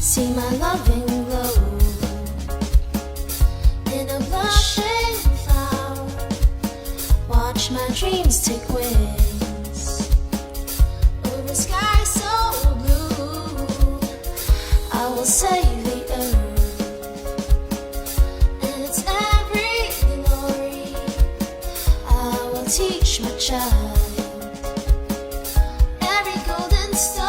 See my loving glow in a blushing flower. Watch my dreams take wings over sky so blue. I will save the earth and its every glory. I will teach my child every golden story.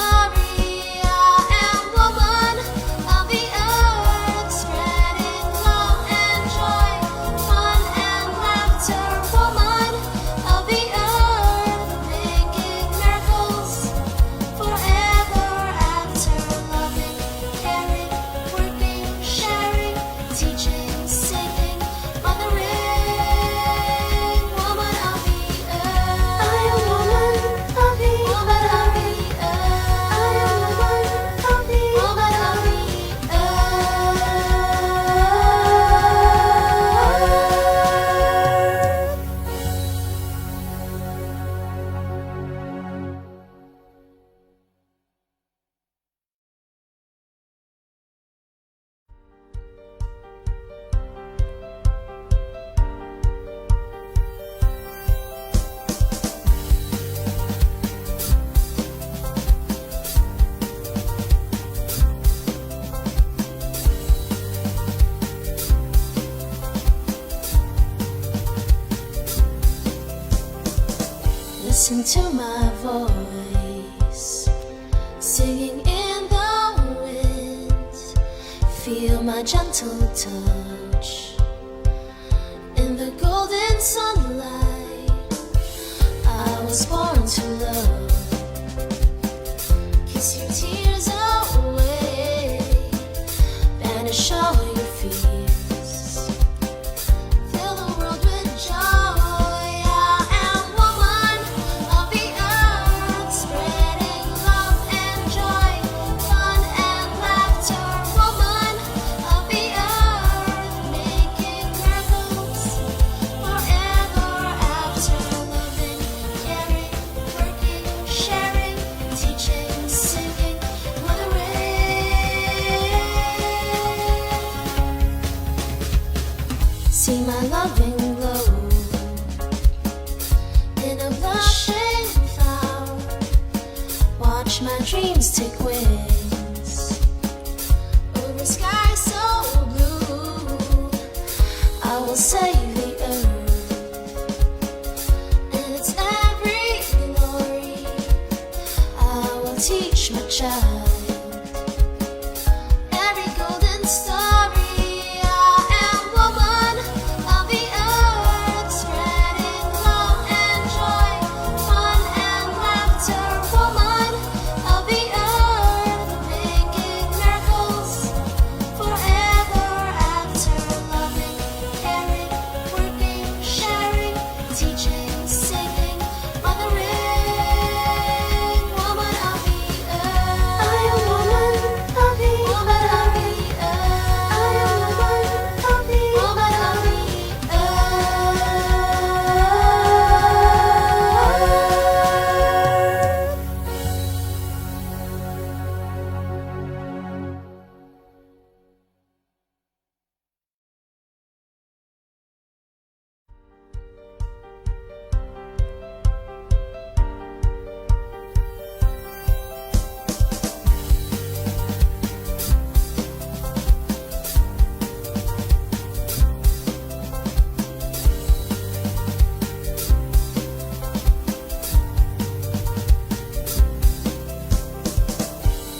Listen to my voice, singing in the wind. Feel my gentle touch in the golden sunlight. I was born to love. Kiss your tears away, banish all your fears. Fill the world with joy. See my loving glow in a blushing flower. Watch my dreams take wings over sky so blue. I will save the earth and its every glory. I will teach my child every golden story.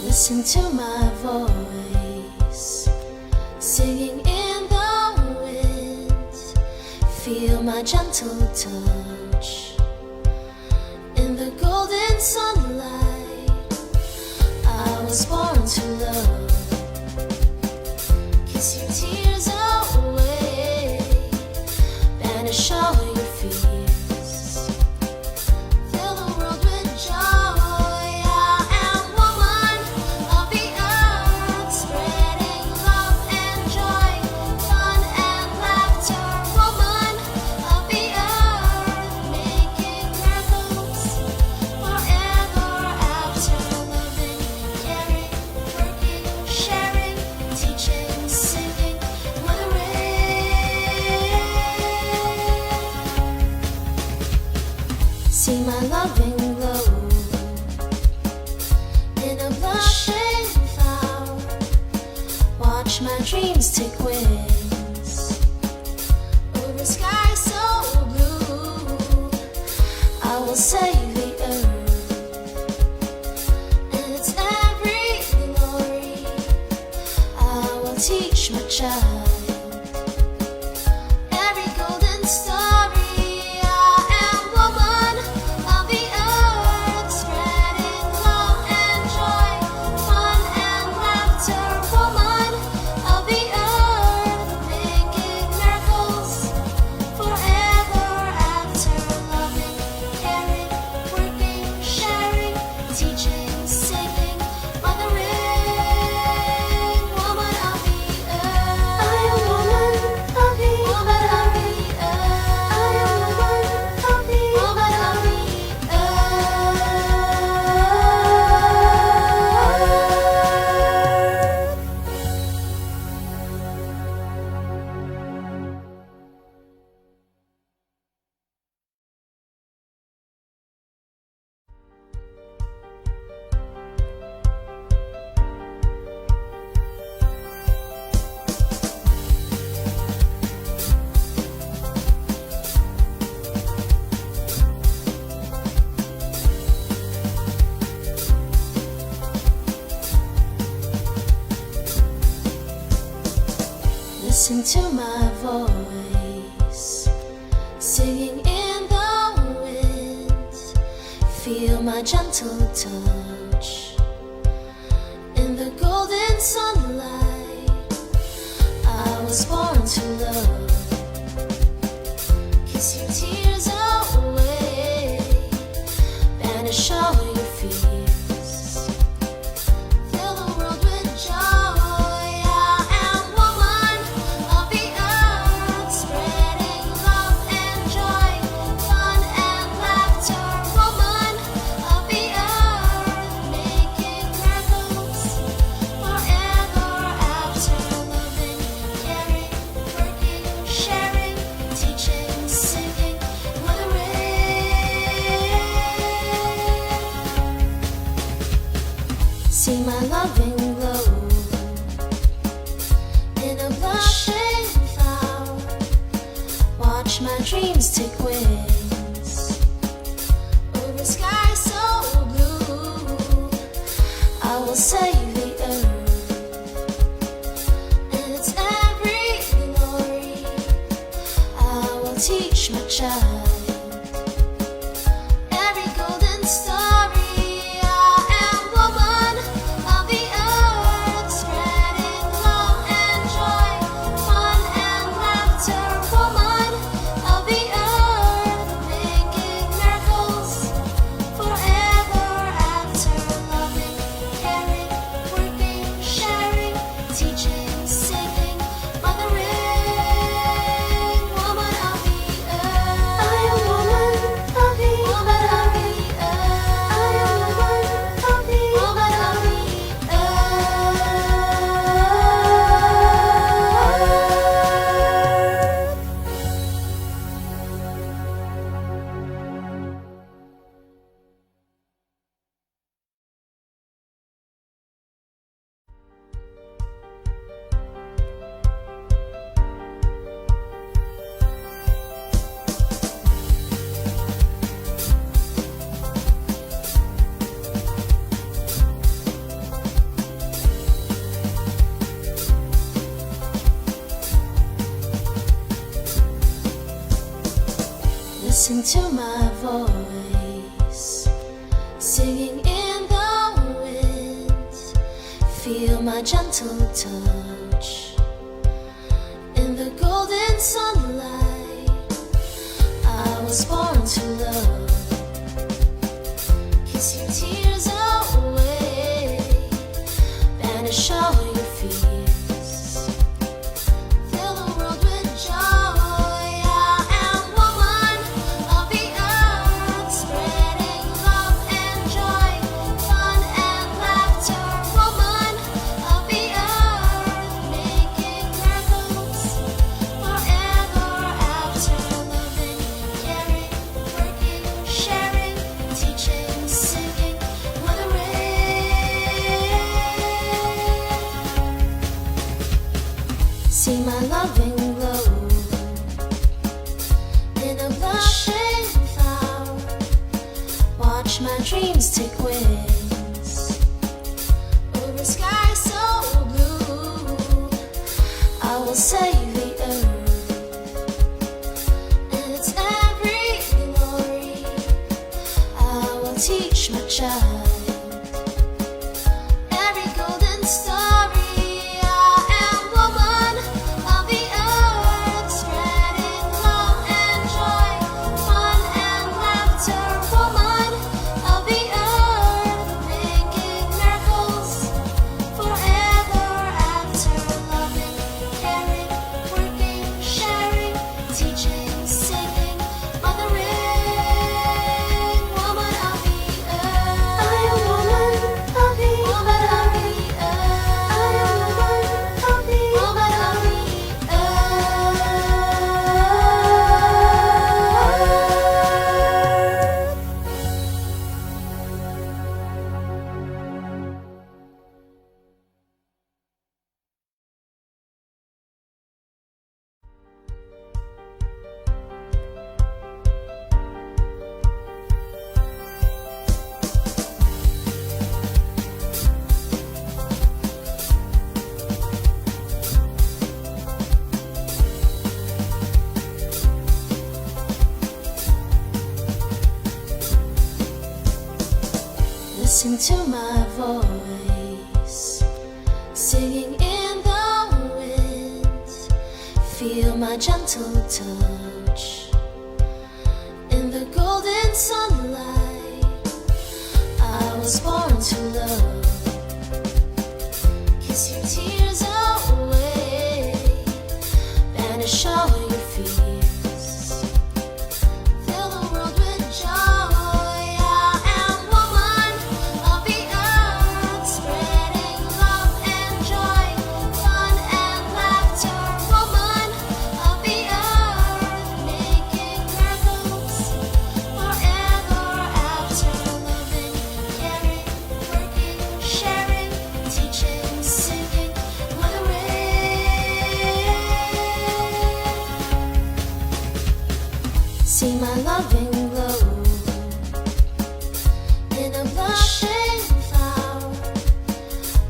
Listen to my voice, singing in the wind. Feel my gentle touch in the golden sunlight. I was born to love. Kiss your tears away, banish all your fears. Fill the world with joy. Joy, fun and laughter, woman of the earth. Watch my dreams take wings over sky so blue. I will save the earth and its every glory. I will teach my child every golden story. I am woman of the earth, spreading love and joy, fun and laughter. Woman of the earth, making miracles forever after. Loving, caring, working, sharing, teaching, singing, mothering. Woman of the earth. I am woman of the woman of the earth. I am woman of the woman of the Listen to my voice, singing in the wind. Feel my gentle touch in the golden sunlight. I was born to love. Kiss your tears away, banish all your fears. Fill the world with joy. I am woman of the earth, spreading love and joy, fun and laughter. Woman of the earth, making miracles forever after. Loving, caring, working, sharing, teaching, singing, mothering. See my loving glow in a blushing flower. Watch my dreams take wings over sky so blue. I will save the earth and its every glory. I will teach my child every golden story. I am woman of the earth, spreading love and joy, fun and laughter. Woman of the earth, making miracles forever after. Loving, caring, working, sharing, teaching, singing, mothering. Woman of the earth. I am woman of the woman of the earth. I am woman of the woman of the Listen to my voice, singing in the wind. Feel my gentle touch in the golden sunlight. I was born to love. Kiss your tears away, banish all your fears. Fill the world with joy. I am woman of the earth, spreading love and joy, fun and laughter. Woman of the earth, making miracles forever after. Loving, caring, working, sharing, teaching, singing, mothering. See my loving glow in a blushing flower. Watch my dreams take wings over sky so blue. I will save the earth and its every glory. I will teach my child every golden story. I am woman of the earth, spreading love and joy, fun and laughter. Woman of the earth, making miracles forever after. Loving, caring, working, sharing, teaching, singing, mothering. Woman of the earth. I am woman of the earth. I am woman of the Listen to my voice, singing in the wind. Feel my gentle touch in the golden sunlight. I was born to love. Kiss your tears away, banish all your fears. Fill the world with joy. I am woman of the earth, spreading love and joy, fun and laughter. Woman of the earth, making miracles forever after. Loving, caring, working, sharing, teaching, singing, mothering. See my loving glow in a blushing flower.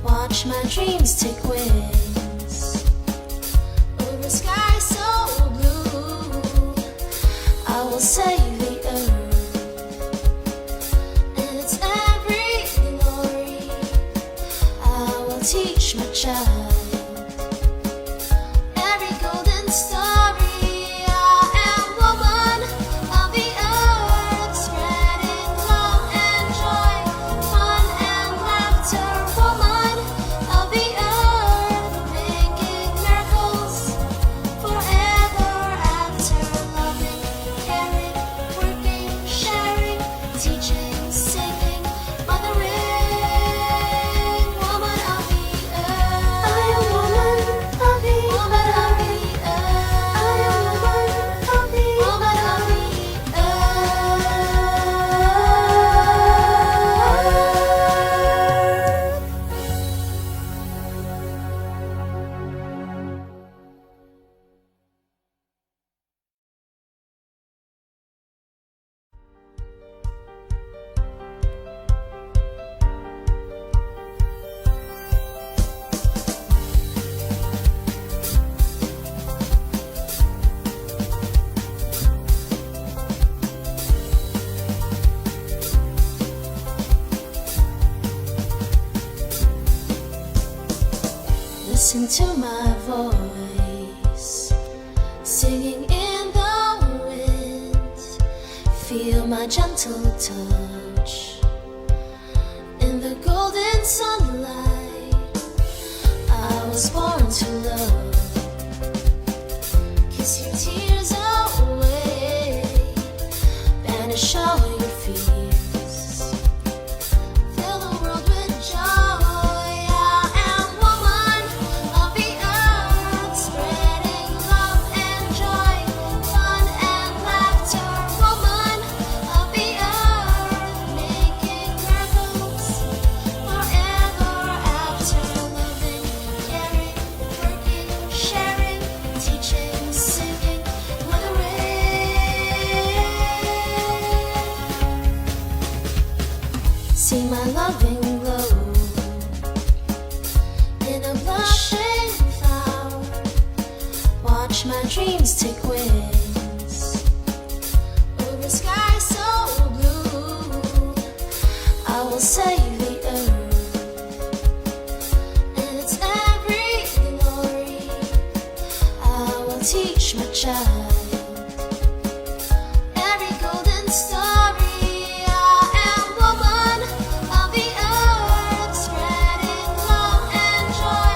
Watch my dreams take wings over sky so blue. I will save the earth and its every glory. I will teach my child every golden story. I am woman of the earth, spreading love and joy, fun and laughter. Woman of the earth, making miracles forever after. Loving, caring, working, sharing, teaching, singing, mothering. Woman of the earth. I am woman of the earth. I am woman of the Listen to my voice, singing in the wind. Feel my gentle touch in the golden sunlight. I was born to love. Kiss your tears away, banish all your fears. Fill the world with joy. I am woman of the earth, spreading love and joy, fun and laughter. Woman of the earth, making miracles forever after. Loving, caring, working, dreams take wings over sky so blue. I will save the earth and its every glory. I will teach my child every golden story. I am woman of the earth, spreading love and joy,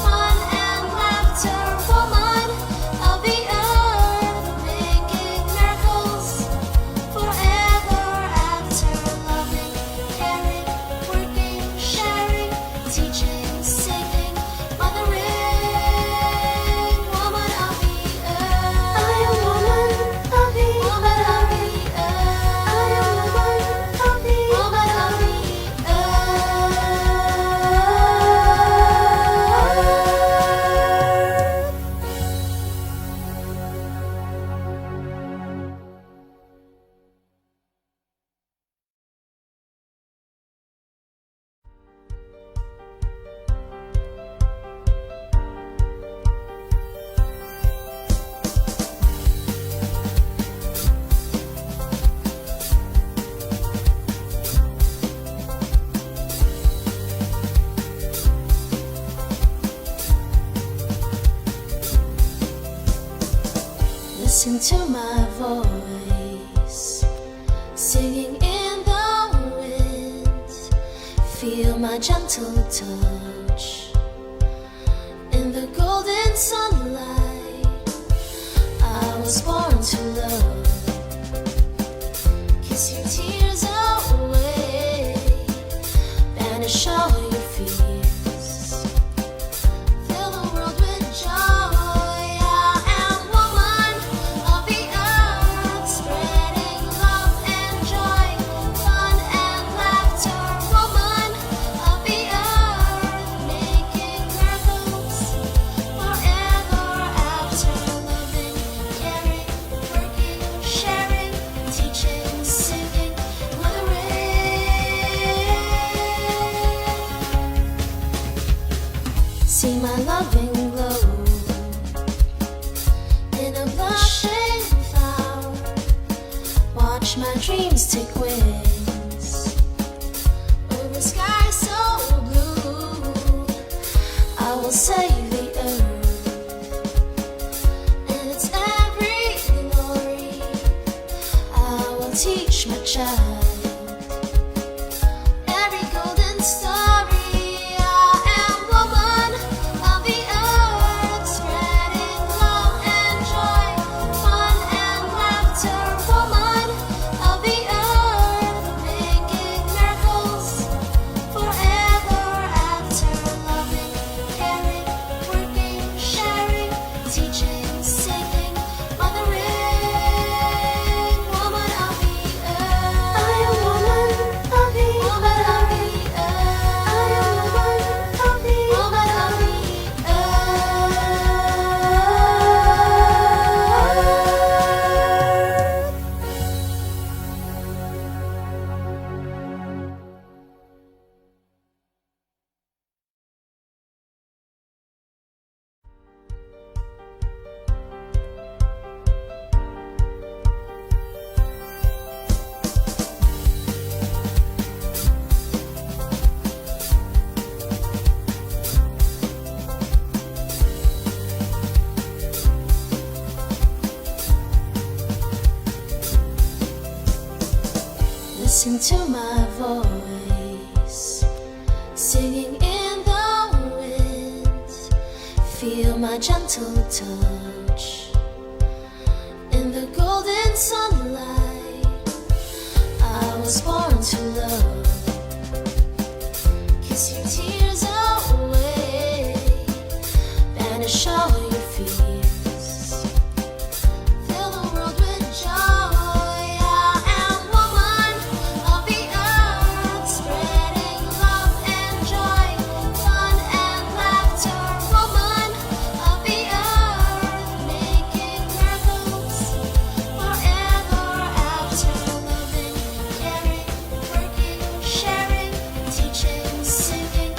fun and laughter. Woman of the earth, making miracles forever after. Loving, caring, working, sharing, teaching, singing, mothering. Woman of the earth. I am woman of the earth. I am woman of the Listen to my voice, singing in the wind. Feel my gentle touch in the golden sunlight. I was born to love. Kiss your tears away, banish all your fears. Fill the world with joy. I am woman of the earth, spreading love and joy, fun and laughter. Woman of the earth, making miracles forever after. Loving, caring, working, sharing, teaching, singing, mothering. See my loving glow in a blushing flower. Watch my dreams take wings over sky so blue. I will save the earth and its every glory. I will teach my child every golden story. I am woman of the earth, spreading love and joy, fun and laughter. Woman of the earth, making miracles forever after. Loving, caring, working, sharing, teaching, singing, mothering. Woman of the earth. I am woman of the earth. I am woman of the Listen to my voice, singing in the wind. Feel my gentle touch in the golden sunlight. I was born to love. Kiss your tears away, banish all your fears. Fill the world with joy. I am woman of the earth, spreading love and joy, fun and laughter. Woman of the earth, making miracles forever after. Loving, caring, working, sharing, teaching, singing,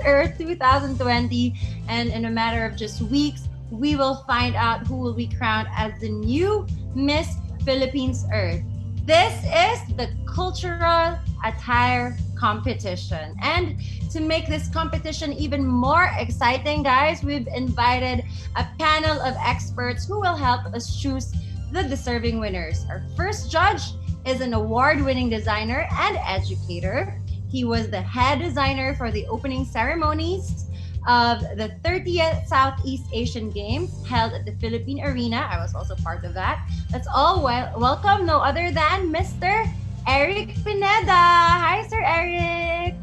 Earth 2020, and in a matter of just weeks, we will find out who will be crowned as the new Miss Philippines Earth. This is the Cultural Attire Competition. And to make this competition even more exciting, guys, we've invited a panel of experts who will help us choose the deserving winners. Our first judge is an award-winning designer and educator. He was the head designer for the opening ceremonies of the 30th Southeast Asian Games held at the Philippine Arena. I was also part of that. Let's all welcome no other than Mr. Eric Pineda. Hi, Sir Eric.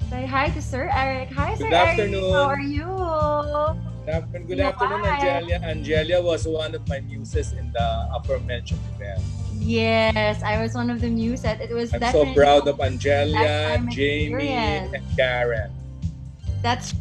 Say hi to Sir Eric. Hi, Sir Eric. Good afternoon. How are you? Good afternoon, Anjali. Anjali was one of my muses in the aforementioned event. Yes, I was one of the muses. It was I'm definitely so proud of Anjali, lifetime Jamie, experience. and Karan. That's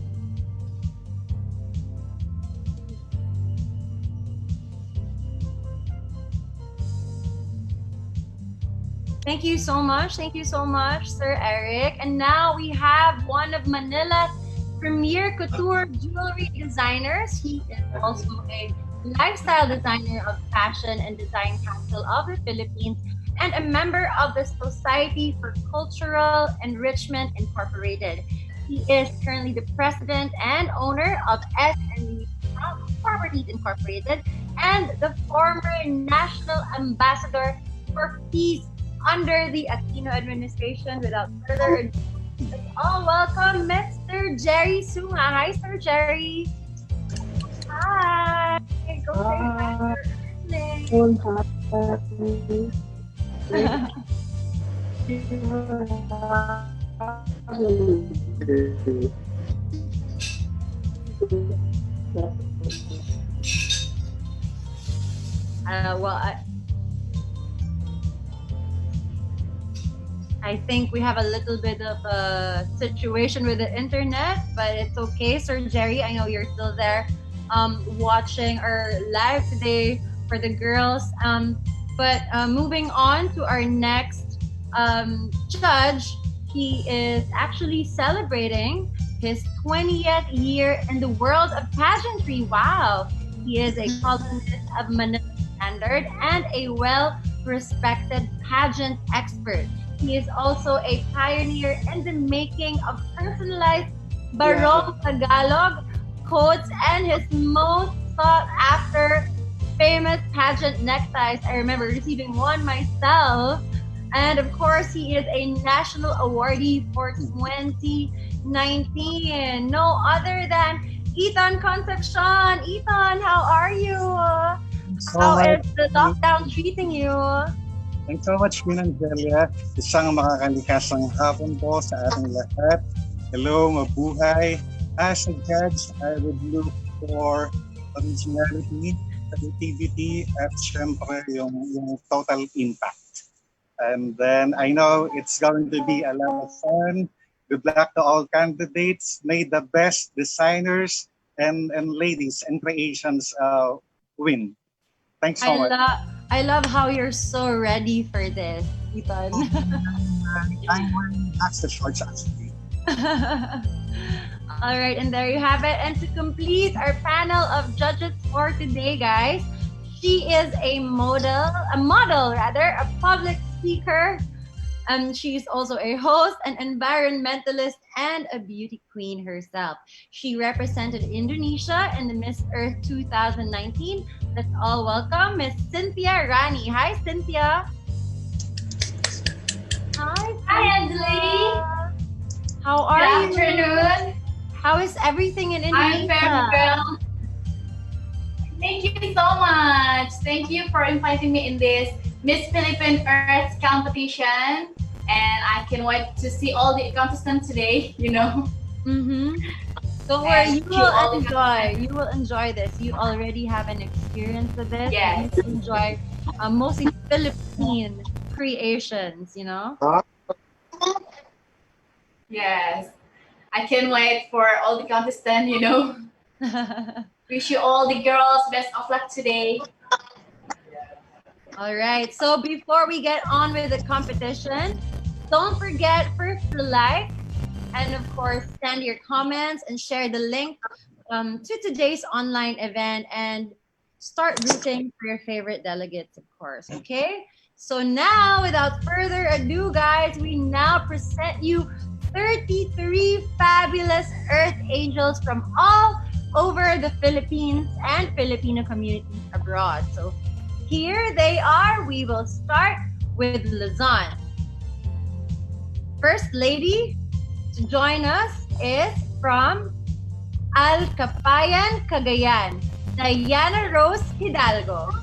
Thank you so much. Thank you so much, Sir Eric. And now we have one of Manila's premier couture jewelry designers. He is also a lifestyle designer of Fashion and Design Council of the Philippines and a member of the Society for Cultural Enrichment Incorporated. He is currently the president and owner of SME Properties Incorporated and the former national ambassador for peace under the Aquino administration. Without further ado, let's all welcome Mr. Jerry Sunga. Hi, Sir Jerry. Hi. Go say hi, I think we have a little bit of a situation with the internet, but it's okay, Sir Jerry. I know you're still there watching our live today for the girls. But moving on to our next judge, he is actually celebrating his 20th year in the world of pageantry. Wow! He is a columnist of Manila Standard and a well-respected pageant expert. He is also a pioneer in the making of personalized Barong Tagalog coats and his most sought-after famous pageant neckties. I remember receiving one myself. And of course, he is a national awardee for 2019. No other than Ethan Concepcion. Ethan, how are you? How is the lockdown treating you? Thanks so much, Anjali. Isang makakalikasang hapon po sa ating lahat. Hello, mabuhay. As a judge, I would look for originality, creativity, at syempre yung total impact. And then I know it's going to be a lot of fun. Good luck to all candidates. May the best designers and ladies and creations win. Thanks so much. I love how you're so ready for this, Ethan. I'm wearing extra shorts actually. All right, and there you have it. And to complete our panel of judges for today, guys, she is a model, a public speaker. She's also a host, an environmentalist, and a beauty queen herself. She represented Indonesia in the Miss Earth 2019. Let's all welcome Miss Cynthia Rani. Hi, Cynthia. Hi, Anjali. How are you? Good afternoon. How is everything in Indonesia? I'm very well. Thank you so much. Thank you for inviting me in this Miss Philippine Earth competition. And I can wait to see all the contestants today, Mm-hmm. Don't worry, you will enjoy. You will enjoy this. You already have an experience with this. Yes. You enjoy mostly Philippine creations, Yes. I can wait for all the contestants, Wish you all the girls best of luck today. All right. So before we get on with the competition, Don't forget first to like and of course send your comments and share the link to today's online event and start rooting for your favorite delegates, of course. Okay. So now, without further ado, guys, we now present you 33 fabulous Earth Angels from all over the Philippines and Filipino communities abroad. So here they are. We will start with Luzon. First lady to join us is from Alcapayan, Cagayan, Diana Rose Hidalgo.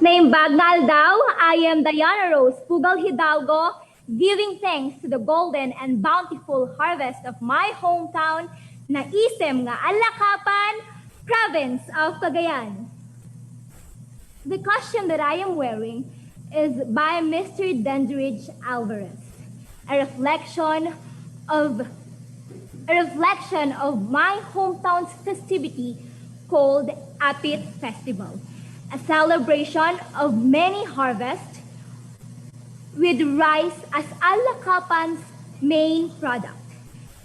Name Bagnal daw, I am Diana Rose Pugal Hidalgo, giving thanks to the golden and bountiful harvest of my hometown, na isem nga Alakapan, province of Cagayan. The costume that I am wearing is by Mr. Dendridge Alvarez, a reflection of my hometown's festivity called Apit Festival, a celebration of many harvests with rice as Alakapan's main product.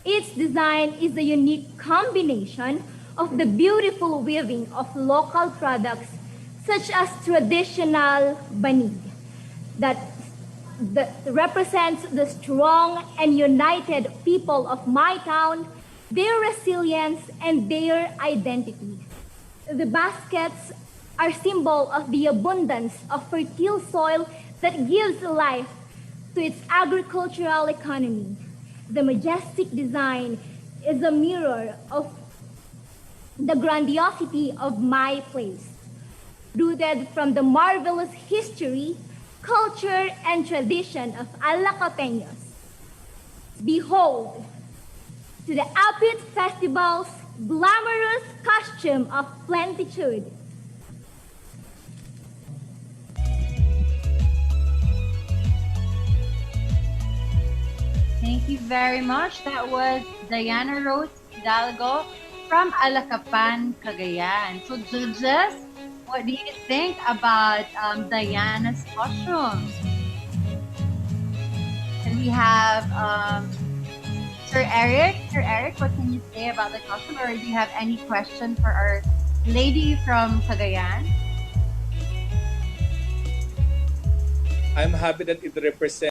Its design is a unique combination of the beautiful weaving of local products such as traditional banig that represents the strong and united people of my town, their resilience, and their identity. The baskets are symbol of the abundance of fertile soil that gives life to its agricultural economy. The majestic design is a mirror of the grandiosity of my place, rooted from the marvelous history, culture, and tradition of Alacapeños. Behold, to the Apit Festival's glamorous costume of plenitude. Thank you very much. That was Diana Rose Hidalgo from Alacapan, Cagayan. So judges, what do you think about Diana's costume? And we have Sir Eric. Sir Eric, what can you say about the costume? Or do you have any question for our lady from Cagayan? I'm happy that it represent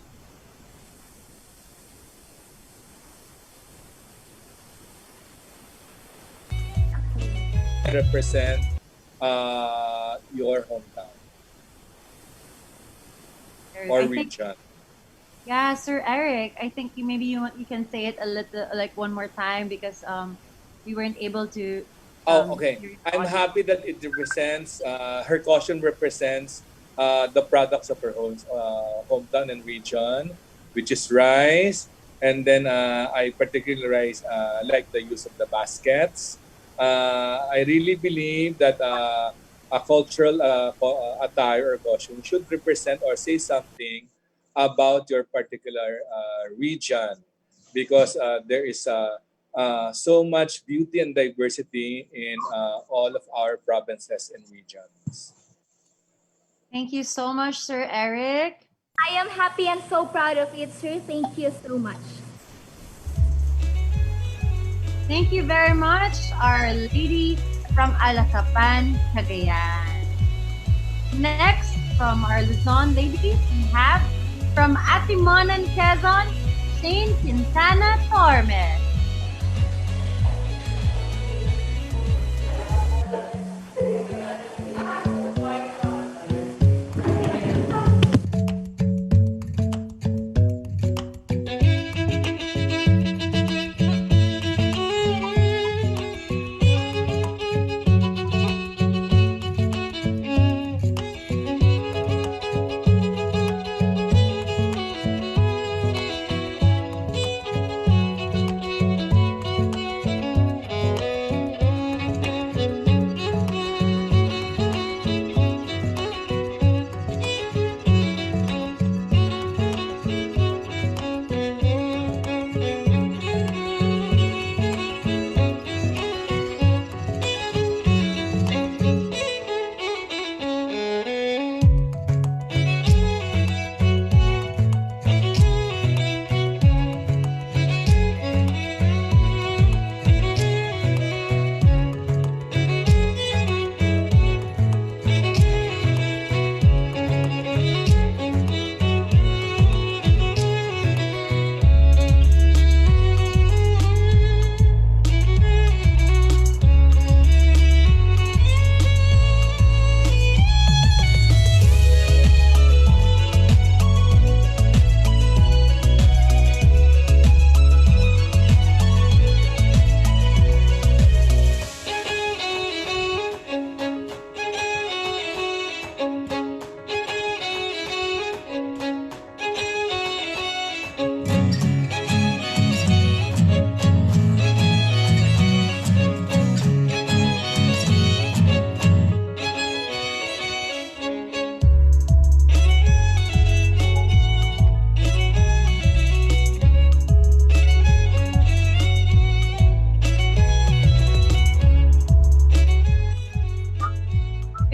your hometown or region. Yeah, Sir Eric, I think you can say it a little like one more time because we weren't able to. Okay. hear your I'm audio. happy that it represents her costume represents the products of her hometown and region, which is rice. And then I particularly like the use of the baskets. I really believe that a cultural attire or costume should represent or say something about your particular region, because there is so much beauty and diversity in all of our provinces and regions. Thank you so much, Sir Eric. I am happy and so proud of it, sir. Thank you so much. Thank you very much, Our Lady from Alacapan, Cagayan. Next, from our Luzon lady, we have from Atimonan, Quezon, Shane Quintana Tormes.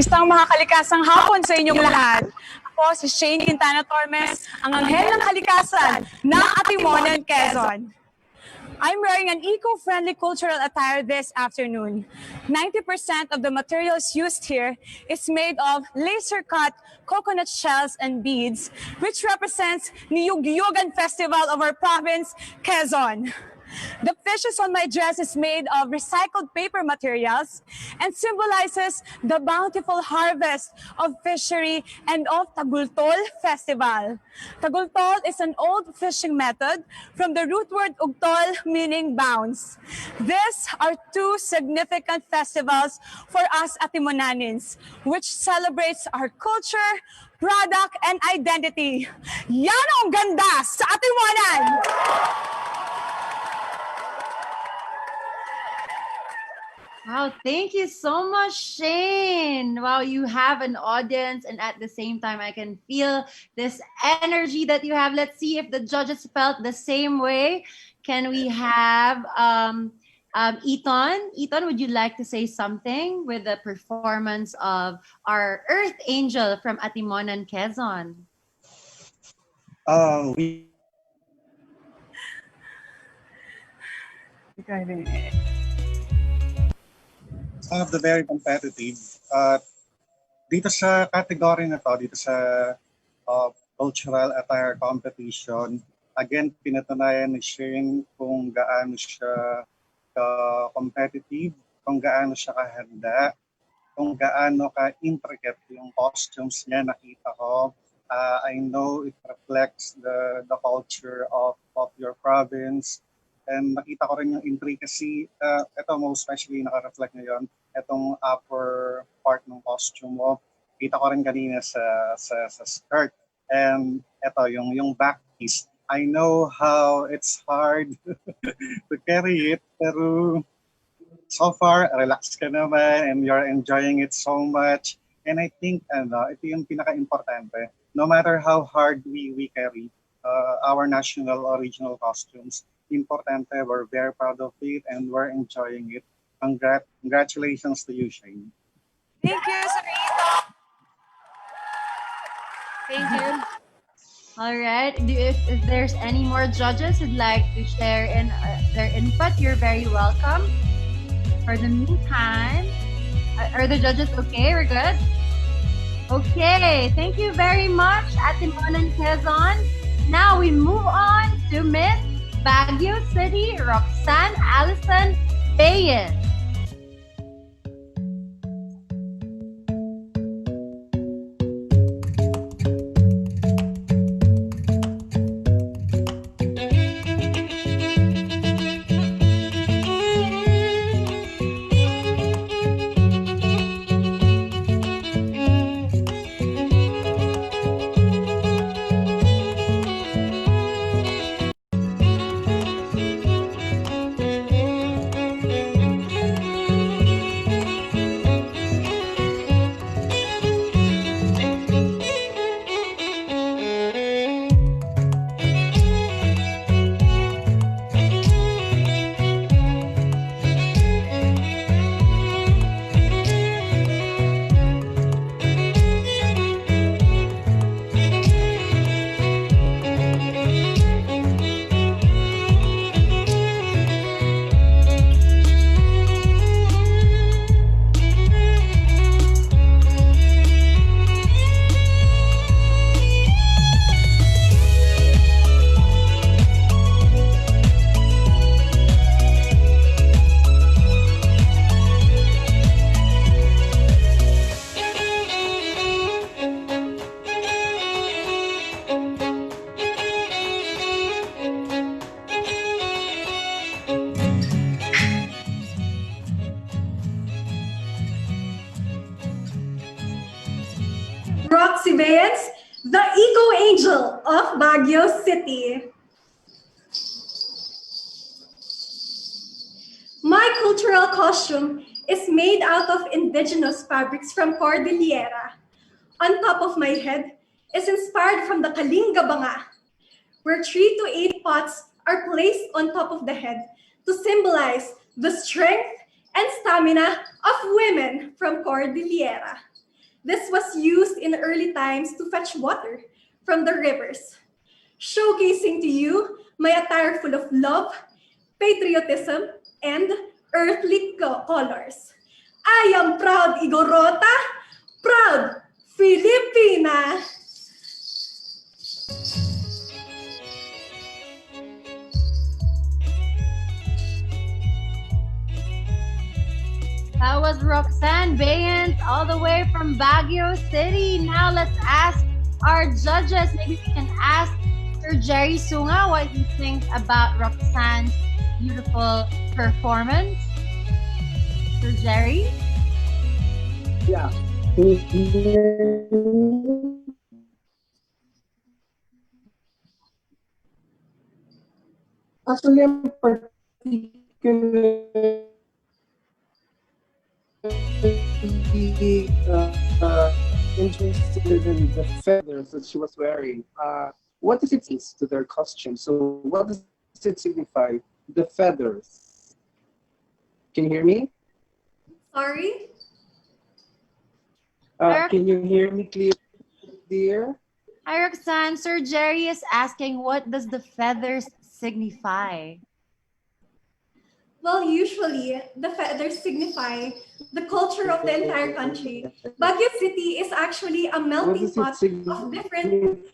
Isang makakalikasang hapon sa inyong lahat. Ako si Shane Quintana Tormes, ang anghel ng kalikasan ng Atimonan, Quezon. I'm wearing an eco-friendly cultural attire this afternoon. 90% of the materials used here is made of laser-cut coconut shells and beads, which represents Niyug-Yugan Festival of our province, Quezon. The fishes on my dress is made of recycled paper materials and symbolizes the bountiful harvest of fishery and of Tagultol Festival. Tagultol is an old fishing method from the root word ugtol, meaning bounce. These are two significant festivals for us Atimonanins, which celebrates our culture, product, and identity. Yan ang ganda sa Atimonan! Wow, thank you so much, Shane. Wow, you have an audience, and at the same time, I can feel this energy that you have. Let's see if the judges felt the same way. Can we have Eton? Eton, would you like to say something with the performance of our Earth Angel from Atimonan, Quezon? One of the very competitive. Dito sa category na to, dito sa cultural attire competition, again, pinatunayan ni Shane kung gaano siya competitive, kung gaano siya kahanda, kung gaano ka-intricate yung costumes niya, nakita ko. I know it reflects the culture of your province. And nakita ko rin yung intricacy. Ito most especially naka-reflect ngayon. Itong upper part ng costume mo. Kita ko rin kanina sa skirt. And ito, yung back piece. I know how it's hard to carry it. Pero so far, relax ka naman and you're enjoying it so much. And I think ito yung pinaka-importante. No matter how hard we carry our national original costumes, importante, we're very proud of it and we're enjoying it. Congratulations to you, Shane. Thank you, Sarita. Thank you. All right. If there's any more judges who'd like to share their input, you're very welcome. For the meantime, are the judges okay? We're good? Okay. Thank you very much, Atimon and Quezon. Now we move on to Miss Baguio City, Roxanne Alison Bayon. Roxy Bayon, the eco-angel of Baguio City. My cultural costume is made out of indigenous fabrics from Cordillera. On top of my head is inspired from the Kalinga Banga, where 3 to 8 pots are placed on top of the head to symbolize the strength and stamina of women from Cordillera. This was used in early times to fetch water from the rivers, showcasing to you my attire full of love, patriotism, and earthly colors. I am proud Igorota, proud Filipina. That was Roxanne Bayon all the way from Baguio City. Now let's ask our judges. Maybe we can ask Sir Jerry Sunga what he thinks about Roxanne's beautiful performance. Sir Jerry? Yeah. Actually, I'm particularly interested in the feathers that she was wearing. What does it mean to their costume? So what does it signify, the feathers? Can you hear me? Sorry? Can you hear me clear, dear? Hi, Roxanne. Sir Jerry is asking, what does the feathers signify? Well, usually, the feathers signify the culture of the entire country. Baguio City is actually a melting pot of different...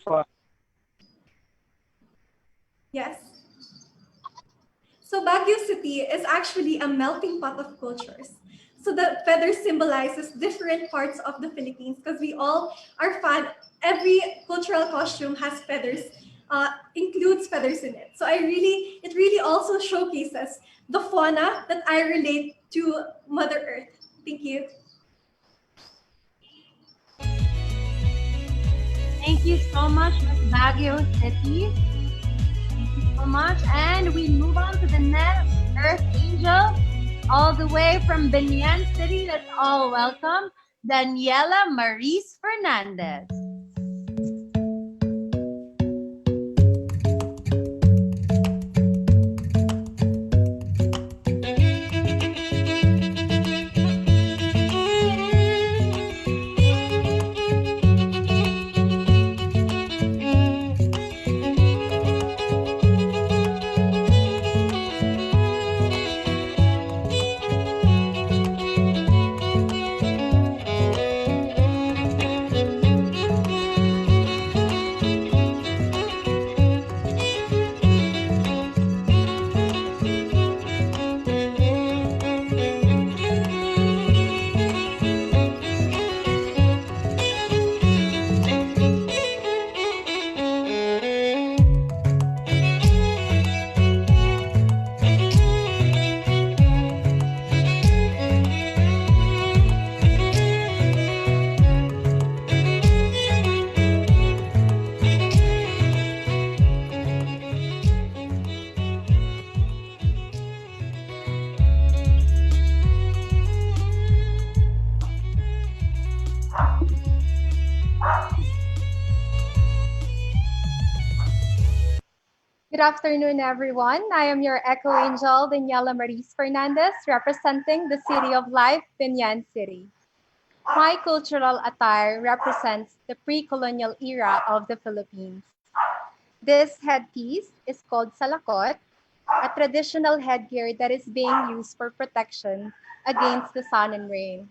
Yes. So Baguio City is actually a melting pot of cultures. So the feathers symbolizes different parts of the Philippines because we all are fan. Every cultural costume has feathers, includes feathers in it. So it really also showcases the fauna that I relate to Mother Earth. Thank you. Thank you so much, Miss Baguio City. Thank you so much. And we move on to the next Earth Angel, all the way from Binyan City. Let's all welcome Daniela Maurice Fernandez. Good afternoon, everyone. I am your Echo Angel, Daniela Maurice Fernandez, representing the City of Life, Binyan City. My cultural attire represents the pre-colonial era of the Philippines. This headpiece is called salakot, a traditional headgear that is being used for protection against the sun and rain.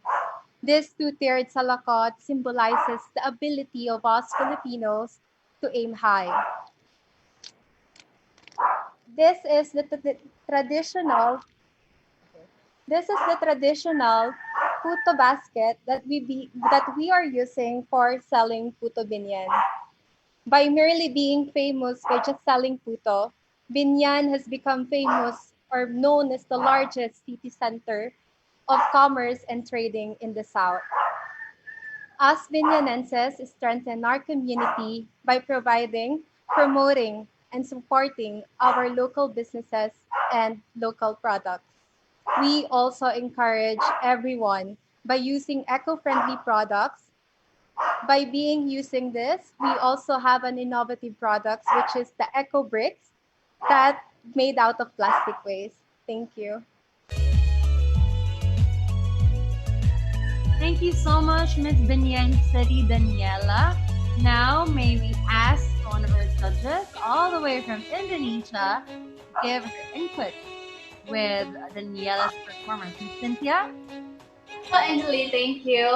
This two-tiered salakot symbolizes the ability of us Filipinos to aim high. This is the traditional puto basket that we are using for selling puto binyan. By merely being famous by just selling puto, Binyan has become famous or known as the largest city center of commerce and trading in the South. Us Binyanenses strengthen our community by providing, promoting, and supporting our local businesses and local products. We also encourage everyone by using eco-friendly products. By using this, we also have an innovative product, which is the Eco Bricks that made out of plastic waste. Thank you. Thank you so much, Ms. Binyan City Daniela. Now, may we ask one of our judges, all the way from Indonesia, to give her input with Daniela's performance. Ms. Cynthia? Hello, Anjali. Thank you.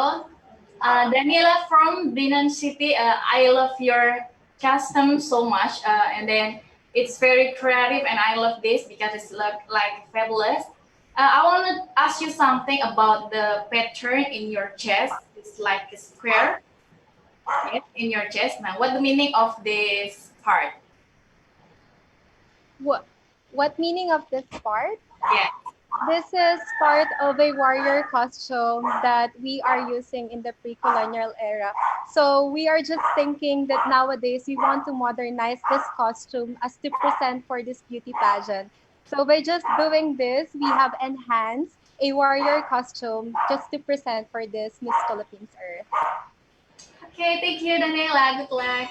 Daniela from Binan City. I love your custom so much, and then it's very creative, and I love this because it's look like fabulous. I want to ask you something about the pattern in your chest. It's like a square, right, in your chest. Now, what the meaning of this part? What meaning of this part? Yeah. This is part of a warrior costume that we are using in the pre-colonial era. So we are just thinking that nowadays we want to modernize this costume as to present for this beauty pageant. So by just doing this, we have enhanced a warrior costume just to present for this Miss Philippines Earth. Okay, thank you, Daniela. Good luck.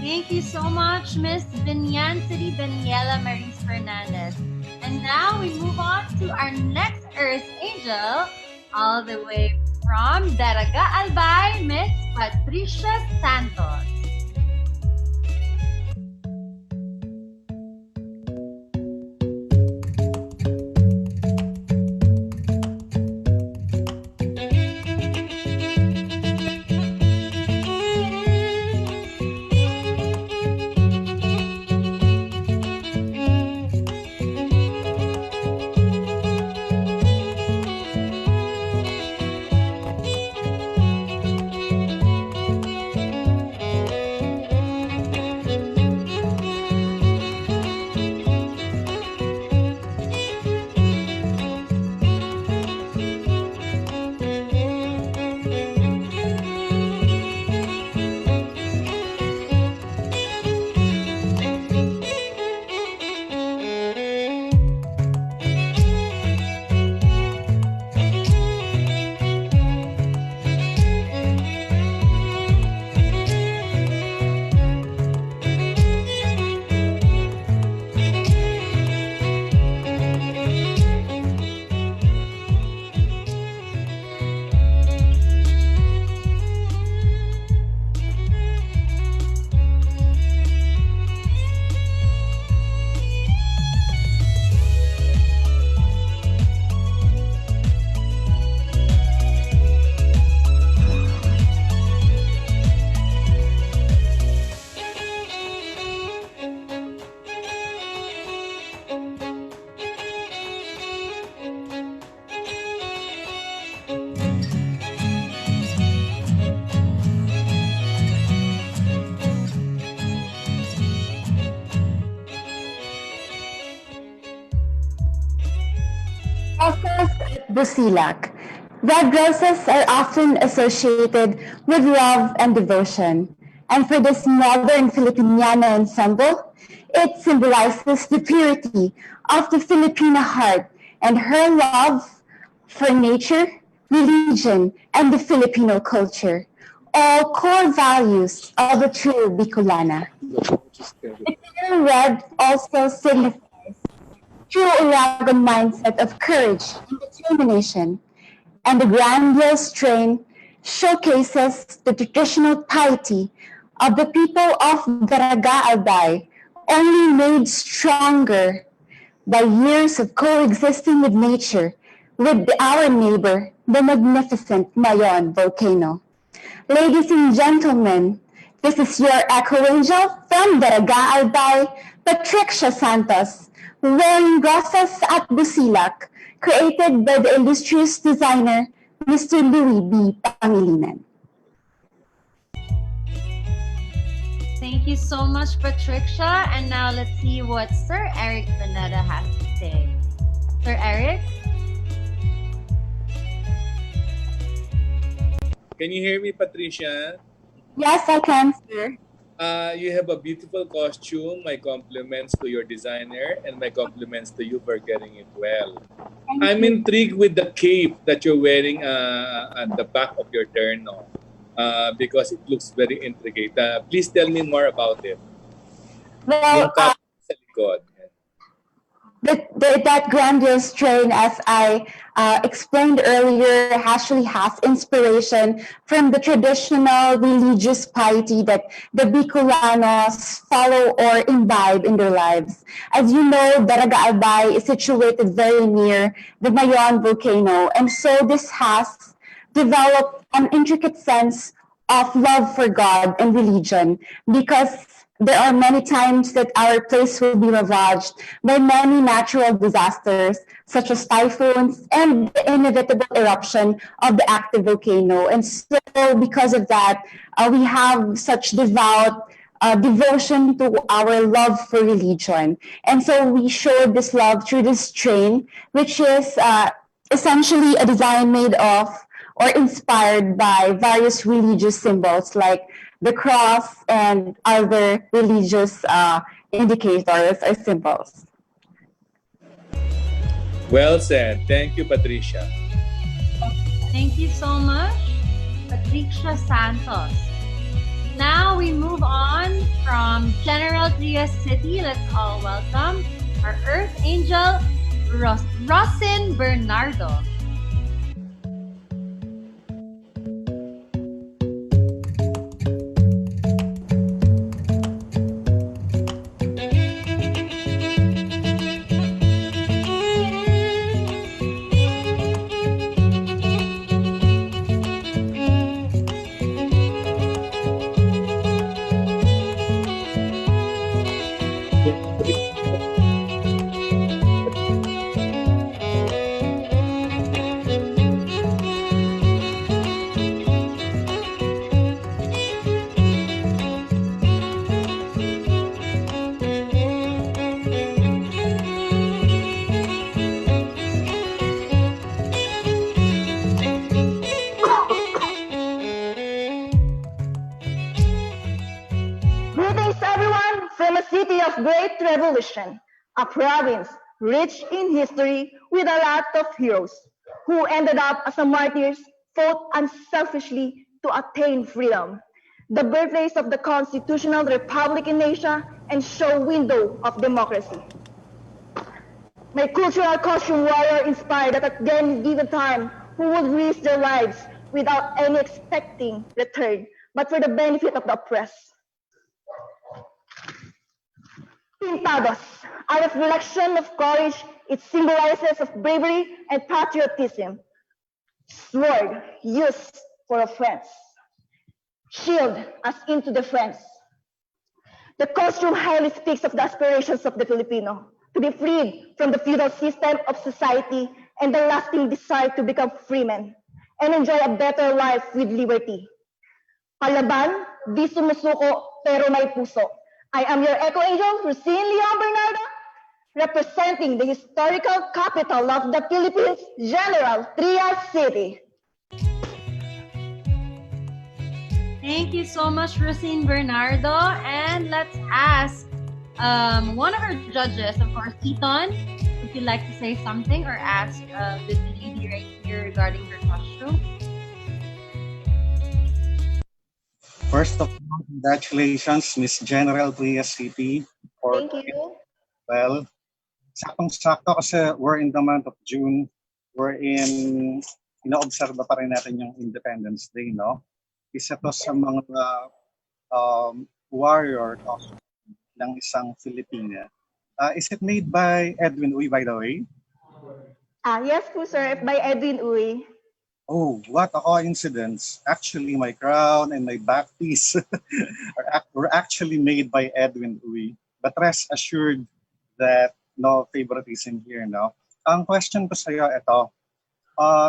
Thank you so much, Miss Binyan City Daniela Maurice Fernandez. And now we move on to our next Earth Angel, all the way from Daraga Albay, Miss Patricia Santos. Busilak. Red roses are often associated with love and devotion. And for this modern Filipiniana ensemble, it symbolizes the purity of the Filipina heart and her love for nature, religion, and the Filipino culture, all core values of a true Bicolana. The color red also signifies true Uragan mindset of courage and determination, and the grandiose strain showcases the traditional piety of the people of Daraga Albay, only made stronger by years of coexisting with nature, with our neighbor, the magnificent Mayon volcano. Ladies and gentlemen, this is your Echo Angel from Daraga Albay, Patricia Santos, wearing rosas at Busilak, created by the illustrious designer, Mr. Louis B. Pangilinan. Thank you so much, Patricia. And now let's see what Sir Eric Pineda has to say. Sir Eric? Can you hear me, Patricia? Yes, I can, sir. You have a beautiful costume. My compliments to your designer and my compliments to you for getting it well. I'm intrigued with the cape that you're wearing at the back of your terno because it looks very intricate. Please tell me more about it. Well, Sa likod. that grandiose strain, as I explained earlier, actually has inspiration from the traditional religious piety that the Bicolanos follow or imbibe in their lives. As you know, Daraga Albay is situated very near the Mayon volcano, and so this has developed an intricate sense of love for God and religion, because there are many times that our place will be ravaged by many natural disasters, such as typhoons and the inevitable eruption of the active volcano. And so because of that, we have such devout devotion to our love for religion. And so we show this love through this train, which is essentially a design made of or inspired by various religious symbols like the cross and other religious indicators or symbols. Well said. Thank you, Patricia. Thank you so much, Patricia Santos. Now we move on from General Trias City. Let's all welcome our Earth Angel, Rosin Bernardo. Great revolution, a province rich in history with a lot of heroes who ended up as a martyrs, fought unselfishly to attain freedom. The birthplace of the constitutional republic in Asia and show window of democracy. My cultural costume warrior inspired that at any given time who would risk their lives without any expecting return, but for the benefit of the oppressed. Pintados, a reflection of courage, it symbolizes of bravery and patriotism. Sword, used for offense. Shield, as into defense. The costume highly speaks of the aspirations of the Filipino, to be freed from the feudal system of society and the lasting desire to become freemen and enjoy a better life with liberty. Palaban, di sumusuko, pero may puso. I am your Echo Angel, Rosine Leon Bernardo, representing the historical capital of the Philippines, General Trias City. Thank you so much, Rosine Bernardo. And let's ask one of our judges, of course, Ethan, if you'd like to say something or ask the lady right here regarding her costume. First of all, congratulations, Miss General Trias City. Thank you. Well, saktong-sakto kasi we're in the month of June. We're in, ina-observe pa rin natin yung Independence Day, no? Isa to sa mga warrior costume ng isang Filipina. Is it made by Edwin Uy, by the way? Yes po, sir, by Edwin Uy. Oh, what a coincidence. Actually, my crown and my back piece were actually made by Edwin Uy. But rest assured that no favoritism here, no? Ang question ko sa iyo, ito,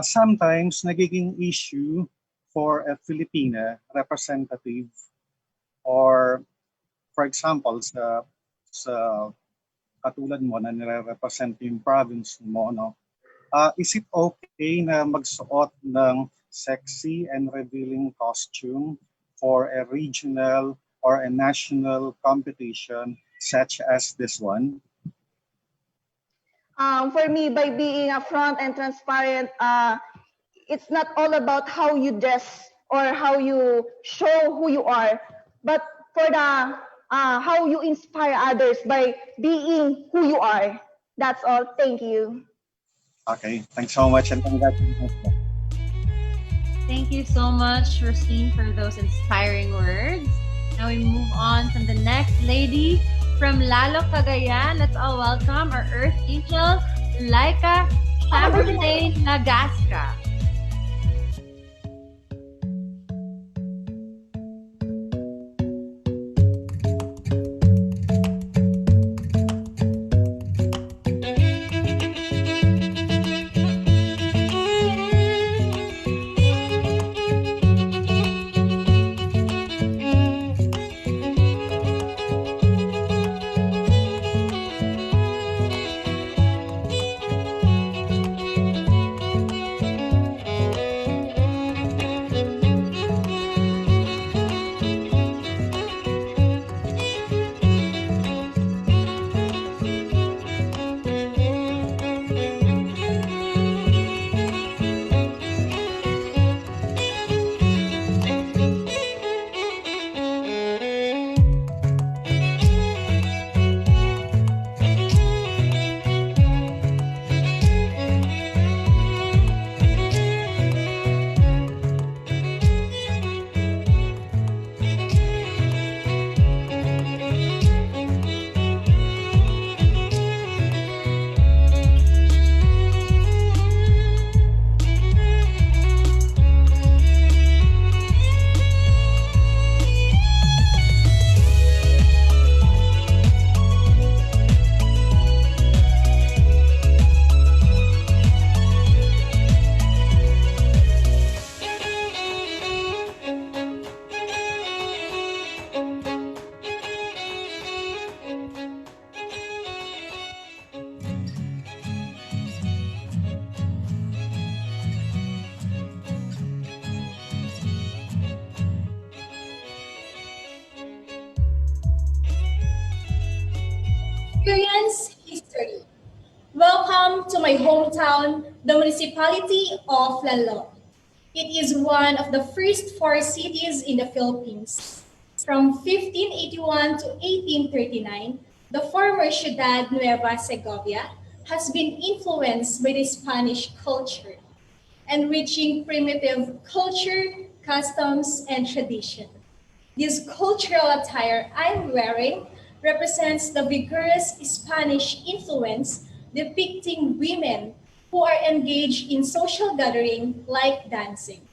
sometimes nagiging issue for a Filipina representative or, for example, sa katulad mo na nire-represent yung province mo, no? Is it okay na magsuot ng sexy and revealing costume for a regional or a national competition such as this one? For me, by being upfront and transparent, it's not all about how you dress or how you show who you are, but for the how you inspire others by being who you are. That's all. Thank you. Okay, thanks so much and congratulations. Thank you so much, Rosine, for those inspiring words. Now we move on to the next lady from Lalo, Cagayan. Let's all welcome our Earth Angel, Laika Chamberlain Nagasca. Experience history. Welcome to my hometown, the municipality of Lanham. It is one of the first four cities in the Philippines. From 1581 to 1839, the former Ciudad Nueva Segovia has been influenced by the Spanish culture, enriching primitive culture, customs, and tradition. This cultural attire I'm wearing represents the vigorous Spanish influence, depicting women who are engaged in social gathering like dancing.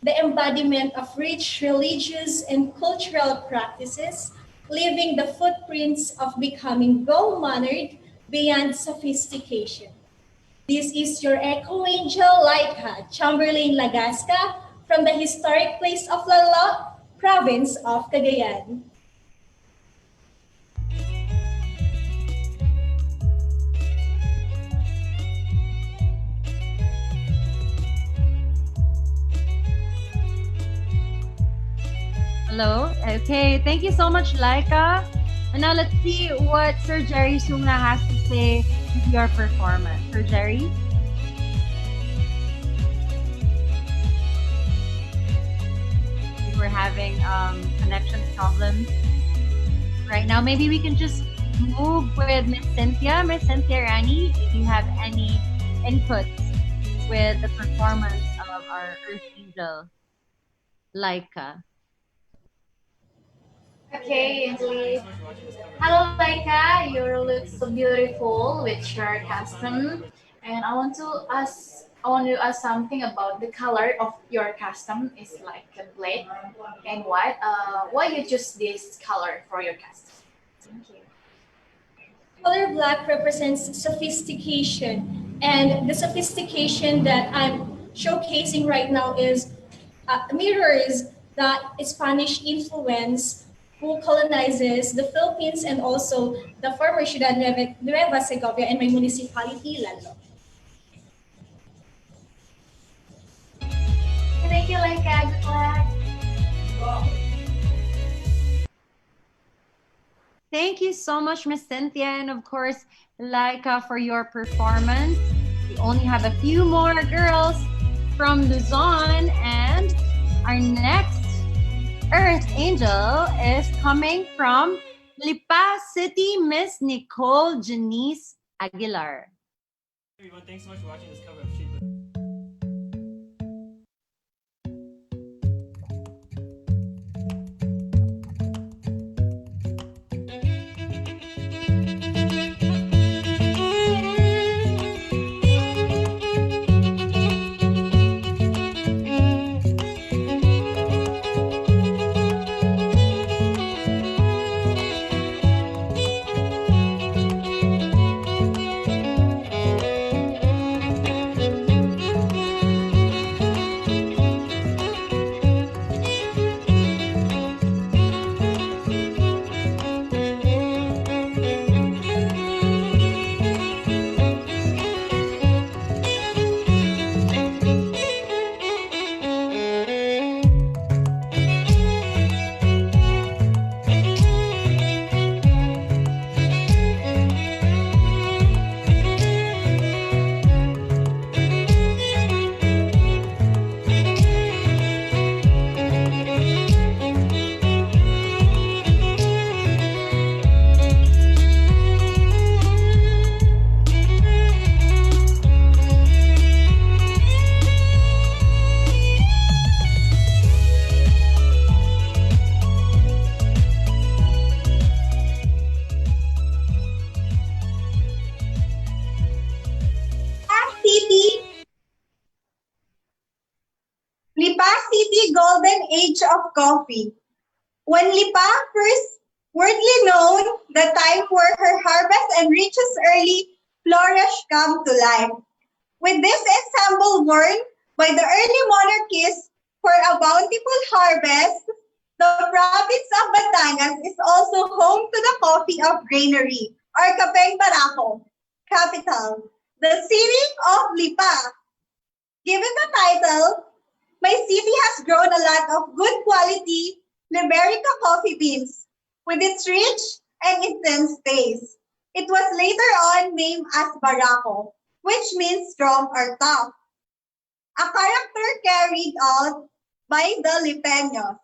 The embodiment of rich religious and cultural practices, leaving the footprints of becoming well-mannered beyond sophistication. This is your echo angel, Laika Chamberlain Nagasca, from the historic place of Lalo, province of Cagayan. Hello. Okay. Thank you so much, Laika. And now let's see what Sir Jerry Suna has to say with your performance. Sir Jerry? I think we're having connection problems right now. Maybe we can just move with Miss Cynthia. Miss Cynthia Rani, if you have any inputs with the performance of our Earth Angel, Laika. Okay, Anjali. Hello, Laika. You look so beautiful with your costume, and I want to ask something about the color of your costume. It's like a black and white. Why you choose this color for your costume? Thank you. Color black represents sophistication, and the sophistication that I'm showcasing right now is mirrors the Spanish influence who colonizes the Philippines and also the former Ciudad Nueva Segovia and my municipality, Lalo. Thank you, Laika. Good luck. Thank you so much, Miss Cynthia, and of course, Laika, for your performance. We only have a few more girls from Luzon, and our next Earth Angel is coming from Lipa City, Miss Nicole Denise Aguilar. Everyone, thanks so much for watching this cover of Shape. Lipa City Golden Age of Coffee. When Lipa first worldly known, the time where her harvest and riches early flourish come to life. With this ensemble born by the early monarchies for a bountiful harvest, the province of Batangas is also home to the coffee of granary, or Kapeng Barako, capital, the city of Lipa. Given the title, my city has grown a lot of good quality Liberica coffee beans with its rich and intense taste. It was later on named as Barako, which means strong or tough, a character carried out by the Lipeños.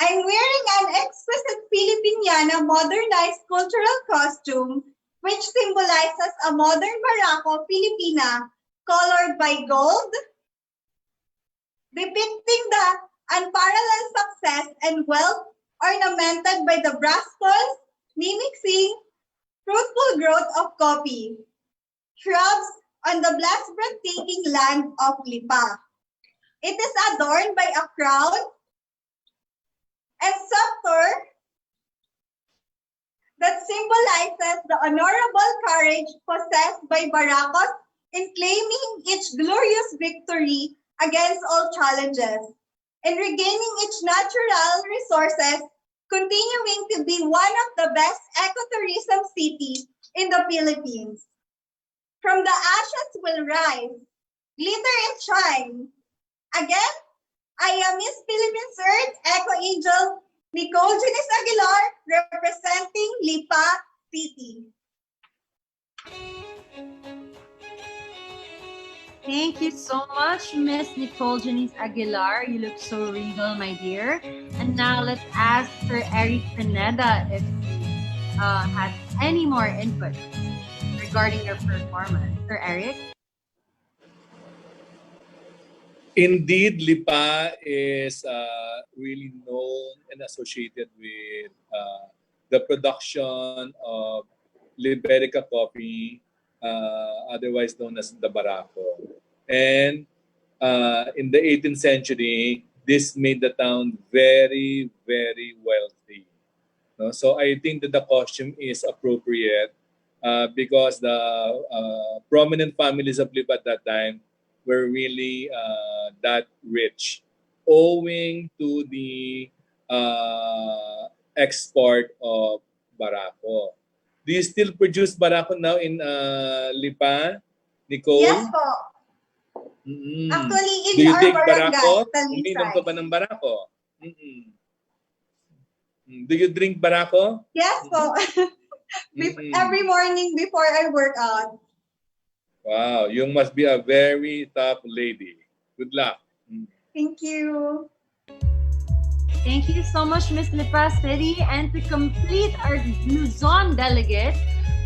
I'm wearing an exquisite Filipiniana modernized cultural costume, which symbolizes a modern Barako Filipina colored by gold, depicting the unparalleled success and wealth ornamented by the brass balls, mimicking fruitful growth of coffee shrubs on the blessed breathtaking land of Lipa. It is adorned by a crown and scepter that symbolizes the honorable courage possessed by Baracos in claiming each glorious victory against all challenges and regaining its natural resources, continuing to be one of the best ecotourism cities in the Philippines. From the ashes will rise, glitter and shine. Again, I am Miss Philippines Earth Eco Angel Nicole Janice Aguilar, representing Lipa City. Thank you so much, Miss Nicole Janice Aguilar. You look so regal, my dear. And now let's ask Sir Eric Pineda if he has any more input regarding your performance. Sir Eric? Indeed, Lipa is really known and associated with the production of Liberica coffee, otherwise known as the Barako. And in the 18th century, this made the town very, very wealthy. No? So I think that the costume is appropriate because the prominent families of Lipa at that time were really that rich, owing to the export of Barako. Do you still produce Barako now in Lipa, Nicole? Yes po. Mm-mm. Actually, Do in you our drink barangay, Barako? Uminom Talisay. ka ba ng Barako? Mm-mm. Do you drink Barako? Yes po. Every morning before I work out. Wow, you must be a very tough lady. Good luck. Thank you. Thank you so much, Miss Lipa City. And to complete our Luzon delegate,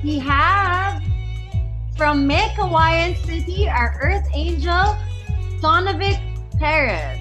we have from Mekawayan City, our Earth Angel, Donovic Perez.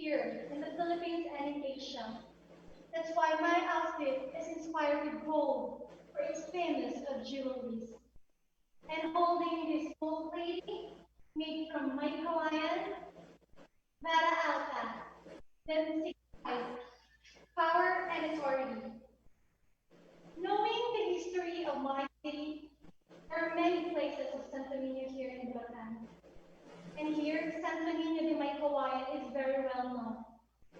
here in the Philippines and in Asia. That's why my outfit is inspired with gold for its famous of jewelries. And holding this gold plating made from my Hawaiian, Mara Alta, then signifies and authority. Knowing the history of my city, there are many places of Santo Niño here in Bulacan. And here, Santo Niño de Maykawayan is very well known.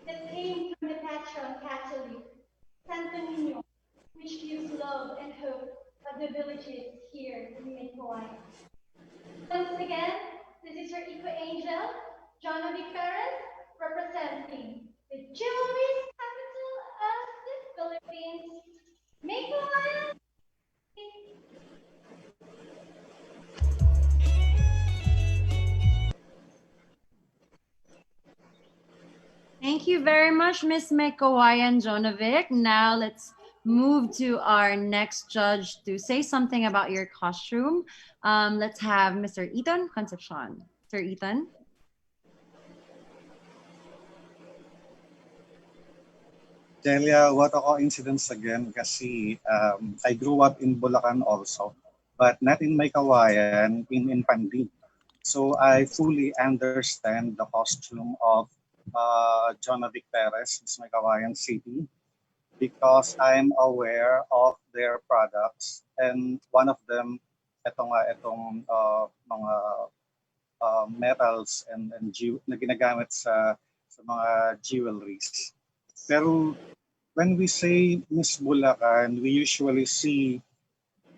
That came from the patron Catholic, Santo Niño, which gives love and hope of the villages here in Maykawayan. Once again, this is your eco-angel, Donna representing the jewelry capital of the Philippines, Maykawayan. Thank you very much, Miss Mekawayan Jonovic. Now let's move to our next judge to say something about your costume. Let's have Mr. Ethan Concepcion. Sir Ethan. Delia, what a coincidence again kasi I grew up in Bulacan also, but not in Maykawayan, in Pandi. So I fully understand the costume of Jonovic Perez, Miss Maykawayan City, because I'm aware of their products, and one of them, itong mga metals and na ginagamit sa mga jewelries. Pero when we say Miss Bulacan, we usually see,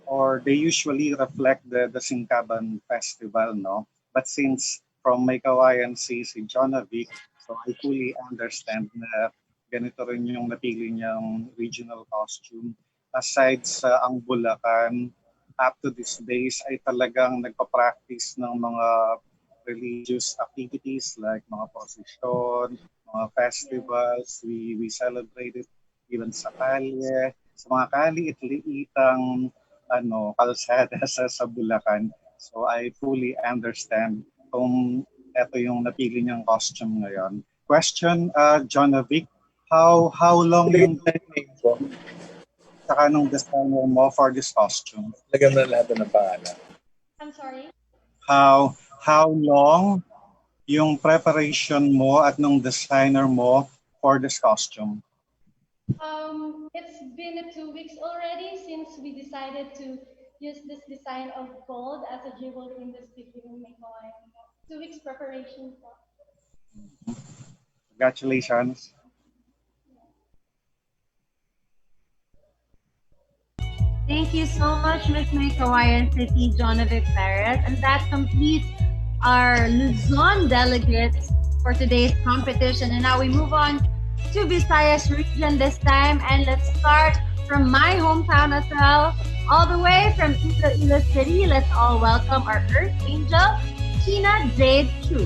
or they usually reflect the Singkaban Festival, no? But since from Maykawayan si Jonovic, so I fully understand na ganito rin yung napili niyang regional costume. Aside sa ang Bulacan, up to these days ay talagang nagpa-practice ng mga religious activities like mga prosesyon, mga festivals. We celebrate it even sa kalye, sa mga kaliit-liitang kalsada sa Bulacan. So I fully understand kung ito yung napili niyang costume ngayon. Question, Jonovic, how long yung saka nung designer mo for this costume? Lagyan mo na lahat ng pangalan. I'm sorry? How long yung preparation mo at nung designer mo for this costume? It's been 2 weeks already since we decided to use this design of gold as a jewelry in this beginning. 2 weeks preparation. Congratulations. Thank you so much, Miss Maykawayan City, Jonovic Perez. And that completes our Luzon delegates for today's competition. And now we move on to Visayas region this time. And let's start from my hometown as well. All the way from Iloilo City, let's all welcome our Earth Angel, Tina Jade Chu.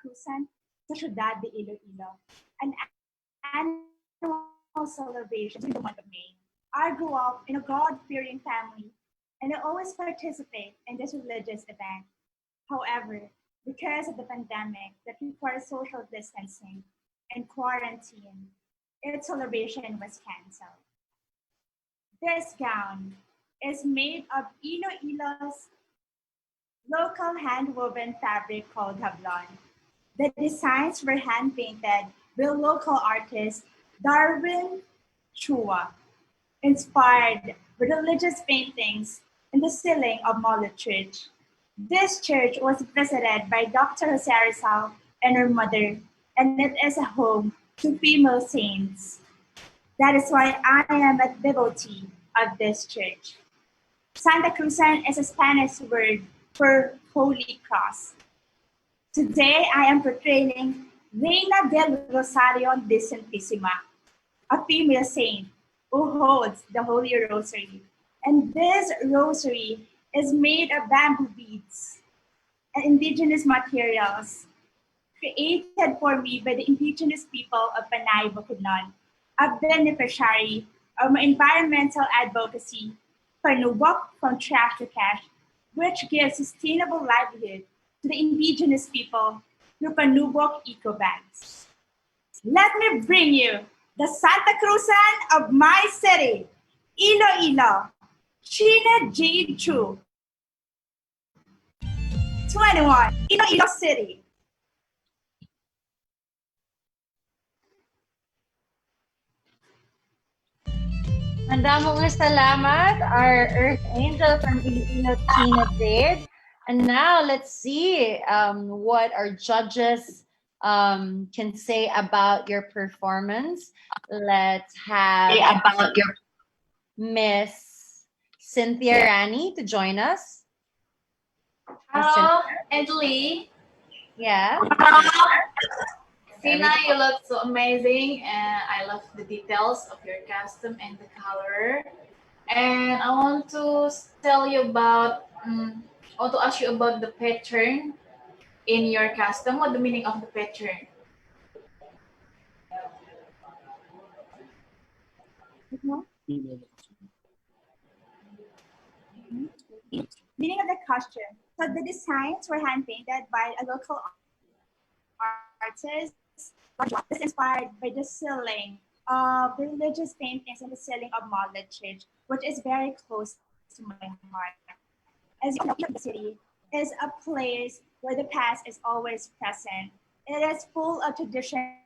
Cruzan sa Ciudad de Iloilo, an annual celebration in the month of May. I grew up in a God-fearing family, and I always participate in this religious event. However, because of the pandemic that requires social distancing and quarantine, its celebration was canceled. This gown is made of Iloilo's local hand-woven fabric called hablon. The designs were hand-painted by local artist Darwin Chua, inspired by religious paintings in the ceiling of Mullet Church. This church was visited by Dr. Jose Rizal and her mother, and it is a home to female saints. That is why I am a devotee of this church. Santa Cruzan is a Spanish word for Holy Cross. Today, I am portraying Reina del Rosario de Santissima, a female saint who holds the Holy Rosary. And this rosary is made of bamboo beads and indigenous materials created for me by the indigenous people of Panay, Bukidnon, a beneficiary of my environmental advocacy, Panubok from Trash to Cash, which gives sustainable livelihood to the indigenous people through Panubok Eco Banks. Let me bring you the Santa Cruzan of my city, Iloilo, Sheena Jade Chu, 21, Iloilo City. Mandamong salamat, our Earth Angel from Iloilo, Sheena Jade. And now let's see what our judges can say about your performance. Let's have Miss Cynthia Rani to join us. Hello, Anjali. Yeah. Sina, you look so amazing, and I love the details of your costume and the color. And I want to tell you about, I want to ask you about the pattern in your costume. What the meaning of the pattern? Meaning of the costume. So the designs were hand painted by a local artist. This inspired by the ceiling of the religious paintings in the ceiling of Mullet Church, which is very close to my heart. As you know, the city is a place where the past is always present. It is full of traditions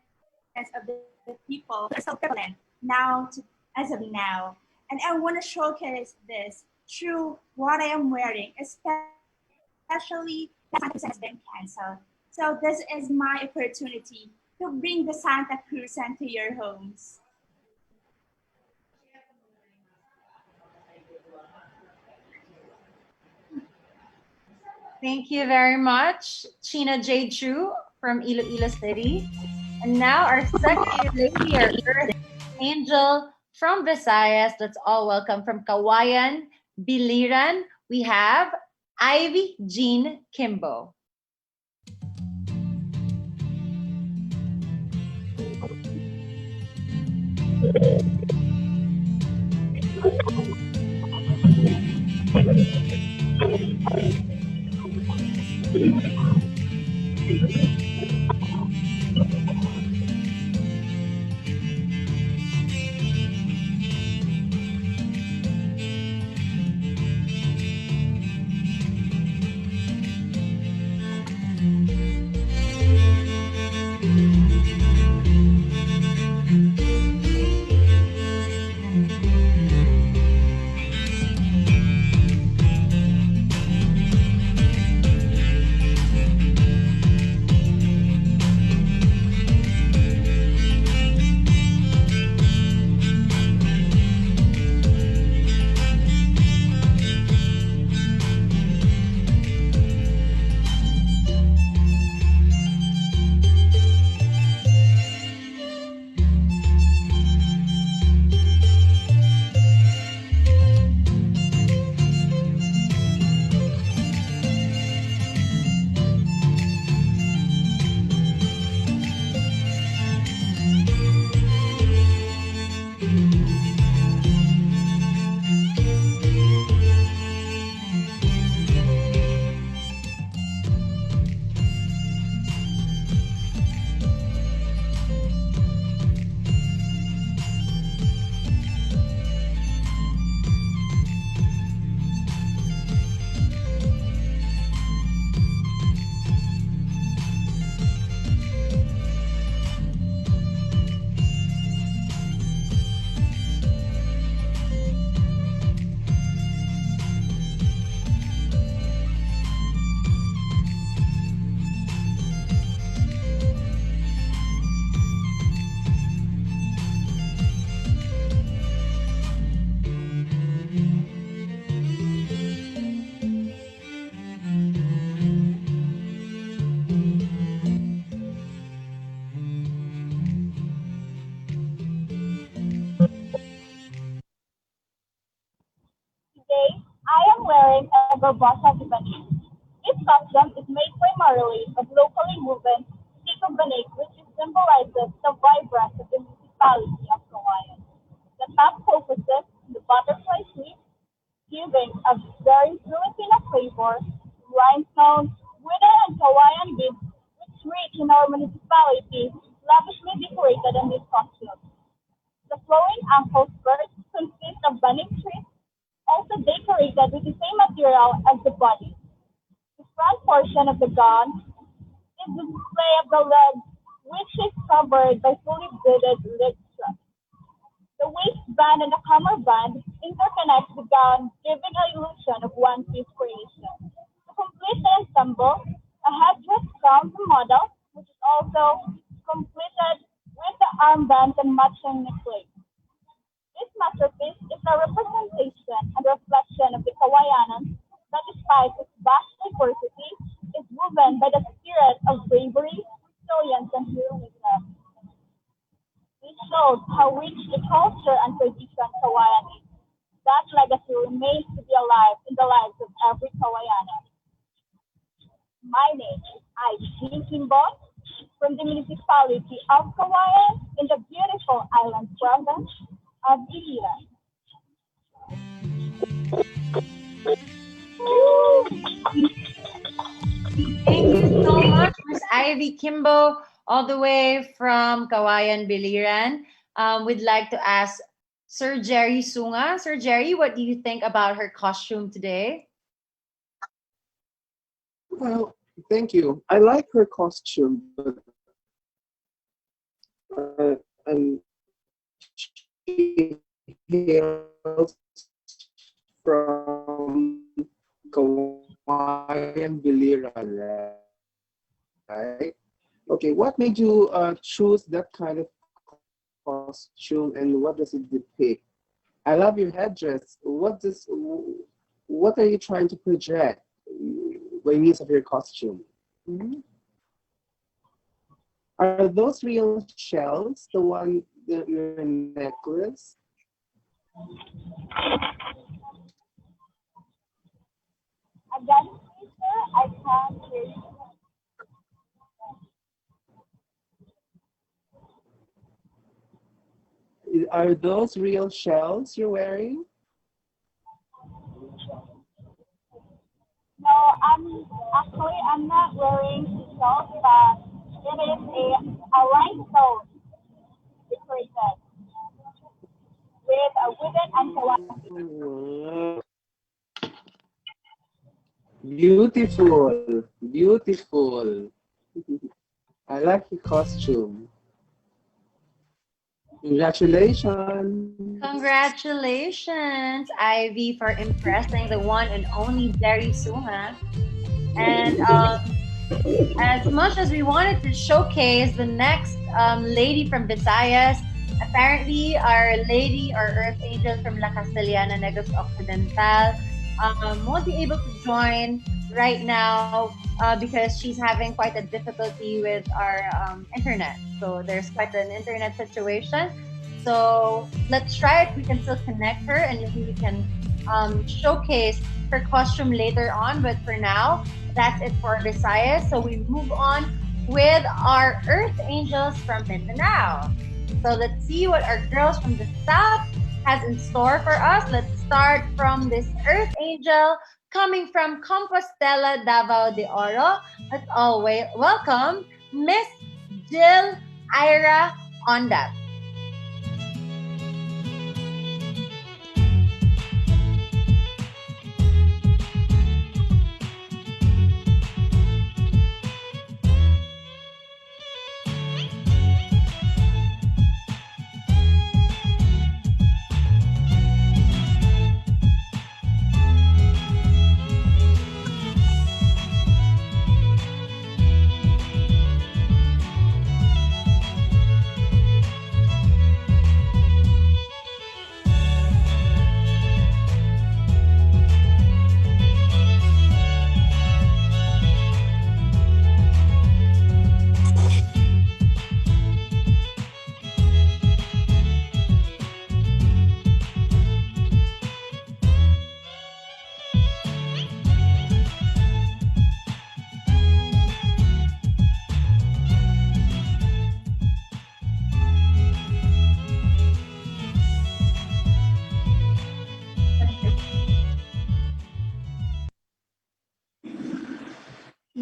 of the people that are still prevalent now as of now. And I want to showcase this through what I am wearing, especially that Santa Cruz has been canceled. So this is my opportunity to bring the Santa Cruz into your homes. Thank you very much, Sheena J. Chu from Iloilo City. And now our second lady, our Earth Angel from Visayas. Let's all welcome from Kawayan, Biliran. We have Ivy Jean Kimbo. robust of the Banate. This costume is made primarily of locally woven stick of Banate, which symbolizes the vibrance of the municipality of Kawayan. The top focuses on the butterfly sweet, giving a very Filipino flavor, rhinestones, wooden and Kawayan beads, which reach in our municipality, lavishly decorated in this costume. The flowing ankle skirts consist of bunny trees, also decorated with the same material as the body. The front portion of the gown is the display of the legs, which is covered by fully beaded leg straps. The waistband and the cummerbund interconnect the gown, giving an illusion of one-piece creation. To complete the ensemble, a headdress crowns the model, which is also completed with the armbands and matching necklace. This masterpiece is a representation and reflection of the Kawayanan that, despite its vast diversity, is woven by the spirit of bravery, resilience, and heroism. This shows how rich the culture and tradition Kawayan is. That legacy remains to be alive in the lives of every Kawayanan. My name is Ivy Kimbo from the municipality of Kawayan in the beautiful island province of Aguilar. Thank you so much, Miss Ivy Kimbo, all the way from Kawayan, Biliran. We'd like to ask Sir Jerry Sunga. Sir Jerry, what do you think about her costume today? Well, thank you. I like her costume, but and she hails from Kawayan Biliran, right? Okay, what made you choose that kind of costume, and what does it depict? I love your headdress. What are you trying to project by means of your costume? Mm-hmm. Are those real shells, the one in your necklace? Again, sir, I can't hear you. Are those real shells you're wearing? No, I'm not wearing shells, but it is a rhinestone decorated with a wooden and Kawayan. Beautiful, beautiful. I like your costume. Congratulations. Congratulations, Ivy, for impressing the one and only Jerry Sunga. And as much as we wanted to showcase the next lady from Visayas, apparently our lady, our Earth Angel from La Castellana, Negros Occidental, won't be able to join right now because she's having quite a difficulty with our internet. So there's quite an internet situation. So let's try it. We can still connect her and maybe we can showcase her costume later on. But for now, that's it for Visayas. So we move on with our Earth Angels from Mindanao. So let's see what our girls from the South has in store for us. Let's start from this Earth Angel coming from Compostela, Davao de Oro. Let's all welcome Miss Jill Ira Ondat.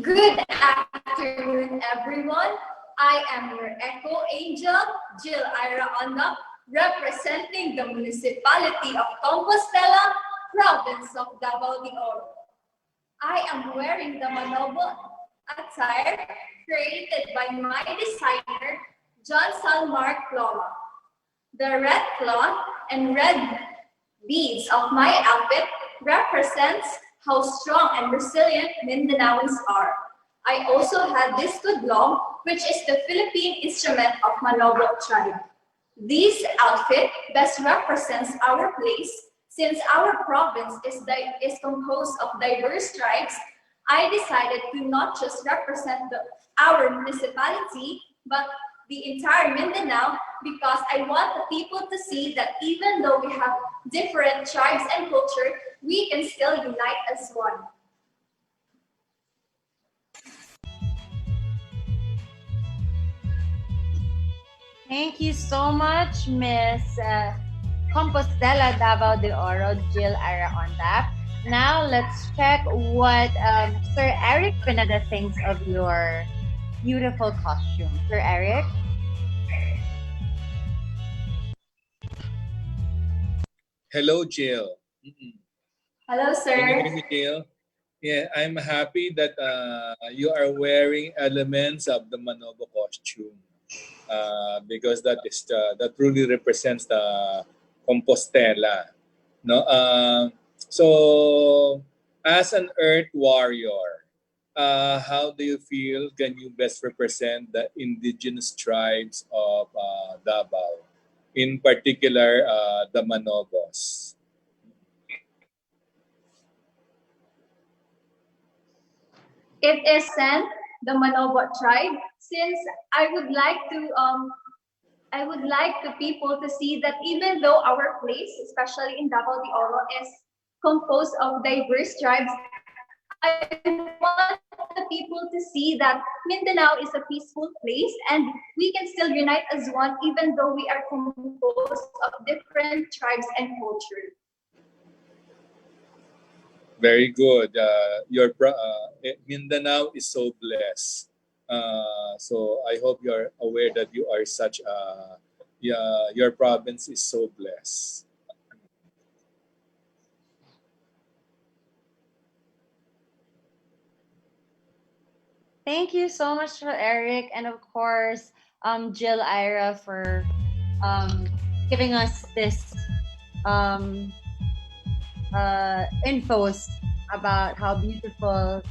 Good afternoon, everyone. I am your Echo Angel, Jill Ira Onda, representing the municipality of Compostela, province of Davao de Oro. I am wearing the Manobo attire created by my designer, John Salmark Ploma. The red cloth and red beads of my outfit represents how strong and resilient Mindanaoans are. I also had this tudlong, which is the Philippine instrument of Manobo tribe. This outfit best represents our place. Since our province is composed of diverse tribes, I decided to not just represent our municipality, but the entire Mindanao, because I want the people to see that even though we have different tribes and culture, we can still unite as one. Thank you so much, Miss Compostela Davao de Oro, Jill Ira on that. Now let's check what Sir Eric Pineda thinks of your beautiful costume. Sir Eric? Hello, Jill. Hello, sir. Can you hear me, Jill? Yeah, I'm happy that you are wearing elements of the Manobo costume because that truly represents the Compostela. No, so as an Earth warrior, how do you feel? Can you best represent the indigenous tribes of Davao, in particular the Manobos? It is sent the Manobo tribe, since I would like the people to see that even though our place, especially in Davao de Oro, is composed of diverse tribes, I want the people to see that Mindanao is a peaceful place and we can still unite as one even though we are composed of different tribes and culture. Very good. Mindanao is so blessed. So I hope you're aware that you are such your province is so blessed. Thank you so much, Sir Eric, and of course, Jill Ira for giving us this infos about how beautiful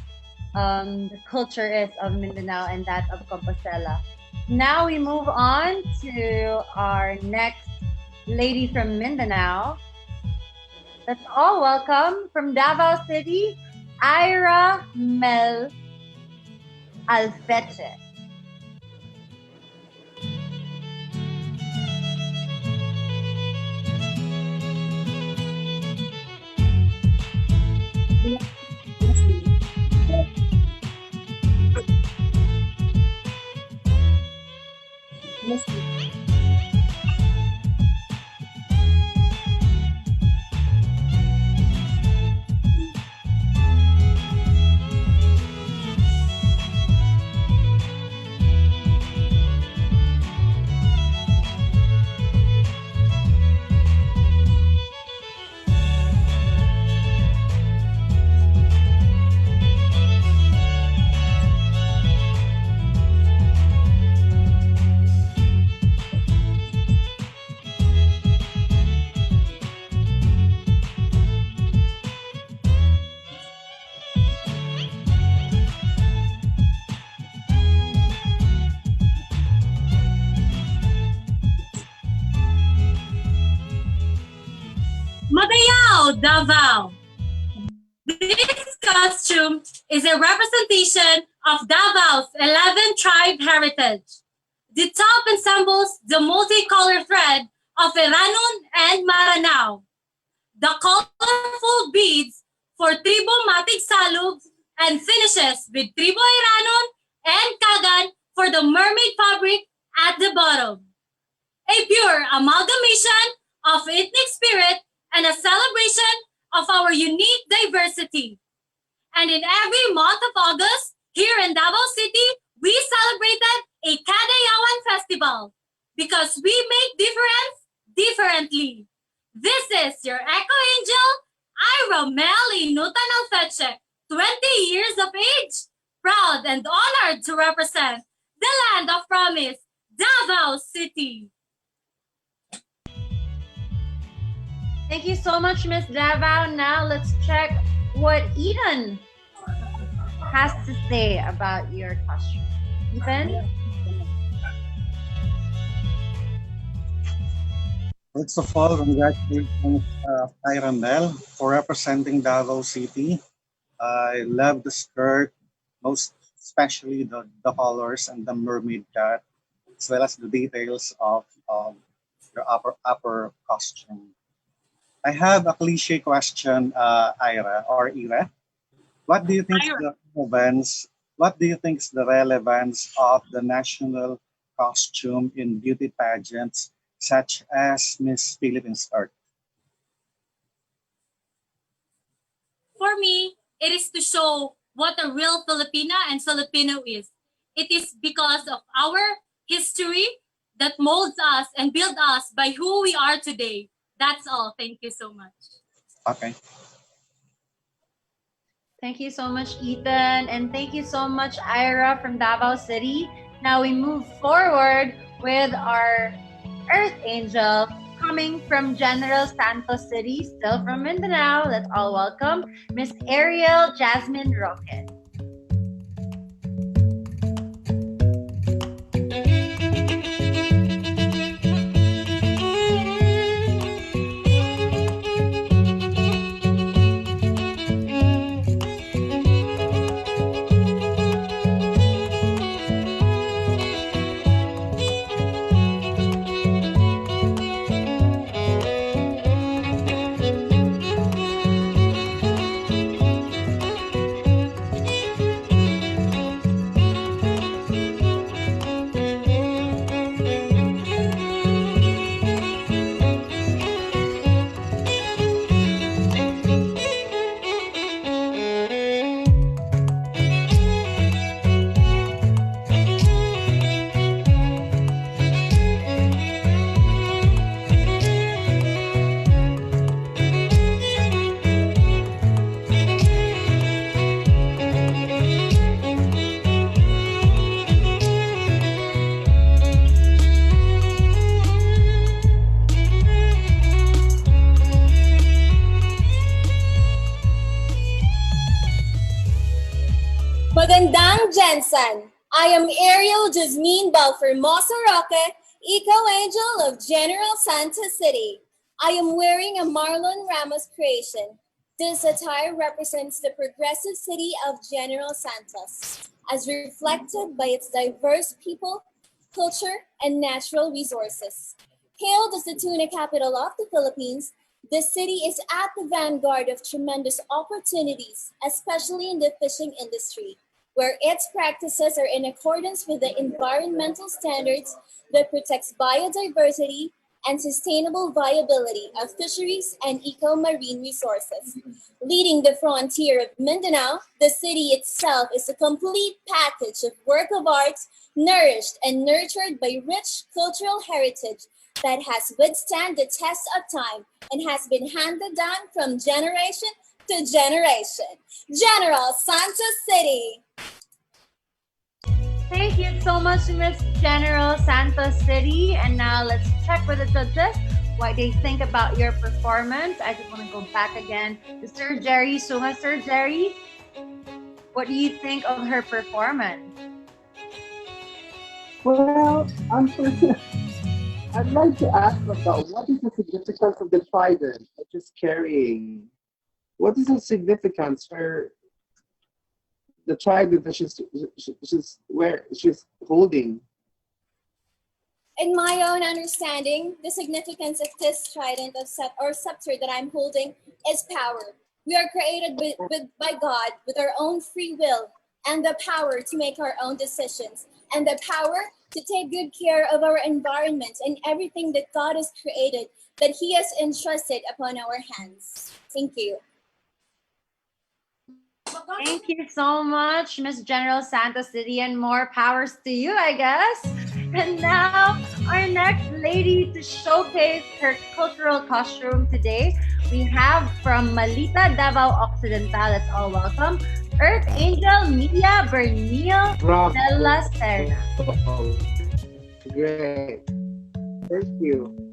the culture is of Mindanao and that of Compostela. Now we move on to our next lady from Mindanao. Let's all welcome from Davao City, Ira Mel Alfeche. Magayao, Davao. This costume is a representation of Davao's 11-tribe heritage. The top ensembles the multicolor thread of Iranon and Maranao. The colorful beads for Tribo Matig Salug and finishes with Tribo Iranon and Kagan for the mermaid fabric at the bottom. A pure amalgamation of ethnic spirit and a celebration of our unique diversity. And in every month of August, Here in Davao City, we celebrated a Kadayawan festival because we make difference differently. This is your Echo Angel, Ira Meli Nutan Alfeche, 20 years of age, proud and honored to represent the land of promise, Davao City. Thank you so much, Miss Davao. Now let's check what Eden has to say about your costume. Eden? First of all, congratulations, Tyrandel, for representing Davao City. I love the skirt, most especially the colors and the mermaid cut, as well as the details of your upper costume. I have a cliche question, Ira or Ira. What do you think is the relevance? What do you think is the relevance of the national costume in beauty pageants, such as Miss Philippines Art? For me, it is to show what a real Filipina and Filipino is. It is because of our history that molds us and builds us by who we are today. That's all. Thank you so much. Okay. Thank you so much, Ethan. And thank you so much, Ira from Davao City. Now we move forward with our Earth Angel coming from General Santos City, still from Mindanao. Let's all welcome Miss Ariel Jasmine Roque. Magandang Jensen. I am Ariel Jasmine Balfermosa Roque, Eco-Angel of General Santos City. I am wearing a Marlon Ramos creation. This attire represents the progressive city of General Santos, as reflected by its diverse people, culture, and natural resources. Hailed as the tuna capital of the Philippines, the city is at the vanguard of tremendous opportunities, especially in the fishing industry, where its practices are in accordance with the environmental standards that protects biodiversity and sustainable viability of fisheries and eco-marine resources. Leading the frontier of Mindanao, the city itself is a complete package of work of art nourished and nurtured by rich cultural heritage that has withstand the test of time and has been handed down from generation to generation. General Santos City. Thank you so much, Miss General Santos City. And now let's check with the judges what they think about your performance. I just want to go back again to Sir Jerry Sunga. Sir Jerry, what do you think of her performance? Well, I'd like to ask about what is the significance of the trident that she's carrying? What is the significance for the trident that she's holding? In my own understanding, the significance of this trident or scepter that I'm holding is power. We are created by God with our own free will and the power to make our own decisions and the power to take good care of our environment and everything that God has created, that He has entrusted upon our hands. Thank you. Thank you so much, Miss General Santos City, and more powers to you, I guess. And now, our next lady to showcase her cultural costume today, we have from Malita, Davao Occidentalis, all welcome, Earth Angel Mia Bernil Bravo. de la Serna. Great. Thank you.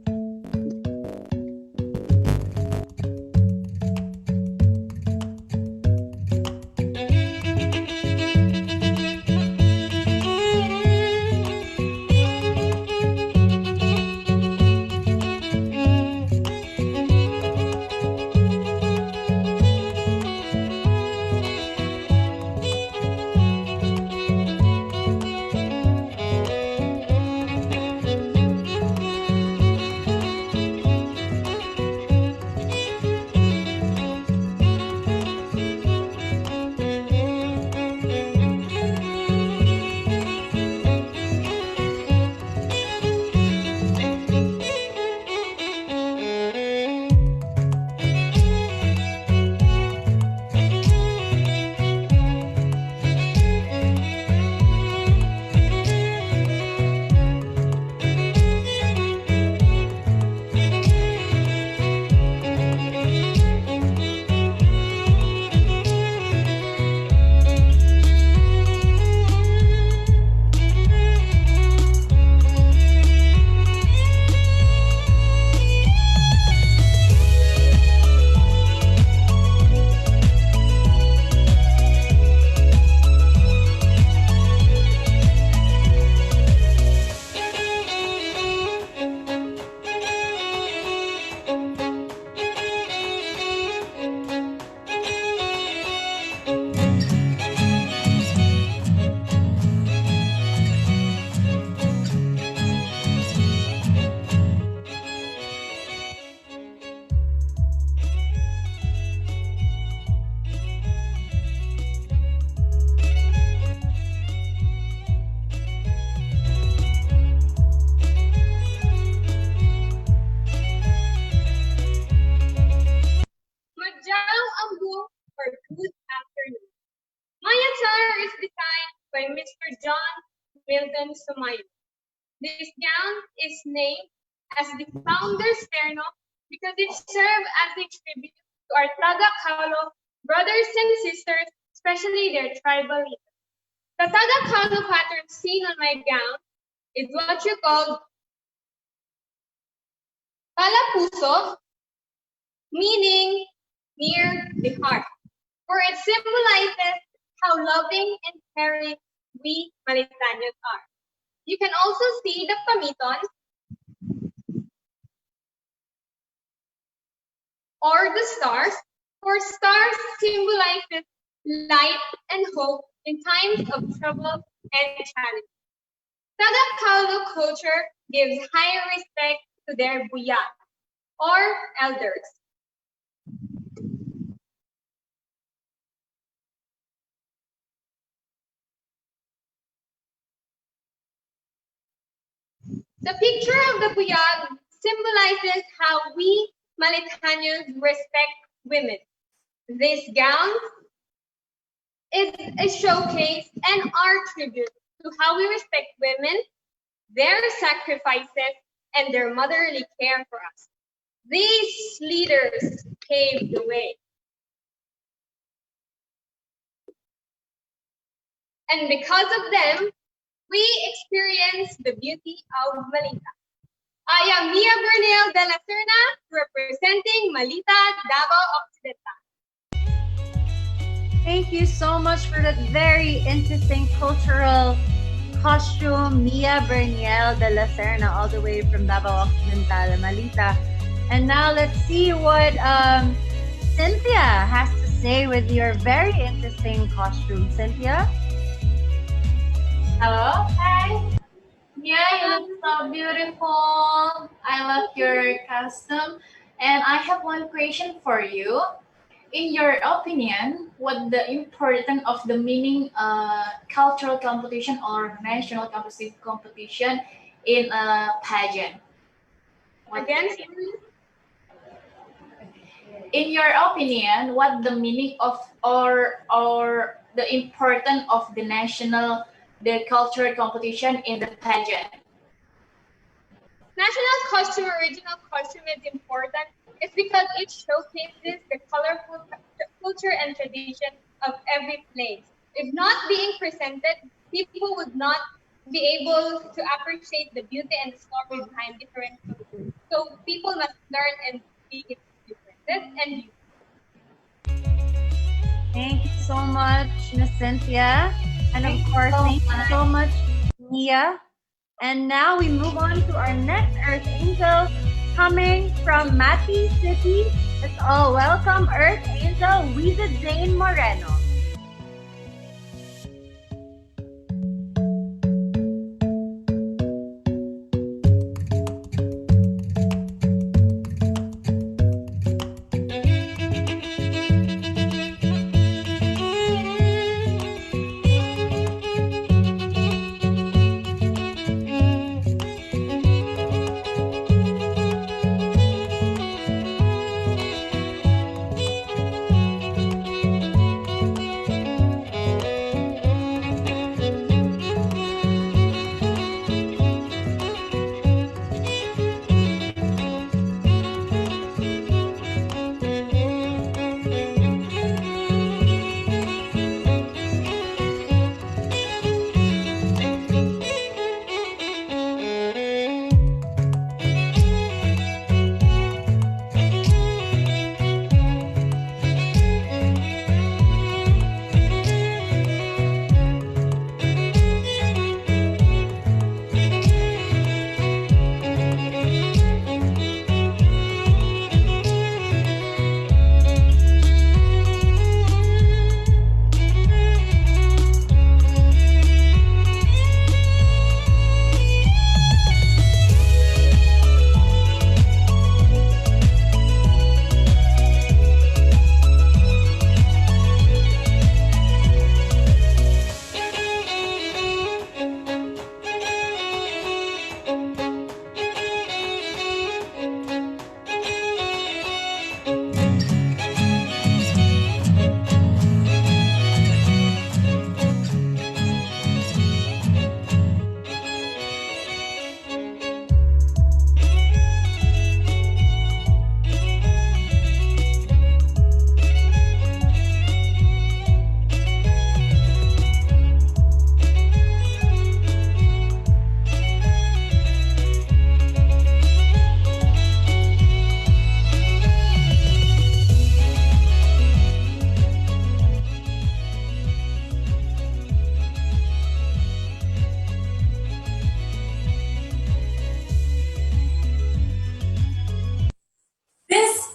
by Mr. John Milton Sumayo. This gown is named as the Founder's Terno because it served as a tribute to our Taga-Kalo brothers and sisters, especially their tribal leaders. The Taga-Kalo pattern seen on my gown is what you call Palapuso, meaning near the heart, for it symbolizes how loving and caring we Malitanians are. You can also see the pamiton or the stars, for stars symbolizes light and hope in times of trouble and challenge. Taga-Kalo culture gives high respect to their buyat or elders. The picture of the buyat symbolizes how we Malitanians respect women. This gown is a showcase and our tribute to how we respect women, their sacrifices, and their motherly care for us. These leaders paved the way. And because of them, we experience the beauty of Malita. I am Mia Bernil de la Serna, representing Malita, Davao Occidental. Thank you so much for that very interesting cultural costume, Mia Bernil de la Serna, all the way from Davao Occidental, Malita. And now let's see what Cynthia has to say with your very interesting costume. Cynthia? Hello, hi. Yeah, you look so beautiful. I love your costume. And I have one question for you. In your opinion, what the importance of the meaning cultural competition or national competition in a pageant? Again, in your opinion, what the meaning of or the importance of the cultural competition in the pageant? National costume, original costume is important. It's because it showcases the colorful culture and tradition of every place. If not being presented, people would not be able to appreciate the beauty and the story behind different cultures. So people must learn and see its differences and beauty. Thank you so much, Miss Cynthia. And of course, thank you so much, Mia. And now we move on to our next Earth Angel coming from Mati City. Let's all welcome Earth Angel Wiza Jane Moreno.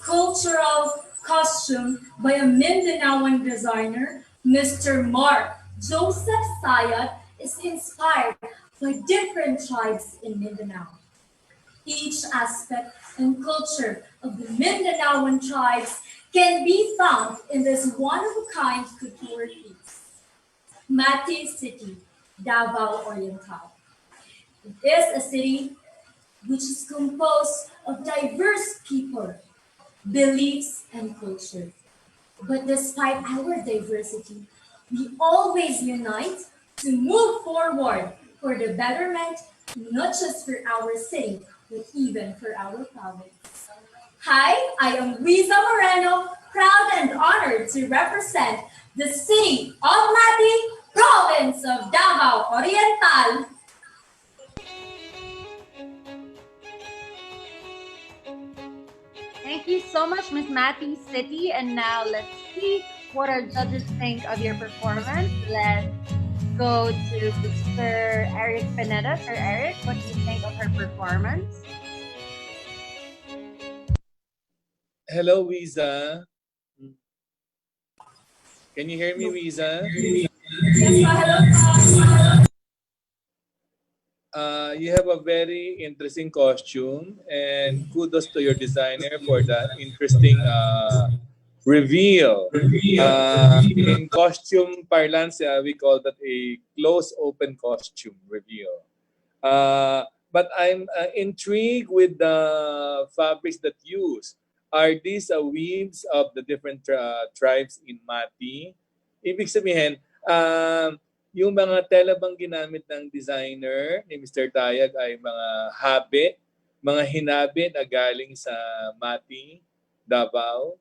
Cultural costume by a Mindanaoan designer, Mr. Mark Joseph Sayat, is inspired by different tribes in Mindanao. Each aspect and culture of the Mindanaoan tribes can be found in this one-of-a-kind couture piece. Mati City, Davao Oriental. It is a city which is composed of diverse people, beliefs, and cultures. But despite our diversity, we always unite to move forward for the betterment, not just for our city, but even for our province. Hi, I am Riza Moreno, proud and honored to represent the city of Mati, province of Davao Oriental. Thank you so much, Miss Mati City. And now let's see what our judges think of your performance. Let's go to Sir Eric Pineda. Sir Eric, what do you think of her performance? Hello, Wiza. Can you hear me, Wiza? You have a very interesting costume, and kudos to your designer for that interesting reveal. In costume parlance, we call that a close open costume reveal. But I'm intrigued with the fabrics that you use. are these weaves of the different tribes in Mati? Ibig sabihin, yung mga tela bang ginamit ng designer ni Mr. Tayag ay mga habit, mga hinabit na galing sa Mati, Davao?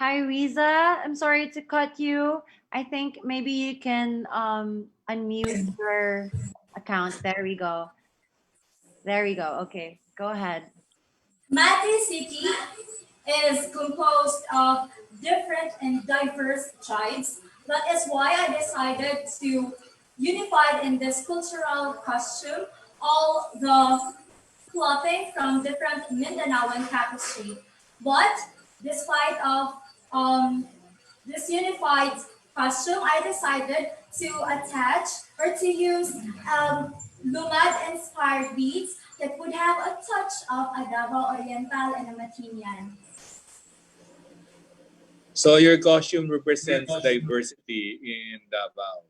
Hi, Riza. I'm sorry to cut you. I think maybe you can unmute your account. There we go. There we go. Okay, go ahead. Mati City is composed of different and diverse tribes. That is why I decided to unify in this cultural costume all the clothing from different Mindanaoan tapestry. But despite of this unified costume, I decided to attach or to use Lumad-inspired beads that would have a touch of a Davao Oriental and a Matinian. So your costume represents diversity in Davao.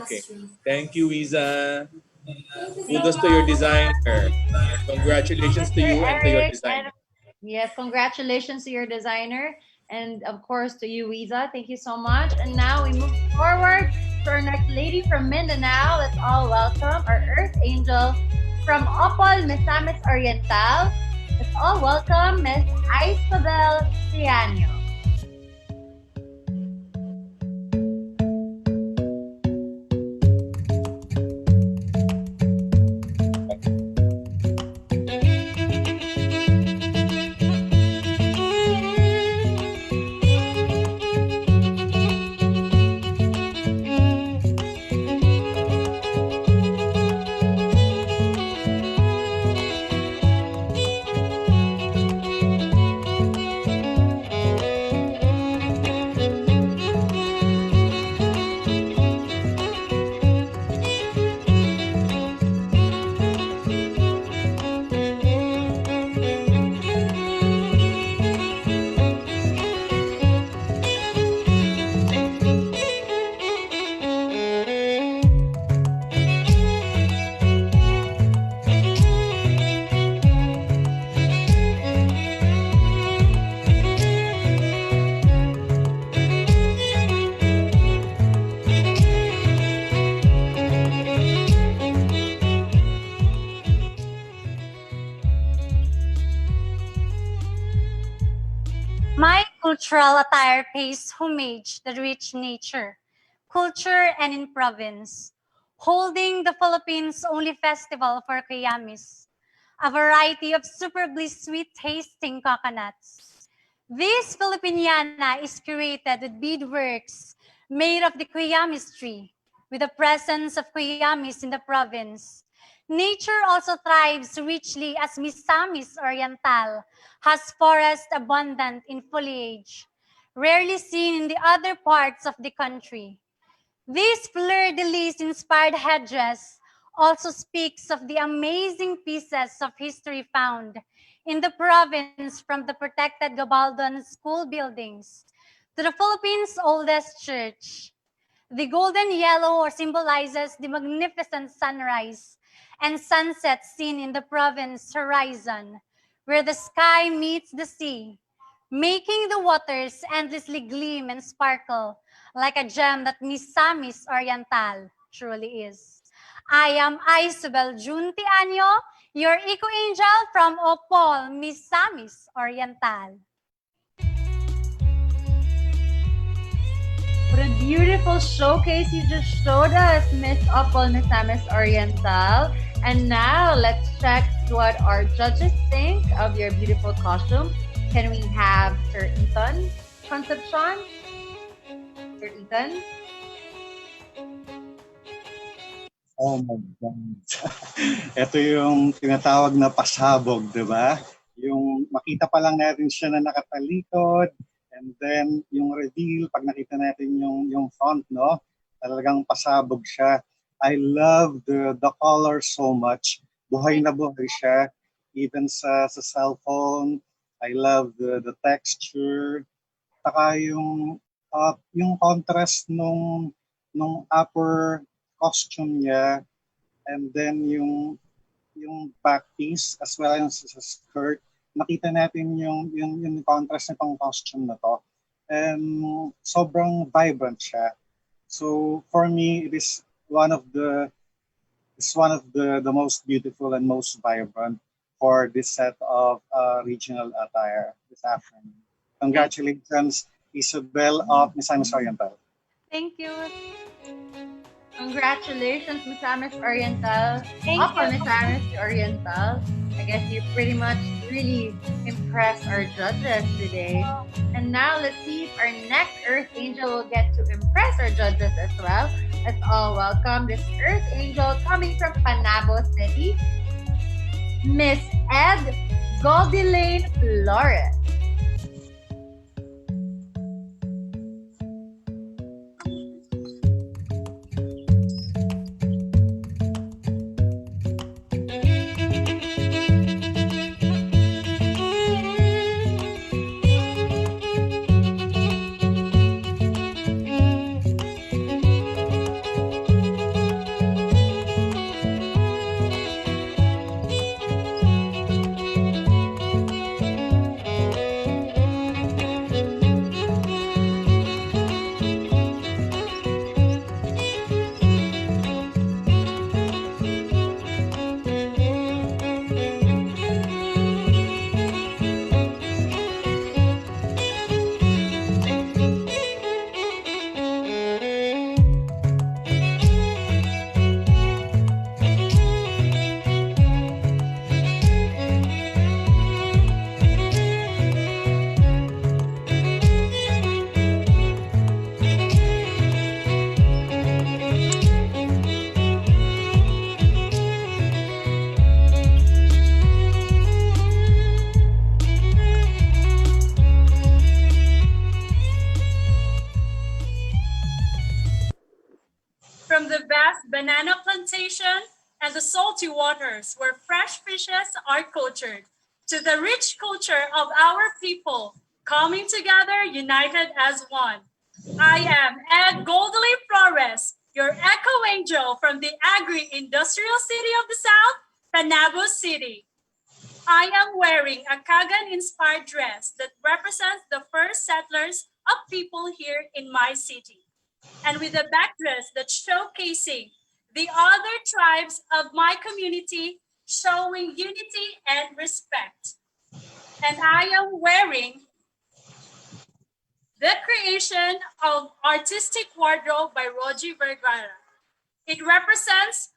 Okay. Thank you, Iza. Kudos to your designer. Congratulations to you and to your designer. Yes, congratulations to your designer. And of course to you, Iza. Thank you so much. And now we move forward to our next lady from Mindanao. Let's all welcome our Earth Angel from Opol, Misamis Oriental. Let's all welcome Miss Isabel Ciano. My cultural attire pays homage to the rich nature, culture, and in province, holding the Philippines' only festival for Kuyamis, a variety of superbly sweet-tasting coconuts. This Filipiniana is created with beadworks made of the Kuyamis tree, with the presence of Kuyamis in the province. Nature also thrives richly as Misamis Oriental has forest abundant in foliage, rarely seen in the other parts of the country. This fleur-de-lis inspired headdress also speaks of the amazing pieces of history found in the province, from the protected Gabaldon school buildings to the Philippines' oldest church. The golden yellow symbolizes the magnificent sunrise and sunset seen in the province horizon, where the sky meets the sea, making the waters endlessly gleam and sparkle like a gem that Misamis Oriental truly is. I am Isabel Juntiano, your eco-angel from Opol, Misamis Oriental. What a beautiful showcase you just showed us, Miss Opol Misamis Oriental. And now let's check what our judges think of your beautiful costume. Can we have Sir Ethan Concepcion? Sir Ethan? Oh my God. Ito yung tinatawag na pasabog, di ba? Yung makita pa lang natin siya na nakatalikod, and then yung reveal, pag nakita natin yung front, no? Talagang pasabog siya. I love the color so much. Buhay na buhay siya. Even sa cellphone, I love the texture. Saka yung contrast nung upper costume niya, and then yung back piece as well as sa skirt, nakita natin yung contrast nitong costume na to. And sobrang vibrant siya. So for me, it's one of the most beautiful and most vibrant for this set of regional attire this afternoon. Congratulations, Isabel of Miss Oriental. Thank you. Congratulations, Miss Oriental. Thank For you. Miss Oriental. I guess you pretty much really impressed our judges today. And now let's see if our next Earth Angel will get to impress our judges as well. Let's all welcome this Earth Angel coming from Panabo City, Miss Ed Goldilane Flores. From the vast banana plantation and the salty waters where fresh fishes are cultured, to the rich culture of our people, coming together, united as one. I am Ed Goldilane Flores, your echo angel from the agri-industrial city of the South, Panabo City. I am wearing a Kagan-inspired dress that represents the first settlers of people here in my city, and with a back dress that's showcasing the other tribes of my community, showing unity and respect. And I am wearing the creation of Artistic Wardrobe by Rogie Vergara. It represents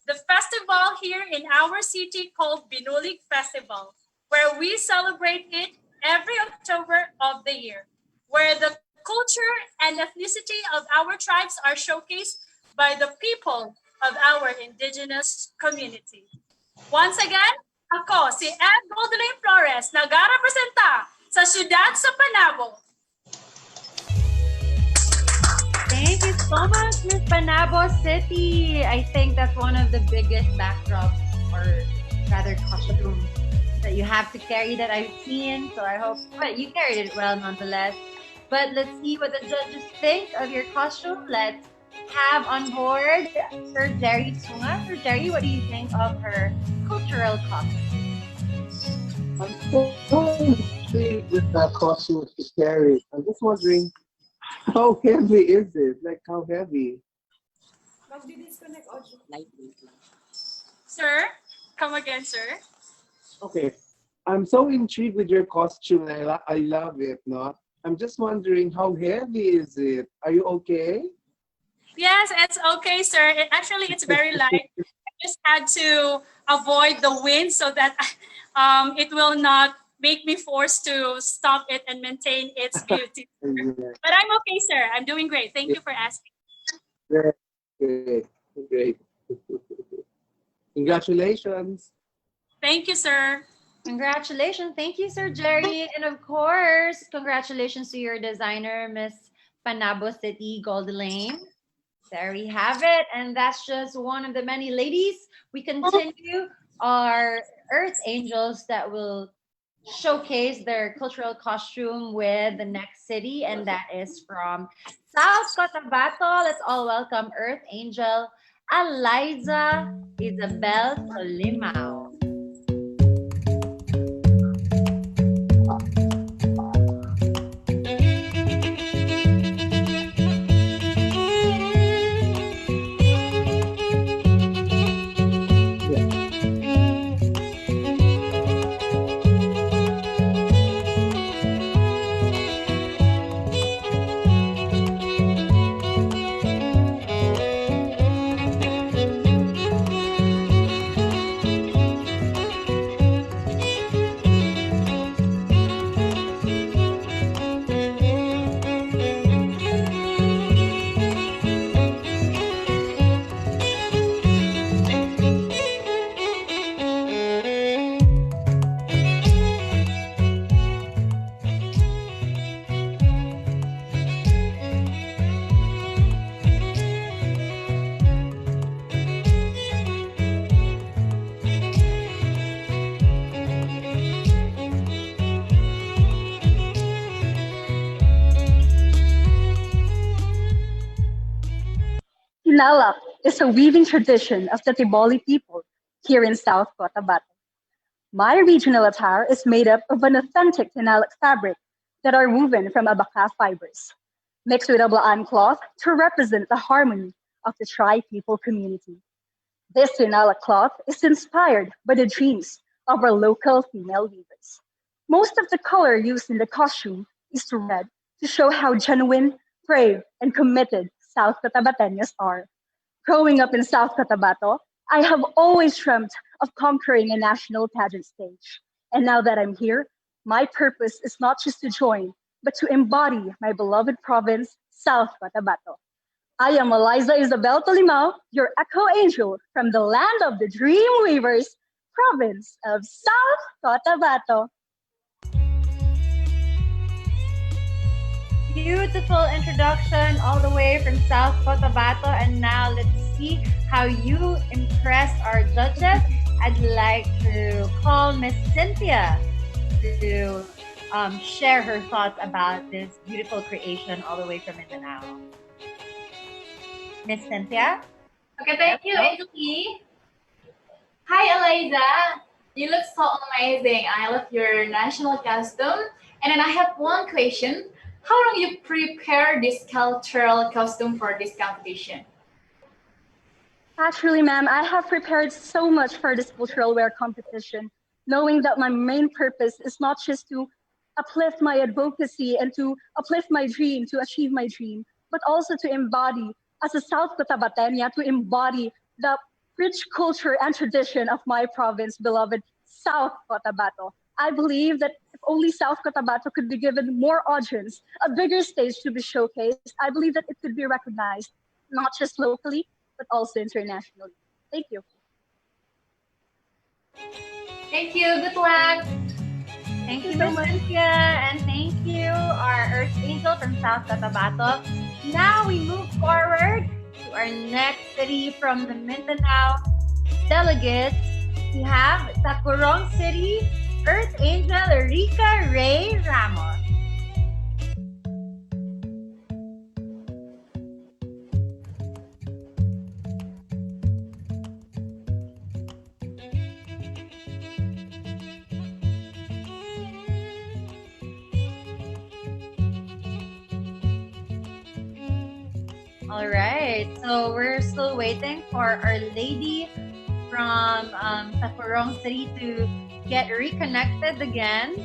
the festival here in our city called Binulig Festival, where we celebrate it every October of the year, where the culture and ethnicity of our tribes are showcased by the people of our indigenous community. Once again, ako si Ed Goldilane Flores, nag-representa sa siyudad sa Panabo. Thank you so much, Miss Panabo City. I think that's one of the biggest backdrops, or rather costumes, that you have to carry that I've seen. So I hope, but you carried it well nonetheless. But let's see what the judges think of your costume. Let's have on board Sir Jerry Tsunga. Sir Jerry, what do you think of her cultural costume? I'm so intrigued with that costume she carried. I'm just wondering, how heavy is it? Like, how heavy? Sir, come again, sir. Okay, I'm so intrigued with your costume. I love it, no? I'm just wondering, how heavy is it? Are you okay? Yes, it's okay, sir. Actually, it's very light. I just had to avoid the wind so that it will not make me forced to stop it and maintain its beauty. But I'm okay, sir. I'm doing great. Thank you for asking. Great, great. Congratulations. Thank you, sir. Congratulations. Thank you, Sir Jerry. And of course, congratulations to your designer, Miss Panabo City Goldilane. There we have it. And that's just one of the many ladies. We continue our Earth Angels that will showcase their cultural costume with the next city, and that is from South Cotabato. Let's all welcome Earth Angel Eliza Isabel Solimao. Tinalak is a weaving tradition of the Tiboli people here in South Cotabato. My regional attire is made up of an authentic Tinalak fabric that are woven from abaca fibers, mixed with ablaan cloth to represent the harmony of the tri-people community. This Tinalak cloth is inspired by the dreams of our local female weavers. Most of the color used in the costume is red to show how genuine, brave, and committed South Cotabateños are. Growing up in South Cotabato, I have always dreamt of conquering a national pageant stage. And now that I'm here, my purpose is not just to join, but to embody my beloved province, South Cotabato. I am Eliza Isabel Tolimao, your echo angel from the land of the dream weavers, province of South Cotabato. Beautiful introduction all the way from South Cotabato. And now let's see how you impressed our judges. I'd like to call Miss Cynthia to share her thoughts about this beautiful creation all the way from Mindanao. Miss Cynthia? Okay, thank you, Anjali. Hi, Eliza. You look so amazing. I love your national costume. And then I have one question. How long you prepare this cultural costume for this competition? Actually, ma'am, I have prepared so much for this cultural wear competition, knowing that my main purpose is not just to uplift my advocacy and to uplift my dream, to achieve my dream, but also to embody, as a South Cotabateña, to embody the rich culture and tradition of my province, beloved South Cotabato. I believe that if only South Cotabato could be given more audience, a bigger stage to be showcased, I believe that it could be recognized, not just locally, but also internationally. Thank you. Thank you. Good luck. Thank you, Miss Cynthia, and thank you, our Earth Angel from South Cotabato. Now we move forward to our next city from the Mindanao Delegates. We have Tacurong City, Earth Angel Rica Ray Ramos. All right, so we're still waiting for Our Lady from Tacurong City to get reconnected again.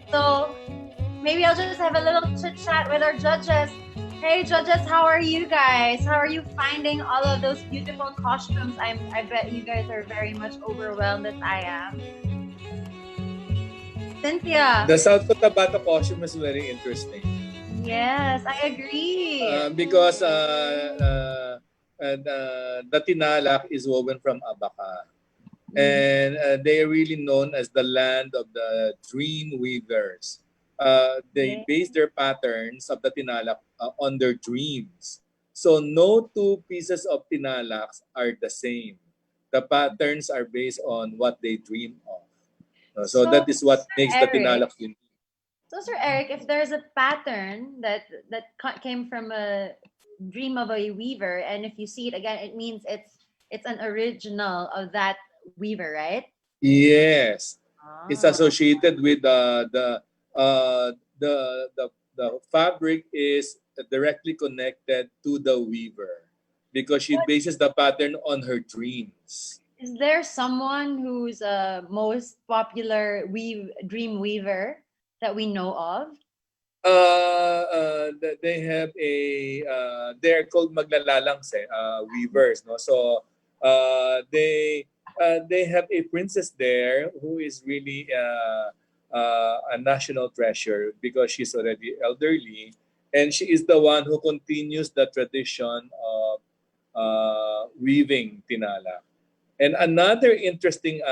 So maybe I'll just have a little chit chat with our judges. Hey judges, how are you guys? How are you finding all of those beautiful costumes? I bet you guys are very much overwhelmed as I am. Cynthia. The South Cotabato costume is very interesting. Yes, I agree. Because the tinalak is woven from abaca. And they are really known as the land of the dream weavers. They base their patterns of the tinalak on their dreams. So no two pieces of tinalacs are the same. The patterns are based on what they dream of. So that is what makes the Eric, tinalacs unique. so Sir Eric, if there's a pattern that came from a dream of a weaver, and if you see it again, it means it's an original of that weaver, right? Yes, it's Ah. associated with uh, the the the fabric is directly connected to the weaver because she bases the pattern on her dreams. Is there someone who's a most popular dream weaver that we know of? They have a they're called maglalalangs weavers, no. So they have a princess there who is really a national treasure because she's already elderly, and she is the one who continues the tradition of weaving tinala. And another interesting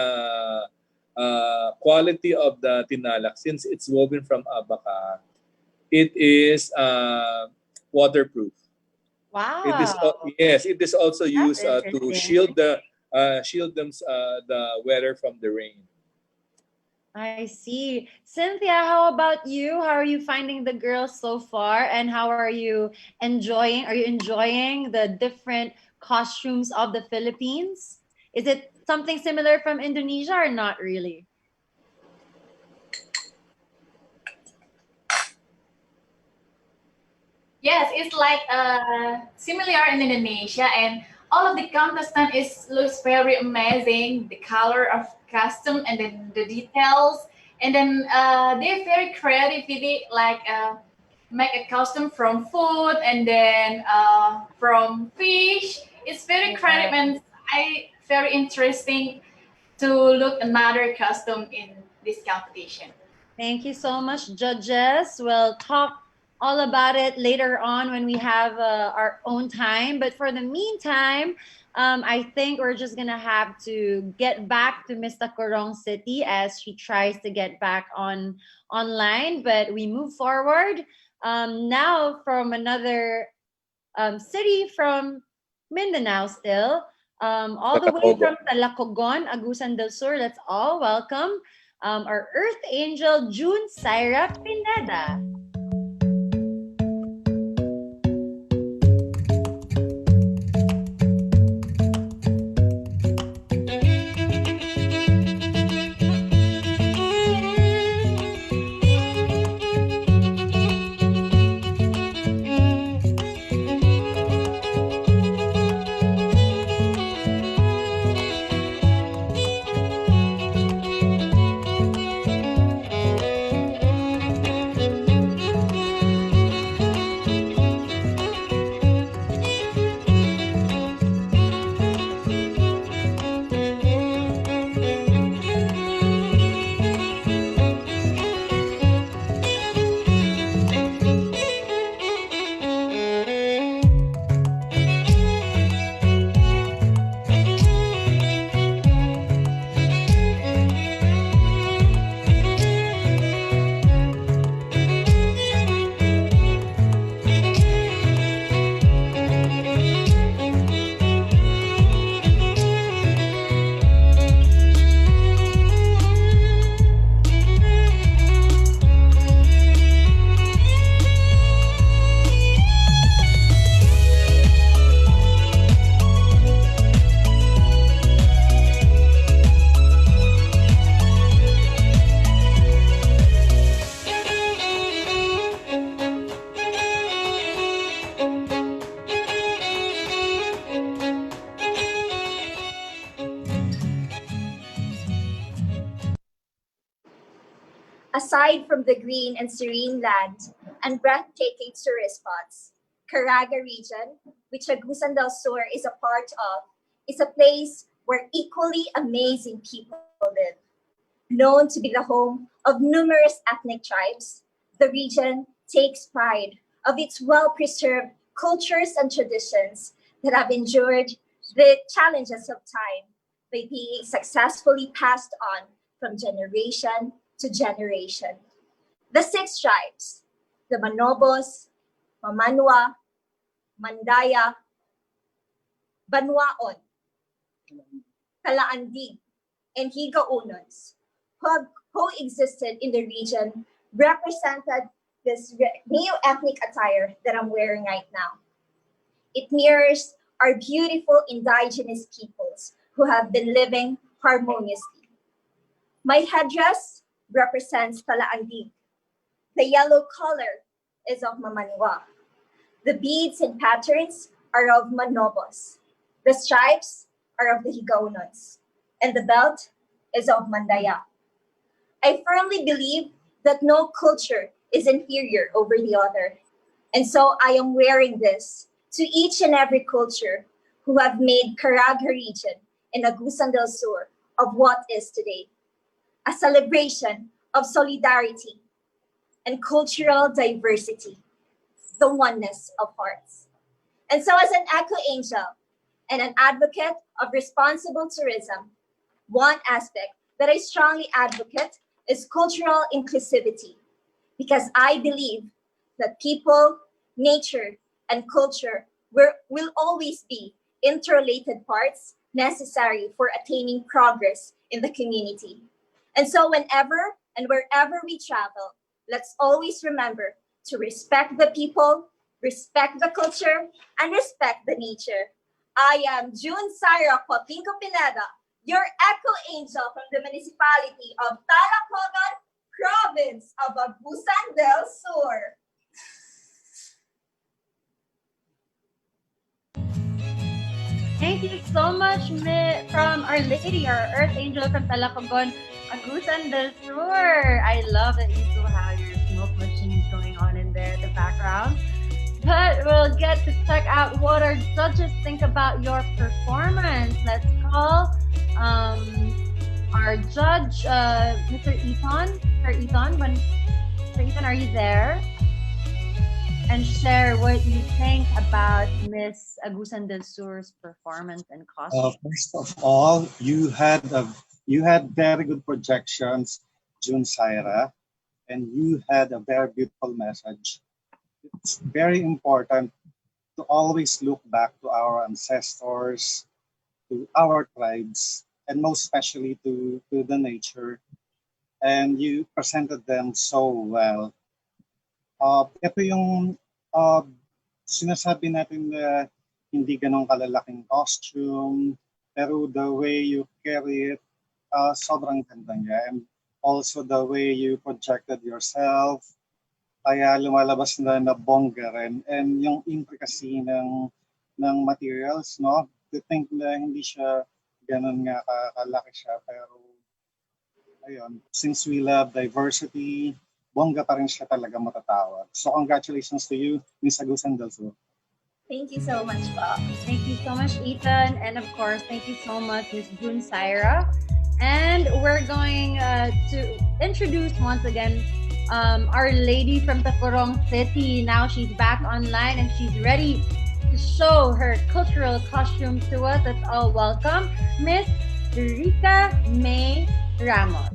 quality of the tinalak, since it's woven from abaca, it is waterproof. It is Wow. yes. It is also That's used to interesting. shield them the weather from the rain. I see. Cynthia, how about you? How are you finding the girls so far? And how are you enjoying? Are you enjoying the different costumes of the Philippines? Is it something similar from Indonesia or not really? Yes, it's like similar in Indonesia, and all of the contestant is looks very amazing. The color of costume and then the details, and then they're very creativity, like make a costume from food and then from fish. It's very creative and I very interesting to look another costume in this competition. Thank you so much, judges. We'll talk all about it later on when we have our own time. But for the meantime, I think we're just gonna have to get back to Miss Tacorong City as she tries to get back online. But we move forward now from another city from Mindanao still. All the way from Talacogon, Agusan del Sur. Let's all welcome our Earth Angel, June Syra Pineda. Aside from the green and serene land and breathtaking tourist spots, Caraga region, which Agusan del Sur is a part of, is a place where equally amazing people live. Known to be the home of numerous ethnic tribes, the region takes pride of its well-preserved cultures and traditions that have endured the challenges of time by being successfully passed on from generation to generation. The six tribes, the Manobos, Mamanwa, Mandaya, Banwaon, Kalaandig, and Higaonons, who have coexisted in the region, represented this neo-ethnic attire that I'm wearing right now. It mirrors our beautiful indigenous peoples who have been living harmoniously. My headdress represents Kalaandig. The yellow color is of Mamaniwa. The beads and patterns are of Manobos. The stripes are of the Higaonons. And the belt is of Mandaya. I firmly believe that no culture is inferior over the other. And so I am wearing this to each and every culture who have made Caraga region in Agusan del Sur of what is today. A celebration of solidarity and cultural diversity, the oneness of hearts. And so as an eco angel and an advocate of responsible tourism, one aspect that I strongly advocate is cultural inclusivity, because I believe that people, nature, and culture will always be interrelated parts necessary for attaining progress in the community. And so whenever and wherever we travel, let's always remember to respect the people, respect the culture, and respect the nature. I am June Syra Pinko Pineda, your eco angel from the municipality of Talacogan, province of Agusan del Sur. Thank you so much, from Our Lady, our Earth Angel from Talacogon, Agusan del Sur. I love that you still have your smoke machines going on in there in the background. But we'll get to check out what our judges think about your performance. Let's call our judge, Mr. Ethan. Sir Ethan, are you there? And share what you think about Miss Agusan del Sur's performance and costume. First of all, you had very good projections, June Syra, and you had a very beautiful message. It's very important to always look back to our ancestors, to our tribes, and most especially to the nature. And you presented them so well. Ito yung sinasabi natin na hindi ganong kalalaking costume, pero the way you carry it, sobrang ganda niya. And also the way you projected yourself, kaya lumalabas na bongga rin. And yung intricacy ng materials, no? To think na hindi siya ganon nga kalaki siya, pero ayun, since we love diversity, bongga pa rin siya talaga matatawag. So congratulations to you, Miss Agusan del Sur. Thank you so much, Bob. Thank you so much, Ethan. And of course, thank you so much, Miss June Syra. And we're going to introduce once again Our Lady from Tacorong City. Now she's back online and she's ready to show her cultural costume to us. Let's all welcome Miss Rika May Ramos.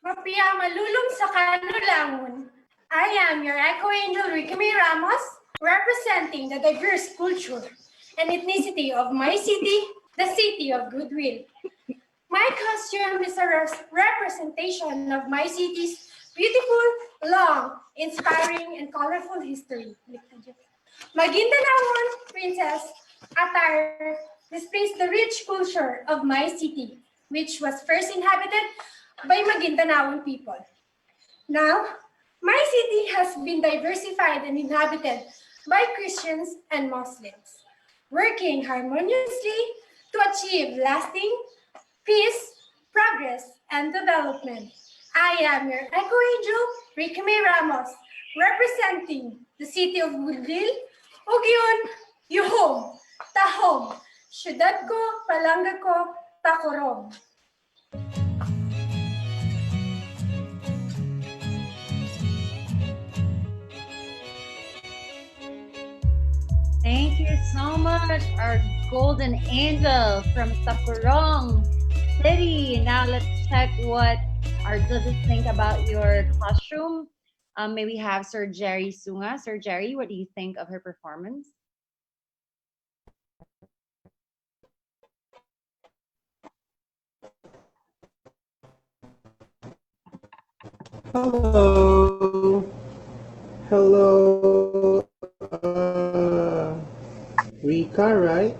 Mapia malulong sa kanulangon. I am your Echo Angel Ricami Ramos, representing the diverse culture and ethnicity of my city, the city of goodwill. My costume is a representation of my city's beautiful, long, inspiring, and colorful history. Maguindanaon Princess Attire displays the rich culture of my city, which was first inhabited by Maguindanaon people. Now, my city has been diversified and inhabited by Christians and Muslims, working harmoniously to achieve lasting peace, progress, and development. I am your Echo Angel, Ricami Ramos, representing the city of Goodwill, Ugyon, Yuhom, Tahom, Syudad ko, Palanga ko, Tacorong. Thank you so much, our golden angel from Tacorong City. Now let's check what our judges think about your costume. May we have Sir Jerry Sunga. Sir Jerry, what do you think of her performance? Hello. Hello. Rika, right?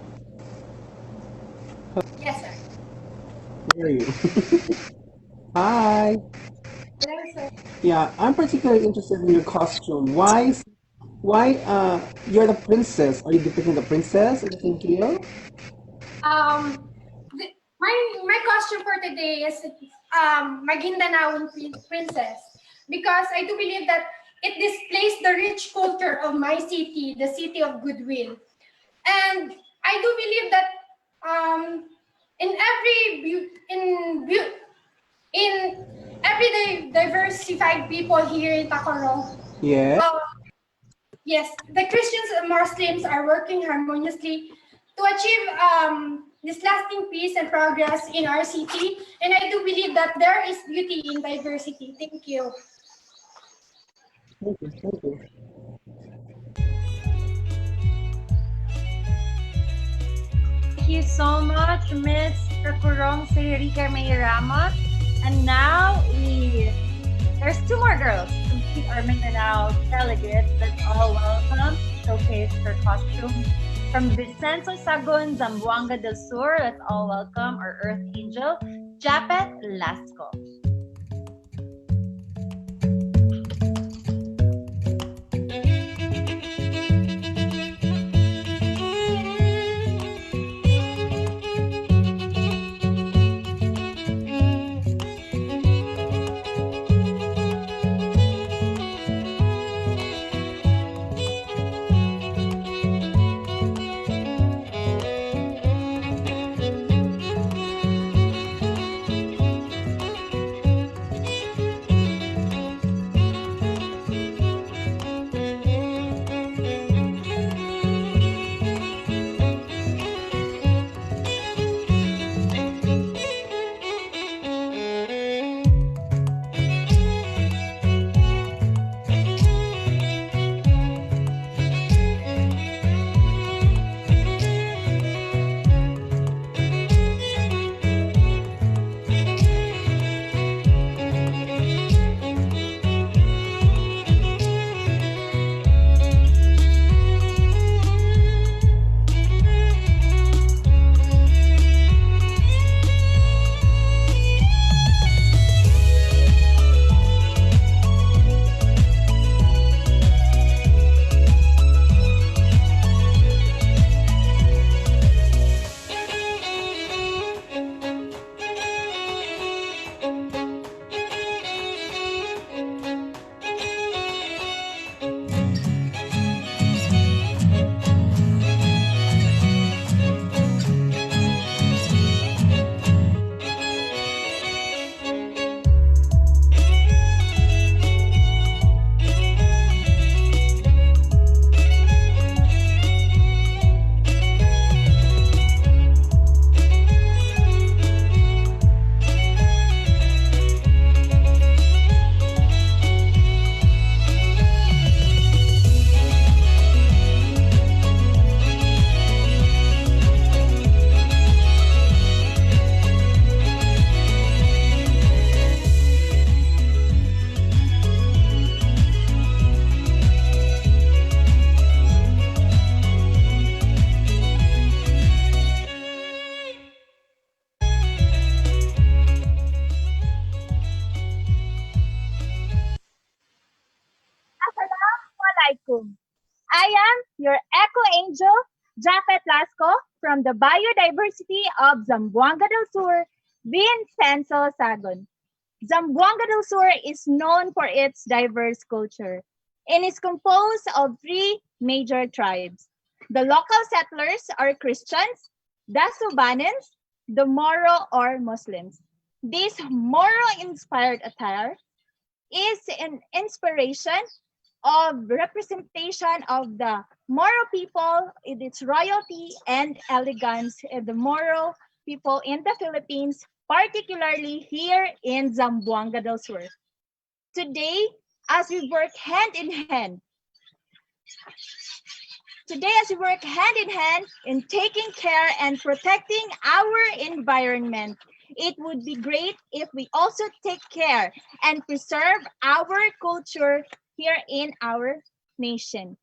Yes, sir. Where are you? Hi. Hello, sir. Yeah, I'm particularly interested in your costume. Why you're the princess? Are you depicting the princess in the Thinking? My costume for today is Maguindanaon princess, because I do believe that it displays the rich culture of my city, the city of goodwill, and I do believe that in every diversified people here in Tacorong. Yeah. Yes, the Christians and Muslims are working harmoniously to achieve this lasting peace and progress in our city. And I do believe that there is beauty in diversity. Thank you. Thank you. Thank you. Thank you so much, Miss Tacorong City Rica May Ramos. And now there's two more girls to complete our Mindanao delegates. Let's all welcome to showcase her costume. From Vicenzo Sagon, Zamboanga del Sur, let's all welcome our Earth Angel, Japet Lasco. I am your eco angel, Japet Lasco, from the biodiversity of Zamboanga del Sur, Vincenzo Sagon. Zamboanga del Sur is known for its diverse culture and is composed of three major tribes. The local settlers are Christians, the Subanans, the Moro or Muslims. This Moro-inspired attire is an inspiration of representation of the Moro people in its royalty and elegance of the Moro people in the Philippines, particularly here in Zamboanga del Sur. Today, as we work hand in hand, in taking care and protecting our environment, it would be great if we also take care and preserve our culture here in our nation.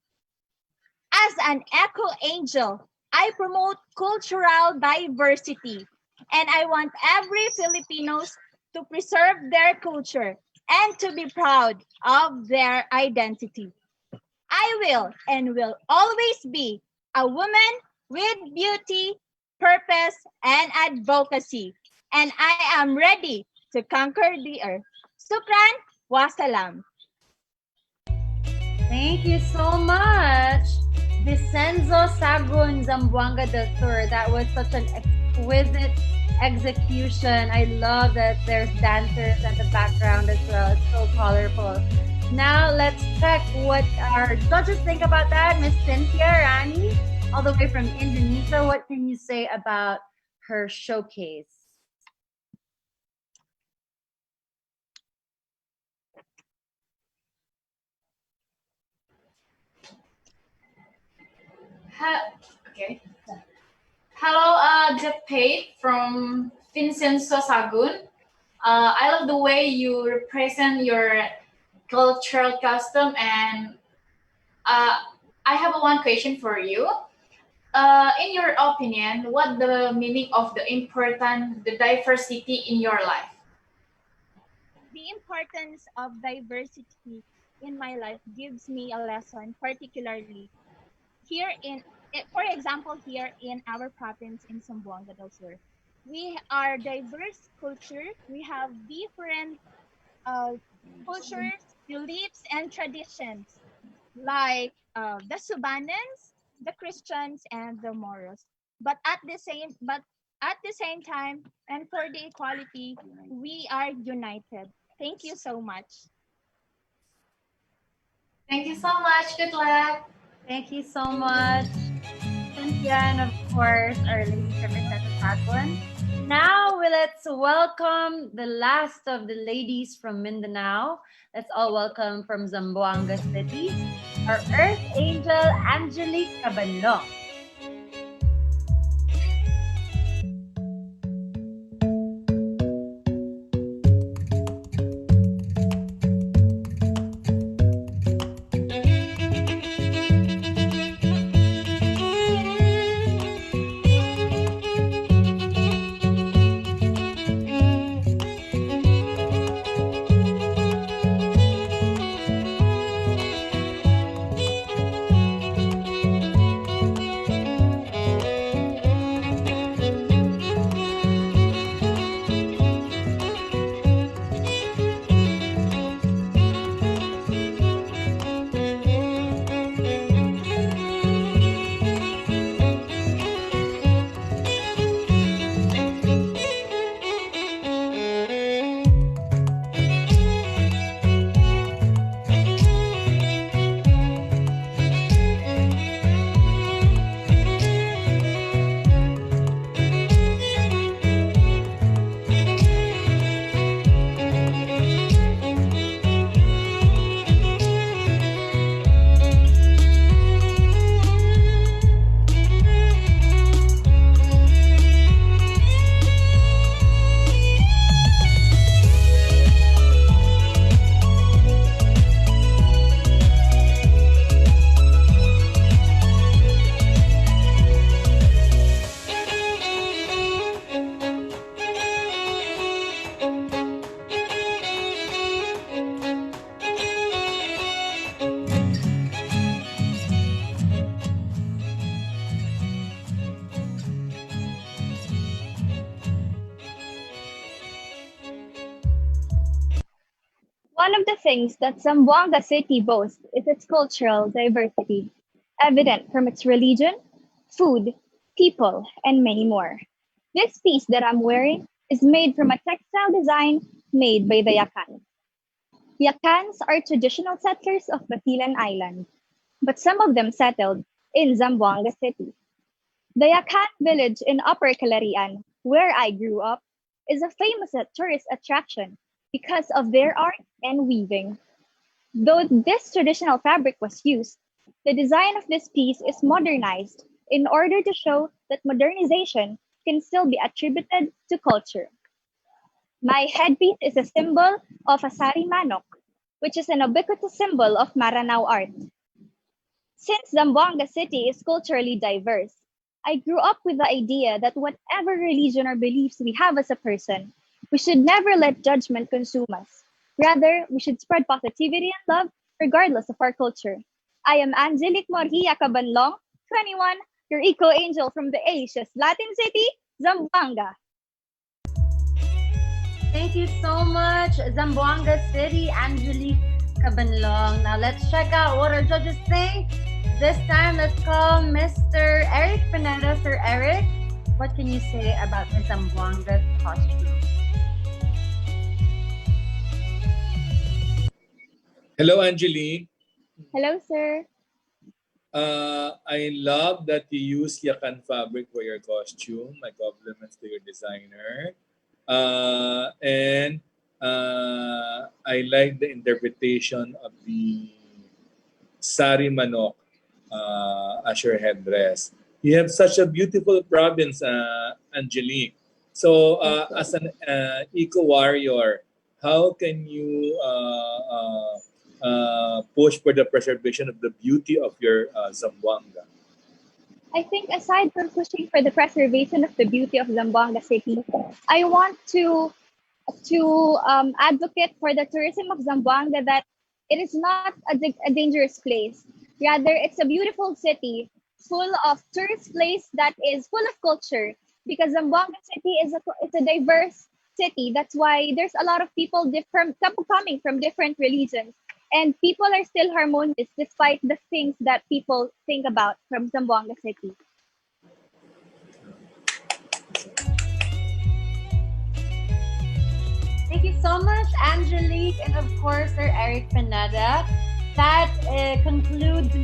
As an eco angel, I promote cultural diversity, and I want every Filipinos to preserve their culture and to be proud of their identity. I will and will always be a woman with beauty, purpose, and advocacy, and I am ready to conquer the earth. Sukran wa salam. Thank you so much, Vincenzo Sagun Zamboanga del Sur. That was such an exquisite execution. I love that there's dancers at the background as well. It's so colorful. Now let's check what our judges think about that. Miss Cynthia Rani, all the way from Indonesia. What can you say about her showcase? Okay. Hello, Japet from Vincenzo Sagun. I love the way you represent your cultural custom, and I have one question for you. In your opinion, what the meaning of the diversity in your life? The importance of diversity in my life gives me a lesson, particularly here for example, here in our province in Zamboanga del Sur. We are diverse culture. We have different cultures, beliefs, and traditions, like the Subanans, the Christians, and the Moros. But at the same time, and for the equality, we are united. Thank you so much. Thank you so much. Good luck. Thank you so much, Cynthia, and of course, our lady representative one. Now, let's welcome the last of the ladies from Mindanao. Let's all welcome from Zamboanga City, our Earth Angel, Anjali Cabanlong. One of the things that Zamboanga City boasts is its cultural diversity, evident from its religion, food, people, and many more. This piece that I'm wearing is made from a textile design made by the Yakans. Yakans are traditional settlers of Basilan Island, but some of them settled in Zamboanga City. The Yakan village in Upper Calarian, where I grew up, is a famous tourist attraction because of their art and weaving. Though this traditional fabric was used, the design of this piece is modernized in order to show that modernization can still be attributed to culture. My headpiece is a symbol of a sari manok, which is an ubiquitous symbol of Maranao art. Since Zamboanga City is culturally diverse, I grew up with the idea that whatever religion or beliefs we have as a person, we should never let judgment consume us. Rather, we should spread positivity and love regardless of our culture. I am Angelique Morgia Cabanlong, 21, your eco-angel from the Asia's Latin city, Zamboanga. Thank you so much, Zamboanga City, Angelique Cabanlong. Now let's check out what our judges think. This time, let's call Mr. Eric Pineda. Sir Eric, what can you say about the Zamboanga costume? Hello, Anjali. Hello, sir. I love that you use Yakan fabric for your costume. My compliments to your designer. And I like the interpretation of the sari manok as your headdress. You have such a beautiful province, Angelique. So, as an eco-warrior, how can you push for the preservation of the beauty of your Zamboanga? I think aside from pushing for the preservation of the beauty of Zamboanga City, I want to advocate for the tourism of Zamboanga, that it is not a dangerous place. Rather, it's a beautiful city full of tourist place that is full of culture, because Zamboanga City is a diverse city. That's why there's a lot of people coming from different religions, and people are still harmonious despite the things that people think about from Zamboanga City. Thank you so much, Angelique, and of course, Sir Eric Pineda. That concludes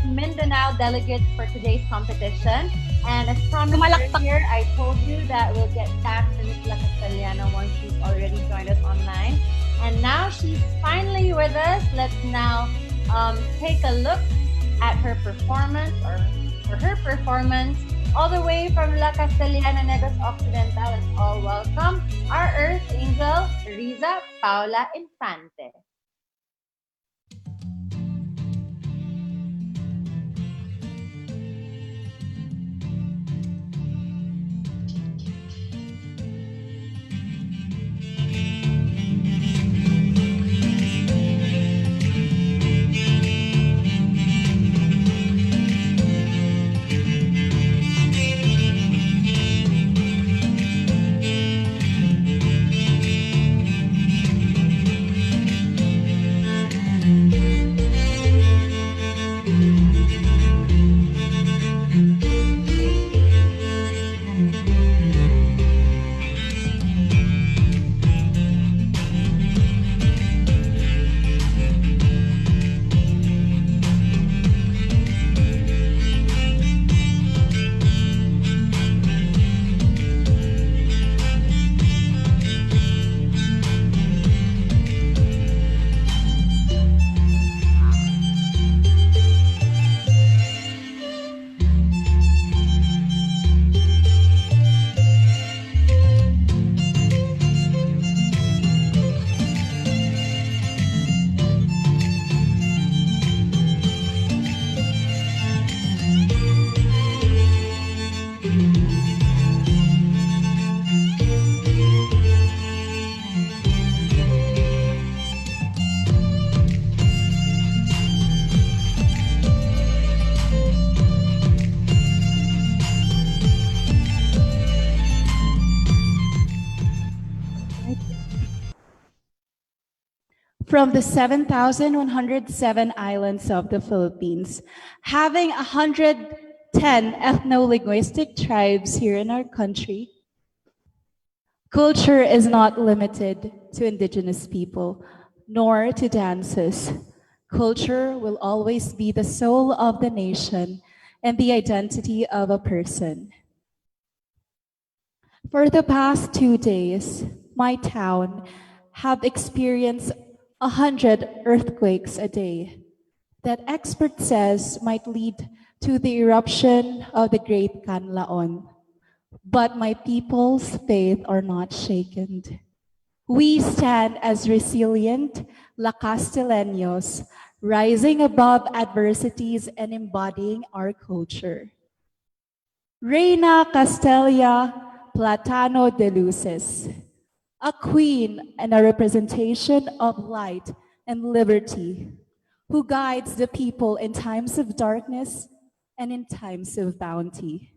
Mindanao Delegates for today's competition. And as promised earlier, I told you that we'll get back to Ms. La Castellana once she's already joined us online. And now she's finally with us. Let's now take a look at her performance, all the way from La Castellana, Negros, Occidental. Let's all welcome our Earth Angel, Riza Paula Infante. from the 7,107 islands of the Philippines, having 110 ethno-linguistic tribes here in our country, culture is not limited to indigenous people, nor to dances. Culture will always be the soul of the nation and the identity of a person. For the past 2 days, my town have experienced 100 earthquakes a day that expert says might lead to the eruption of the Great Canlaon. But my people's faith are not shaken. We stand as resilient Lacasteleños, rising above adversities and embodying our culture. Reina Castelia Platano de Luces, a queen and a representation of light and liberty, who guides the people in times of darkness and in times of bounty.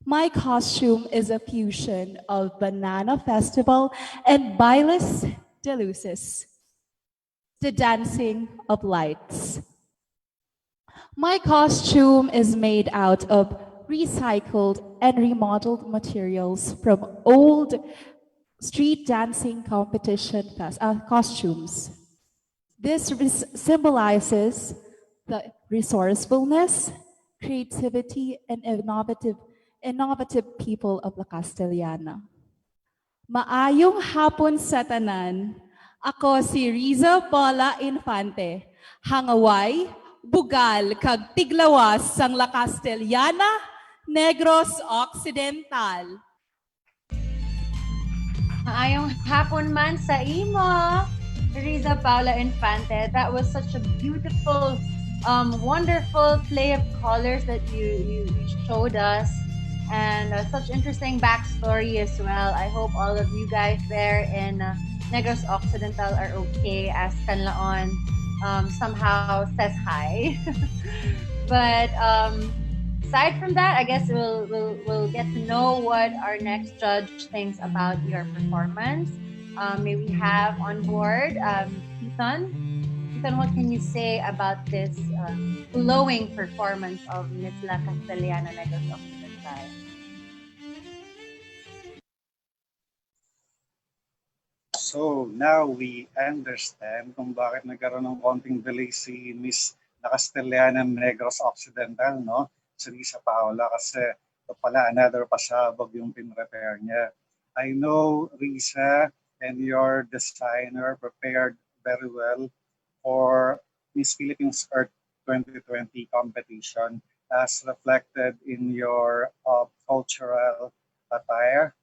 My costume is a fusion of Banana Festival and Bailes de Luces, the dancing of lights. My costume is made out of recycled and remodeled materials from old street dancing competition costumes. This symbolizes the resourcefulness, creativity, and innovative people of La Castellana. Maayong hapon sa tanan. Ako si Riza Paula Infante. Hangaway, bugal, kag tiglawas sang La Castellana, Negros Occidental. Maayong hapon man sa imo, Riza Paula Infante. That was such a beautiful, wonderful play of colors that you showed us, and such interesting backstory as well. I hope all of you guys there in Negros Occidental are okay, as Canlaon somehow says hi. But aside from that, I guess we'll get to know what our next judge thinks about your performance. May we have on board Ethan. Ethan, what can you say about this glowing performance of Miss La Castellana Negros Occidental? So now we understand kung bakit nagkaroon ng konting delay si Miss La Castellana Negros Occidental, no? Si Risa Paula, kasi ito pala another pasabog yung pin-repair niya. I know Risa and your designer prepared very well for Miss Philippines Earth 2020 competition as reflected in your cultural attire.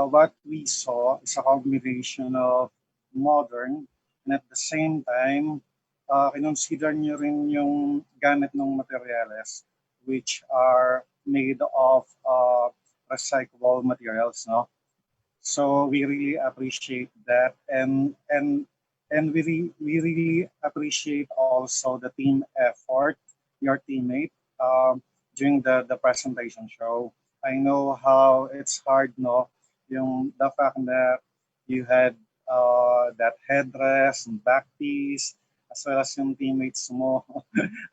What we saw is a combination of modern and at the same time, kinonsider nyo rin yung Gannett ng materials which are made of recyclable materials, no? So we really appreciate that, and we really appreciate also the team effort, your teammate, during the presentation show. I know how it's hard, no? Yung the fact that you had that headdress and back piece, as well as yung teammates mo.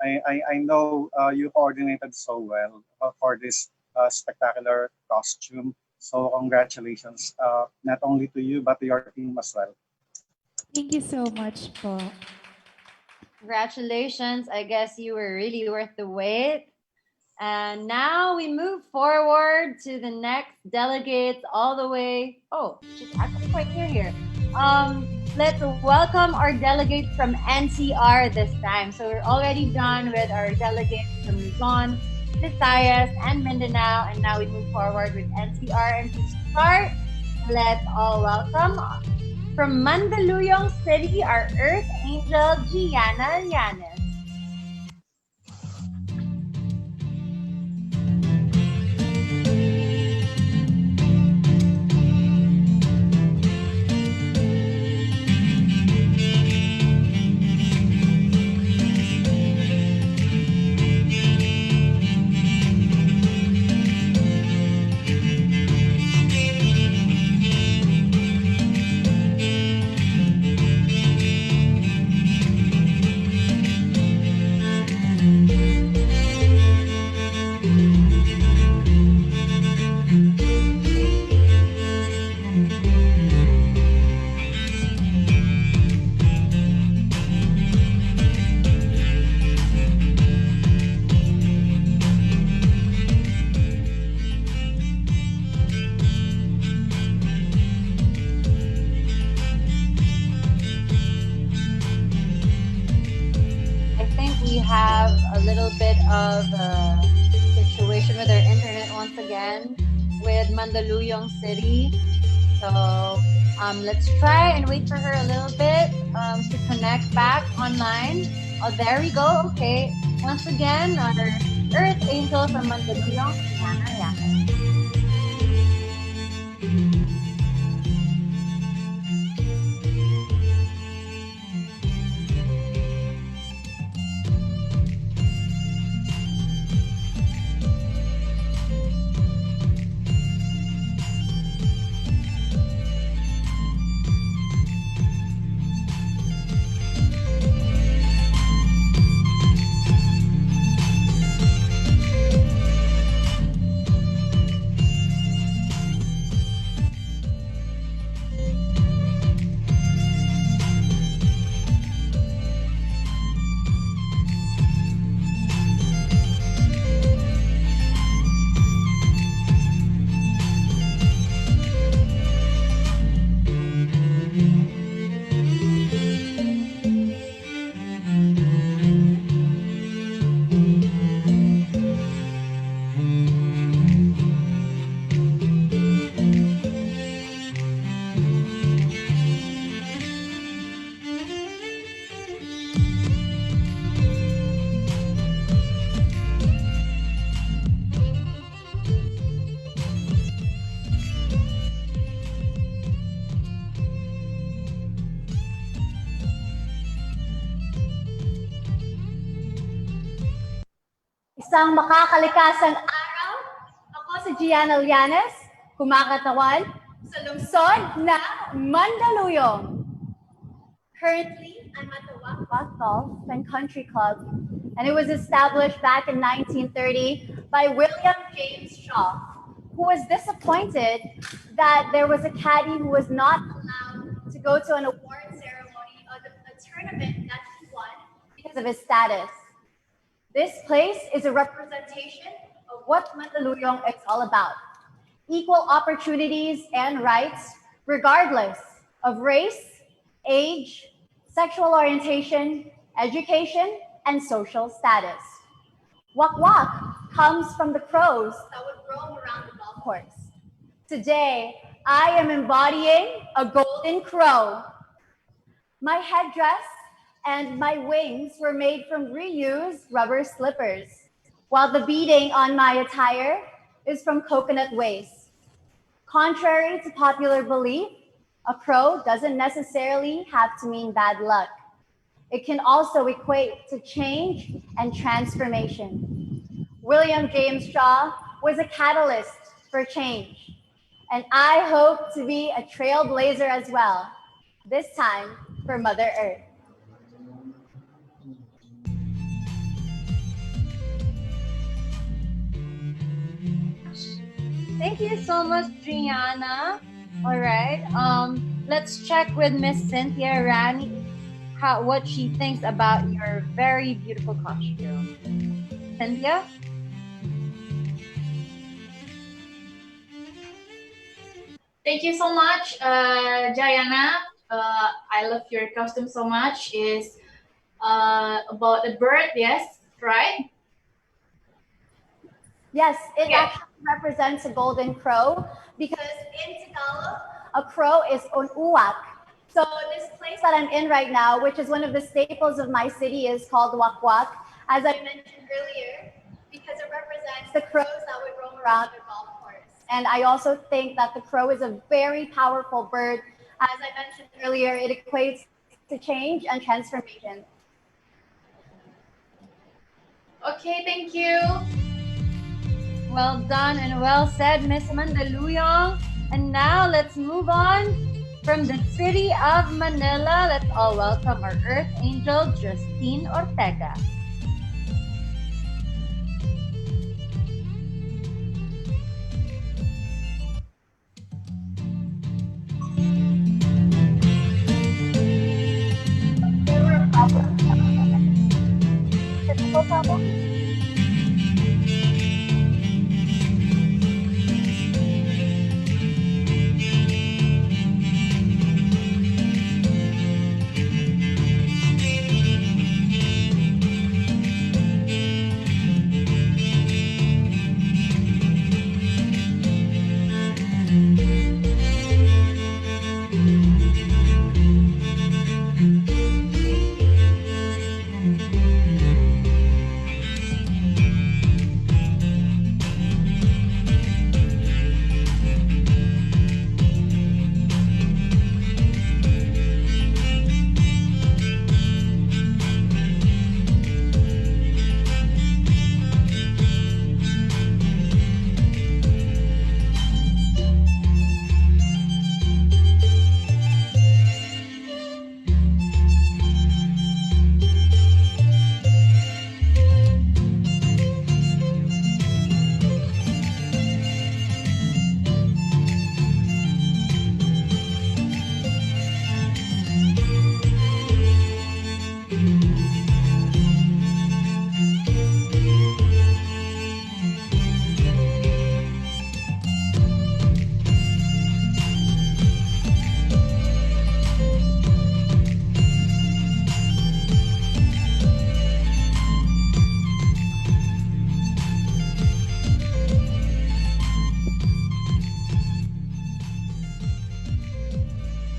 I know you coordinated so well for this spectacular costume. So congratulations, not only to you, but to your team as well. Thank you so much, po. Congratulations. I guess you were really worth the wait. And now we move forward to the next delegates all the way. Oh, she's actually quite near here. Let's welcome our delegate from NCR this time. So we're already done with our delegates from Luzon, Visayas, and Mindanao. And now we move forward with NCR. And to start, let's all welcome from Mandaluyong City, our Earth Angel, Gianna Llanes. little bit of a situation with our internet once again with Mandaluyong City. So let's try and wait for her a little bit to connect back online. Oh, there we go. Okay. Once again, our Earth Angel from Mandaluyong, Donna. Isang makakalikasang araw, ako si Gianna Llanes, kumakatawan sa lungsod ng Mandaluyong. Currently, I'm at the Wakwa Golf and Country Club, and it was established back in 1930 by William James Shaw, who was disappointed that there was a caddy who was not allowed to go to an award ceremony of a tournament that he won because of his status. This place is a representation of what Mandaluyong is all about. Equal opportunities and rights, regardless of race, age, sexual orientation, education, and social status. Wak-wak comes from the crows that would roam around the golf course. Today, I am embodying a golden crow. My headdress and my wings were made from reused rubber slippers, while the beading on my attire is from coconut waste. Contrary to popular belief, a crow doesn't necessarily have to mean bad luck. It can also equate to change and transformation. William James Shaw was a catalyst for change, and I hope to be a trailblazer as well, this time for Mother Earth. Thank you so much, Gianna. All right. Let's check with Miss Cynthia Rani what she thinks about your very beautiful costume. Cynthia? Thank you so much, Gianna. I love your costume so much. It's about the bird, yes, right? Yes, it actually represents a golden crow because in Tagalog, a crow is un uwak. So this place that I'm in right now, which is one of the staples of my city, is called Wak-Wak, as I mentioned earlier, because it represents the crows that would roam around the golf course. And I also think that the crow is a very powerful bird. As I mentioned earlier, it equates to change and transformation. Okay, thank you. Well done and well said, Miss Mandaluyong. And now let's move on from the city of Manila. Let's all welcome our Earth Angel, Justine Ortega.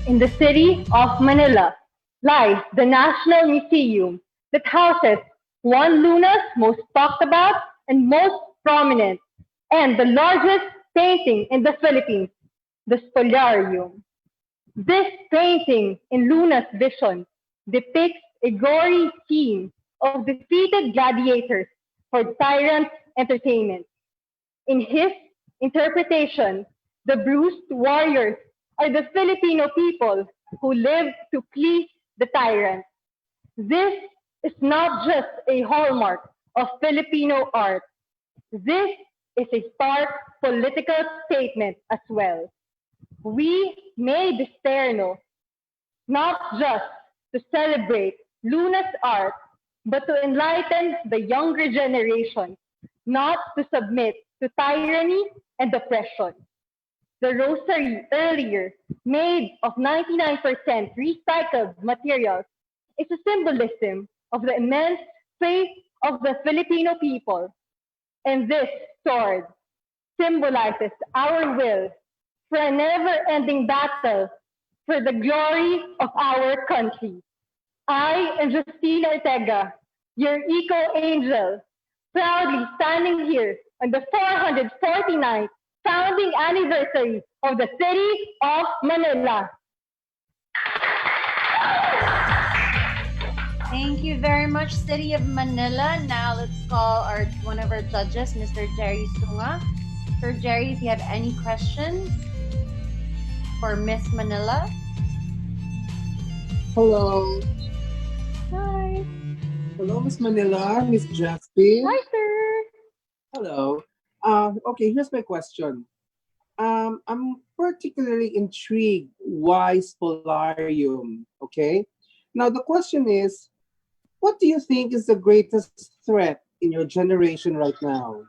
In the city of Manila lies the National Museum that houses one Luna's most talked about and most prominent, and the largest painting in the Philippines, the Spoliarium. This painting, in Luna's vision, depicts a gory scene of defeated gladiators for tyrant's entertainment. In his interpretation, the bruised warriors are the Filipino people who live to please the tyrant. This is not just a hallmark of Filipino art. This is a stark political statement as well. We made this terno not just to celebrate Luna's art, but to enlighten the younger generation, not to submit to tyranny and oppression. The rosary earlier, made of 99% recycled materials, is a symbolism of the immense faith of the Filipino people. And this sword symbolizes our will for a never-ending battle for the glory of our country. I am Justina Ortega, your eco-angel, proudly standing here on the 449th founding anniversary of the city of Manila. Thank you very much, City of Manila. Now let's call one of our judges, Mr. Jerry Sunga. Sir Jerry, if you have any questions for Miss Manila. Hello. Hi. Hello, Miss Manila, Miss Justin. Hi, sir. Hello. Okay, here's my question. I'm particularly intrigued why Spolarium, okay? Now, the question is, what do you think is the greatest threat in your generation right now?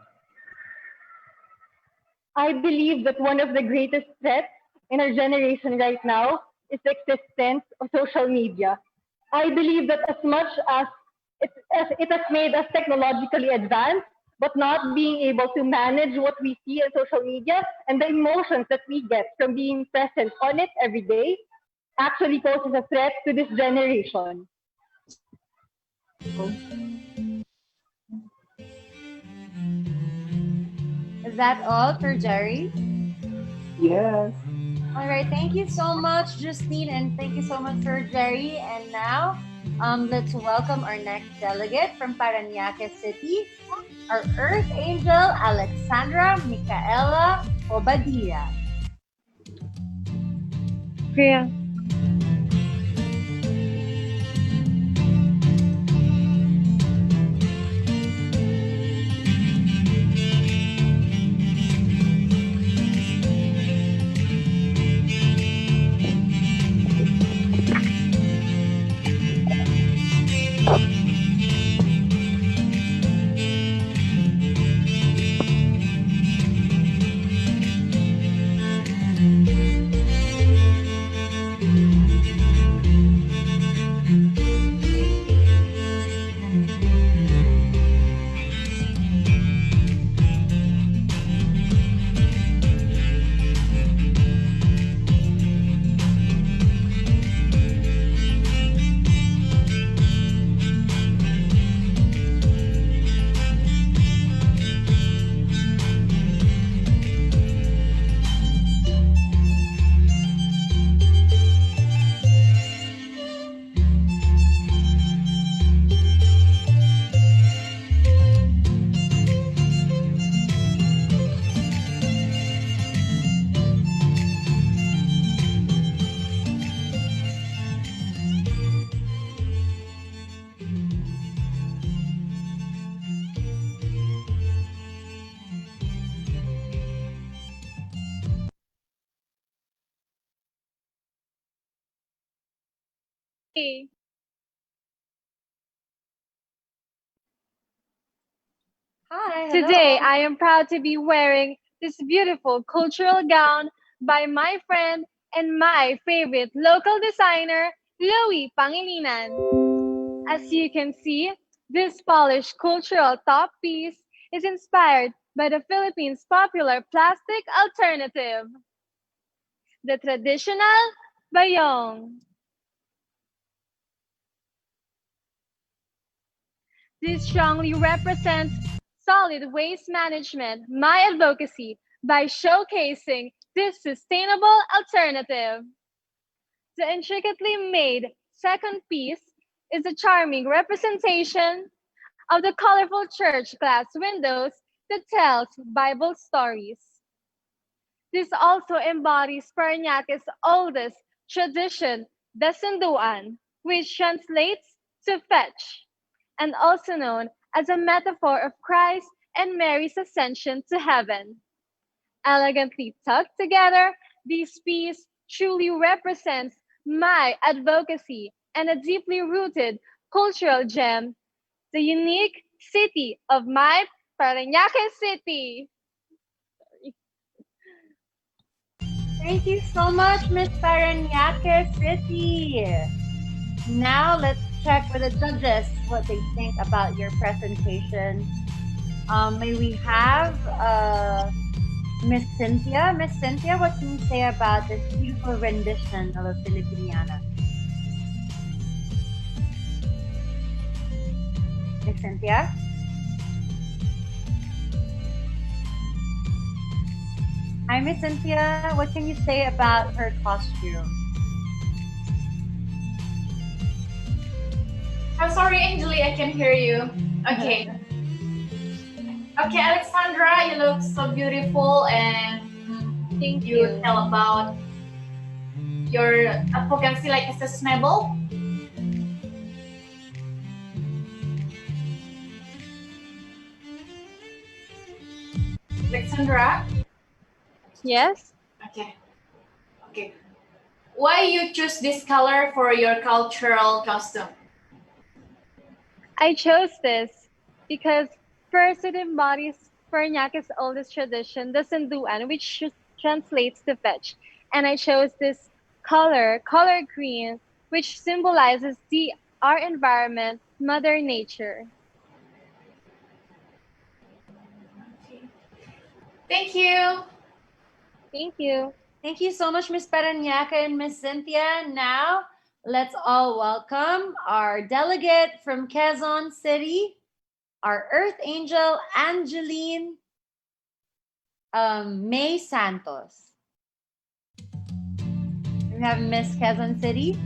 I believe that one of the greatest threats in our generation right now is the existence of social media. I believe that as much as it has made us technologically advanced, but not being able to manage what we see on social media and the emotions that we get from being present on it every day actually poses a threat to this generation. Is that all for Jerry? Yes. All right, thank you so much, Justine, and thank you so much, Sir Jerry. And now, let's welcome our next delegate from Parañaque City, our Earth Angel, Alexandra Micaela Obadilla. Kaya, Hi, today hello. I am proud to be wearing this beautiful cultural gown by my friend and my favorite local designer, Louie Pangilinan. As you can see, this polished cultural top piece is inspired by the Philippines' popular plastic alternative. The traditional Bayon. This strongly represents solid waste management, my advocacy, by showcasing this sustainable alternative. The intricately made second piece is a charming representation of the colorful church glass windows that tells Bible stories. This also embodies Parañaque's oldest tradition, the Sunduan, which translates to fetch, and also known as a metaphor of Christ and Mary's ascension to heaven. Elegantly tucked together, this piece truly represents my advocacy and a deeply rooted cultural gem, the unique city of my Parañaque City. Thank you so much, Miss Parañaque City. Now let's check with the judges what they think about your presentation. May we have Miss Cynthia? Miss Cynthia, what can you say about this beautiful rendition of a Filipiniana? Miss Cynthia? Hi, Miss Cynthia. What can you say about her costume? I'm sorry, Anjali, I can hear you. Okay. Okay, Alexandra, you look so beautiful, and thank you tell about your advocacy like a sustainable. Alexandra? Yes? Okay. Okay. Why you choose this color for your cultural costume? I chose this because first it embodies Parañaque's oldest tradition, the Sunduan, which translates to fetch. And I chose this color green, which symbolizes our environment, Mother Nature. Thank you. Thank you. Thank you so much, Miss Parañaque and Miss Cynthia. Now, let's all welcome our delegate from Quezon City, our Earth Angel, Angeline May Santos. We have Miss Quezon City.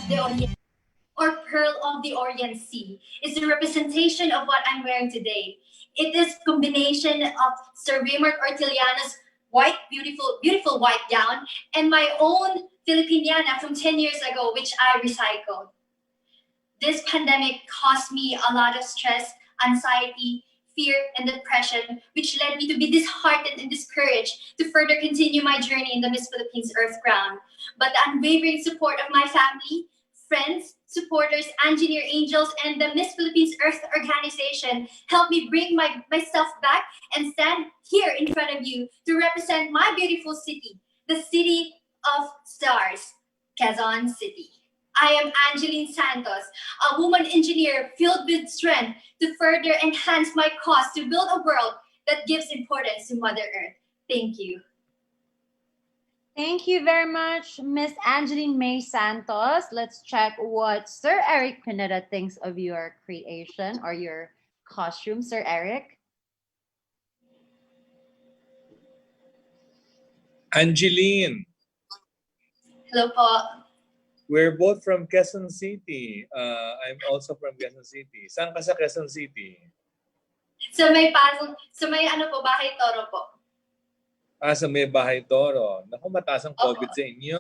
the Orient, or Pearl of the Orient Sea, is the representation of what I'm wearing today. It is combination of Sir Raymond Orteliano's white, beautiful white gown and my own Filipiniana from 10 years ago, which I recycled. This pandemic caused me a lot of stress, anxiety, fear, and depression, which led me to be disheartened and discouraged to further continue my journey in the Miss Philippines Earth ground. But the unwavering support of my family, friends, supporters, engineer angels, and the Miss Philippines Earth organization helped me bring myself back and stand here in front of you to represent my beautiful city, the city of stars, Quezon City. I am Angeline Santos, a woman engineer filled with strength to further enhance my cause to build a world that gives importance to Mother Earth. Thank you. Thank you very much, Miss Angeline May Santos. Let's check what Sir Eric Pineda thinks of your creation or your costume, Sir Eric. Angeline, Hello po. we're both from Quezon City. I'm also from Quezon City. Saan ka sa Quezon City? So may ano po, Bahay Toro po. Sa may Bahay Toro. Naku, mataas ang COVID sa inyo.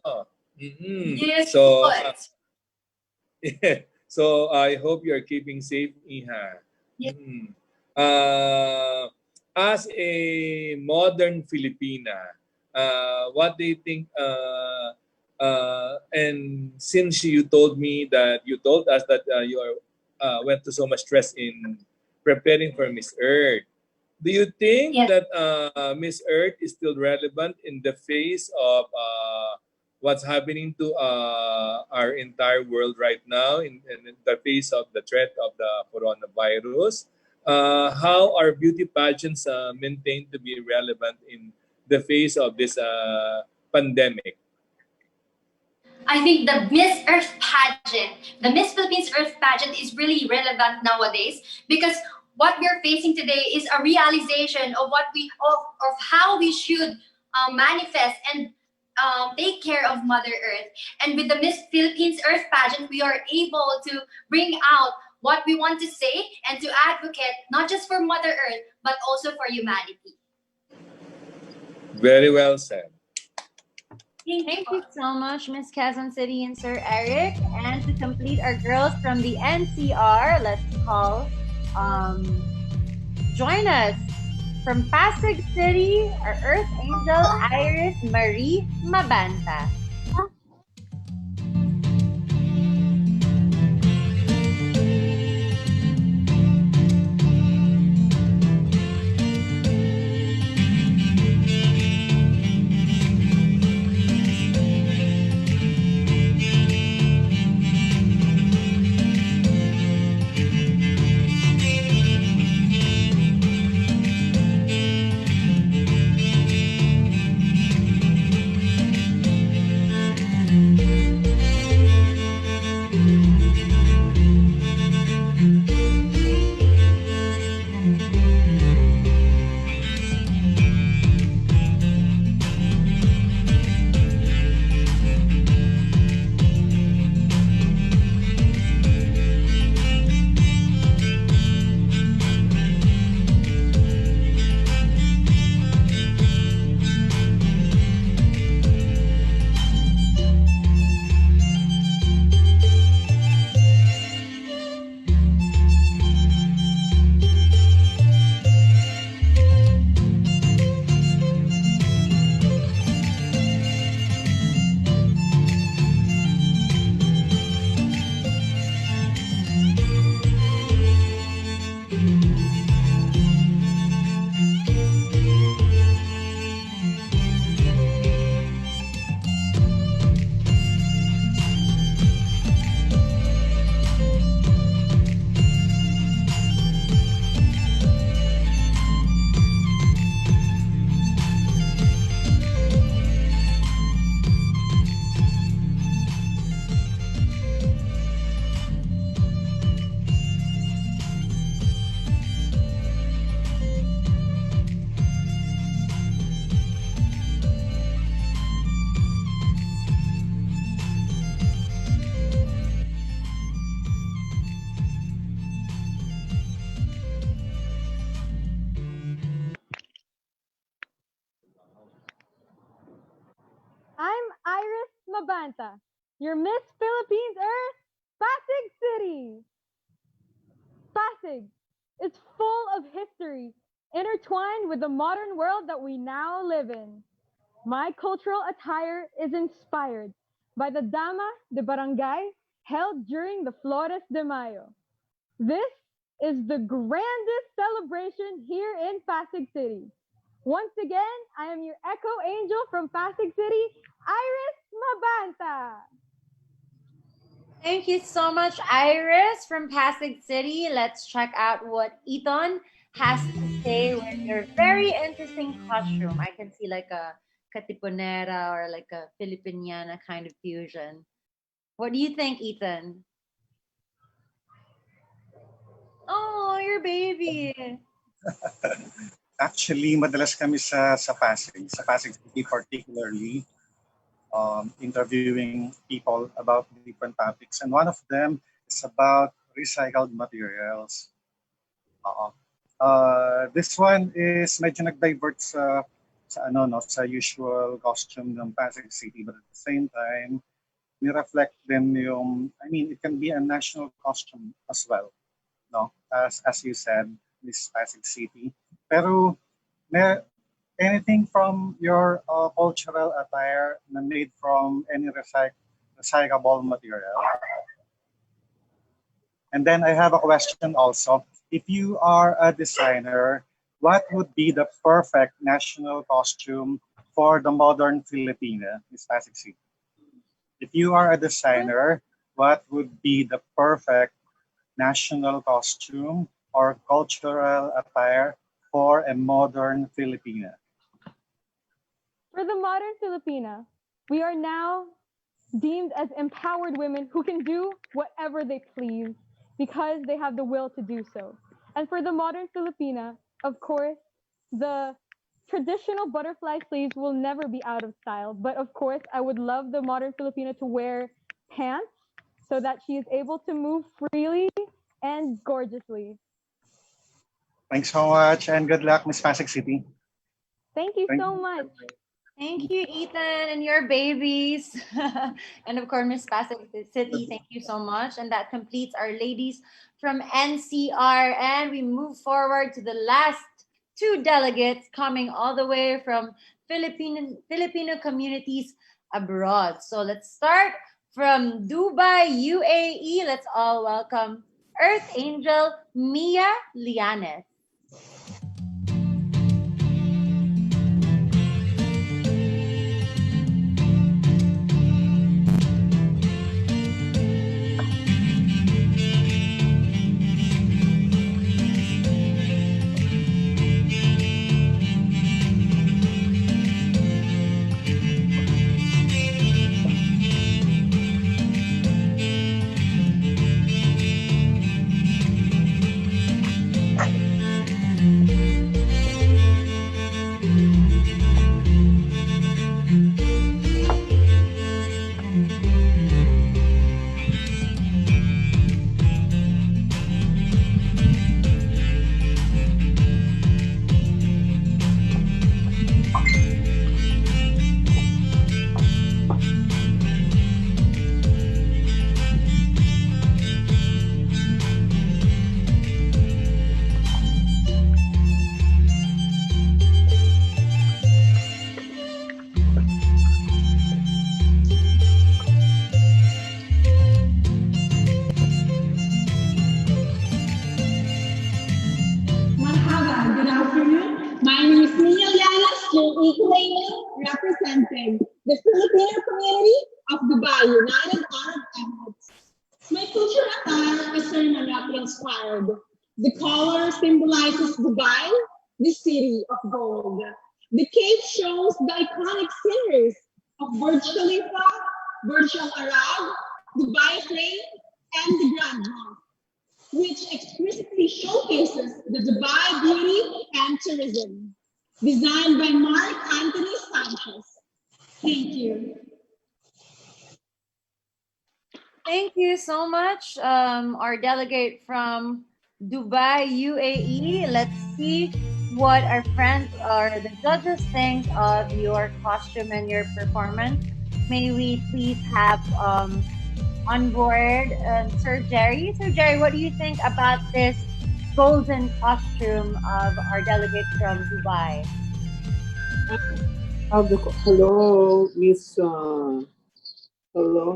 Yes, So, po. so I hope you're keeping safe, Iha. Yes. As a modern Filipina, what do you think, and since you told us that you went to so much stress in preparing for Miss Earth, do you think that Miss Earth is still relevant in the face of what's happening to our entire world right now, in the face of the threat of the coronavirus? How are beauty pageants maintained to be relevant in the face of this pandemic? I think the Miss Earth pageant, the Miss Philippines Earth pageant is really relevant nowadays because what we're facing today is a realization of of how we should manifest and take care of Mother Earth. And with the Miss Philippines Earth pageant, we are able to bring out what we want to say and to advocate not just for Mother Earth, but also for humanity. Very well said. Thank you so much, Miss Quezon City and Sir Eric. And to complete our girls from the NCR, let's call, join us from Pasig City, our Earth Angel, Iris Marie Mabanta. I'm Iris Mabanta, your Miss Philippines Earth, Pasig City. Pasig is full of history, intertwined with the modern world that we now live in. My cultural attire is inspired by the Dama de Barangay held during the Flores de Mayo. This is the grandest celebration here in Pasig City. Once again, I am your Echo Angel from Pasig City, Iris Mabanta. Thank you so much, Iris from Pasig City. Let's check out what Ethan has to say with your very interesting costume. I can see like a Katipunera or like a Filipiniana kind of fusion. What do you think, Ethan? Oh, your baby. Actually, madalas kami sa Pasig City particularly, interviewing people about different topics. And one of them is about recycled materials. This one is medyo nag-divert sa usual costume ng Pasig City, but at the same time, ni-reflect din yung, I mean, it can be a national costume as well, no? As you said, this Pasig City. Pero anything from your cultural attire na made from any recyclable material? And then I have a question also. If you are a designer, what would be the perfect national costume for the modern Filipina, Miss Pasig City? If you are a designer, what would be the perfect national costume or cultural attire for a modern Filipina? For the modern Filipina, we are now deemed as empowered women who can do whatever they please because they have the will to do so. And for the modern Filipina, of course, the traditional butterfly sleeves will never be out of style. But of course, I would love the modern Filipina to wear pants so that she is able to move freely and gorgeously. Thanks so much and good luck, Miss Pasig City. Thank you so much. Thank you, Ethan, and your babies. And of course, Miss Pasig City, thank you so much. And that completes our ladies from NCR. And we move forward to the last two delegates coming all the way from Filipino communities abroad. So let's start from Dubai, UAE. Let's all welcome Earth Angel Mia Lianes. Representing the Filipino community of Dubai, United Arab Emirates. My cultural attire is Ceremonial inspired. The color symbolizes Dubai, the city of gold. The cape shows the iconic sceneries of Burj Khalifa, Burj Al Arab, Dubai Frame, and the Grand Mosque, which explicitly showcases the Dubai beauty and tourism. Designed by Mark Anthony Sanchez. Thank you. Thank you so much, our delegate from Dubai, UAE. Let's see what our friends or the judges think of your costume and your performance. May we please have on board Sir Jerry. Sir Jerry, what do you think about this golden costume of our delegate from Dubai? Hello,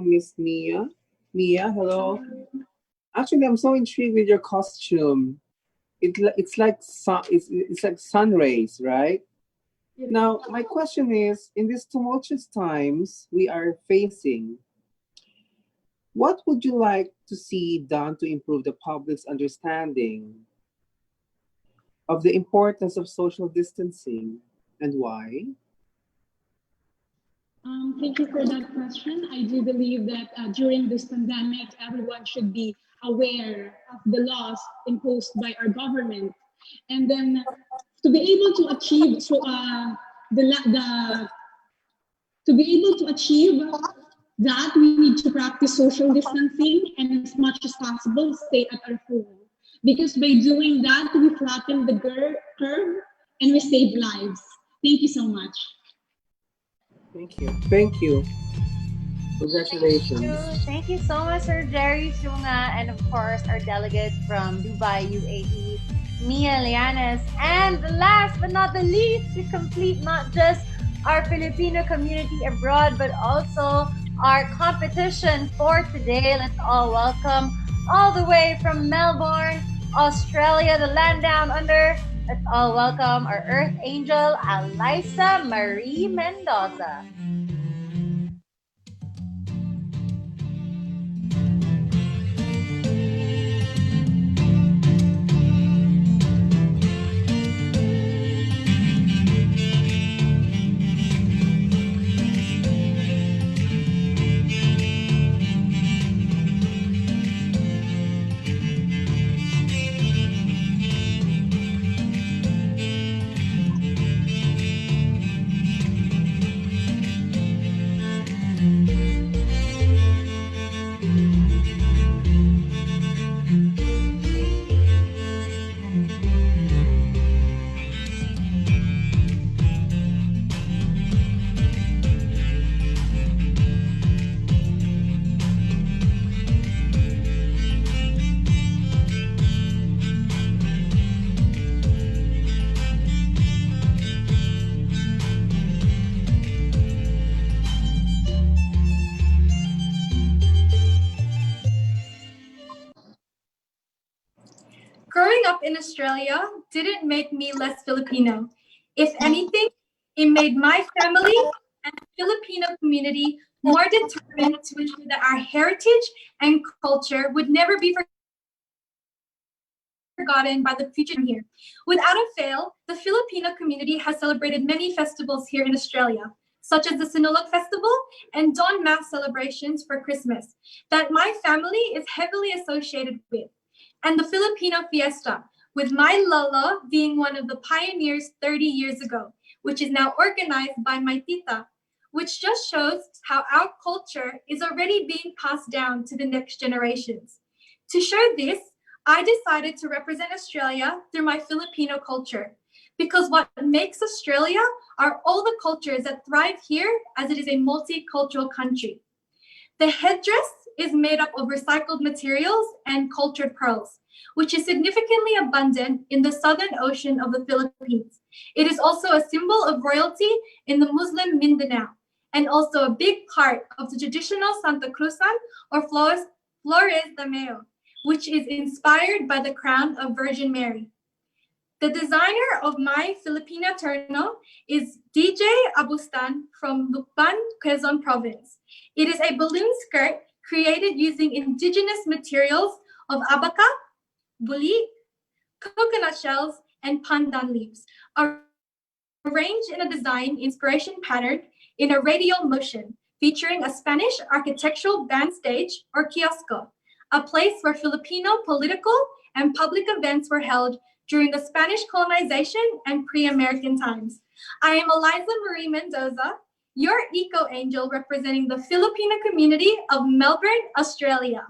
Miss Mia. Mia, hello. Actually, I'm so intrigued with your costume. It's like sun rays, right? Now, my question is, in these tumultuous times we are facing, what is it signify? The federal symbol. What would you like to see done to improve the public's understanding of the importance of social distancing and why? Thank you for that question. I do believe that during this pandemic, everyone should be aware of the laws imposed by our government, and then to be able to achieve to be able to achieve that, we need to practice social distancing and as much as possible stay at our home. Because by doing that, we flatten the curve and we save lives. Thank you so much. Thank you. Thank you. Congratulations. Thank you so much, Sir Jerry Sunga, and of course, our delegates from Dubai, UAE, Mia Lianes, and last but not the least, to complete not just our Filipino community abroad, but also our competition for today. Let's all welcome, all the way from Melbourne, Australia, the land down under. Let's all welcome our Earth Angel, Alisa Marie Mendoza. Growing up in Australia didn't make me less Filipino. If anything, it made my family and the Filipino community more determined to ensure that our heritage and culture would never be forgotten by the future here. Without a fail, the Filipino community has celebrated many festivals here in Australia, such as the Sinulog Festival and Dawn Mass celebrations for Christmas, that my family is heavily associated with, and the Filipino Fiesta, with my Lolo being one of the pioneers 30 years ago, which is now organized by my tita, which just shows how our culture is already being passed down to the next generations. To show this, I decided to represent Australia through my Filipino culture, because what makes Australia are all the cultures that thrive here, as it is a multicultural country. The headdress is made up of recycled materials and cultured pearls, which is significantly abundant in the southern ocean of the Philippines. It is also a symbol of royalty in the Muslim Mindanao, and also a big part of the traditional Santa Cruzan or Flores de Mayo, which is inspired by the crown of Virgin Mary. The designer of my Filipina terno is DJ Abustan from Lukban, Quezon Province. It is a balloon skirt created using indigenous materials of abaca, buli, coconut shells, and pandan leaves, arranged in a design inspiration pattern in a radial motion, featuring a Spanish architectural band stage or kiosco, a place where Filipino political and public events were held during the Spanish colonization and pre-American times. I am Alisa Marie Mendoza, your eco-angel representing the Filipino community of Melbourne, Australia.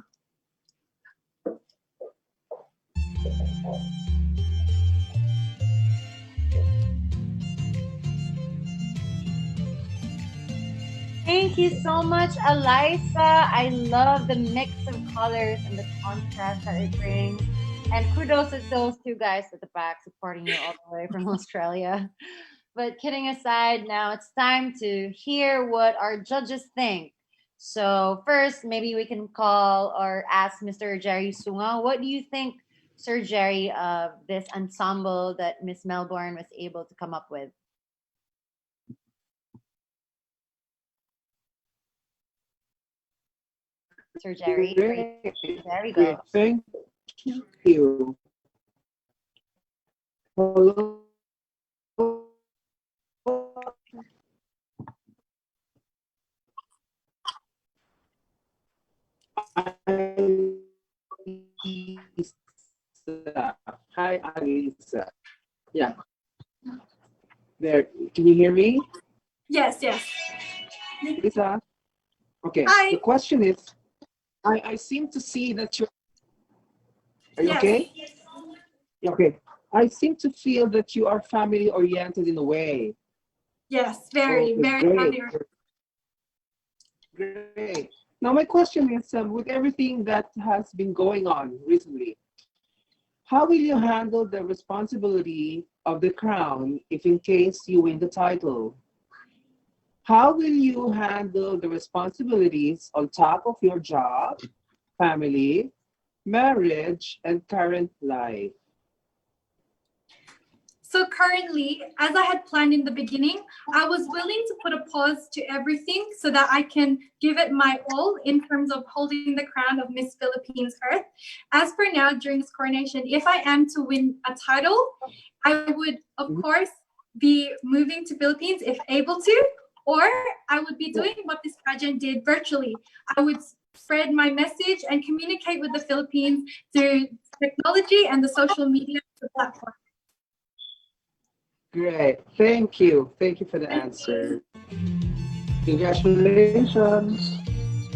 Thank you so much, Alisa. I love the mix of colors and the contrast that it brings. And kudos to those two guys at the back supporting you all the way from Australia. But kidding aside, now it's time to hear what our judges think. So first, maybe we can call or ask Mr. Jerry Sunga. What do you think, Sir Jerry, of this ensemble that Miss Melbourne was able to come up with? Sir Jerry. Great. There we Great. go. Thank you. Hello. Hi, Alisa. Yeah. There. Can you hear me? Yes, yes. Lisa? Okay. Hi. The question is, I seem to see that you're... Are you Yes. okay? Okay. I seem to feel that you are family oriented in a way. Yes, very, Okay, very great. family. Great. Now my question is, with everything that has been going on recently, how will you handle the responsibility of the crown if in case you win the title? How will you handle the responsibilities on top of your job, family, marriage, and current life? So currently, as I had planned in the beginning, I was willing to put a pause to everything so that I can give it my all in terms of holding the crown of Miss Philippines Earth. As for now, during this coronation, if I am to win a title, I would, of course, be moving to Philippines if able to, or I would be doing what this pageant did virtually. I would spread my message and communicate with the Philippines through technology and the social media platform. Great. Thank you. Thank you for the answer. Congratulations.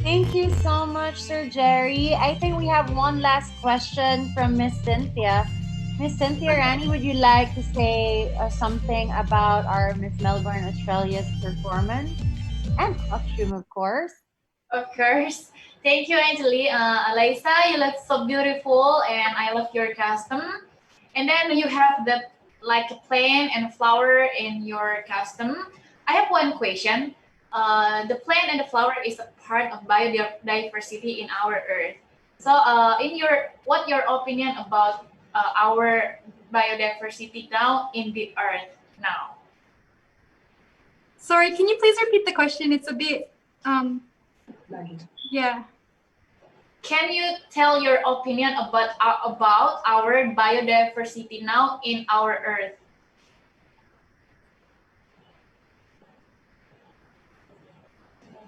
Thank you so much, Sir Jerry. I think we have one last question from Miss Cynthia. Miss Cynthia Rani, would you like to say something about our Miss Melbourne, Australia's performance and costume, of course? Of course. Thank you, Anjali. Alyssa, you look so beautiful and I love your costume. And then you have the like a plant and flower in your costume. I have one question. The plant and the flower is a part of biodiversity in our earth. So, what your opinion about our biodiversity now in the earth now? Sorry, can you please repeat the question? It's a bit, yeah. Can you tell your opinion about our biodiversity now in our earth?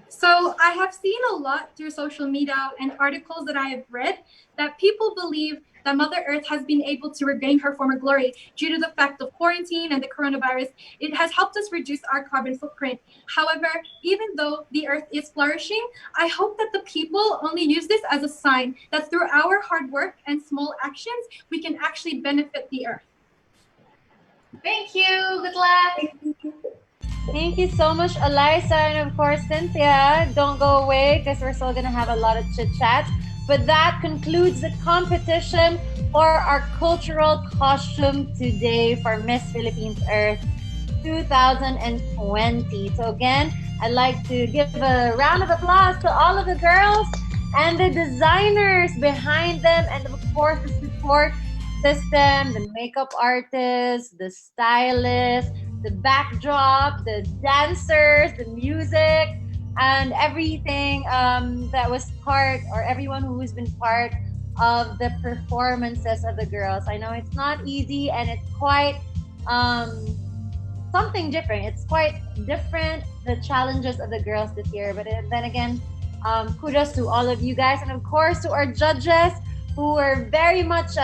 So I have seen a lot through social media and articles that I have read that people believe that Mother Earth has been able to regain her former glory due to the fact of quarantine and the coronavirus. It has helped us reduce our carbon footprint. However, even though the Earth is flourishing, I hope that the people only use this as a sign that through our hard work and small actions, we can actually benefit the Earth. Thank you. Good luck. Thank you so much, Eliza, and of course, Cynthia. Don't go away because we're still going to have a lot of chit-chat. But that concludes the competition for our cultural costume today for Miss Philippines Earth 2020. So again, I'd like to give a round of applause to all of the girls and the designers behind them, and of course the support system, the makeup artists, the stylists, the backdrop, the dancers, the music, and everything that was part, or everyone who has been part of the performances of the girls. I know it's not easy and it's quite something different. It's quite different, the challenges of the girls this year. But then again, kudos to all of you guys, and of course to our judges who were very much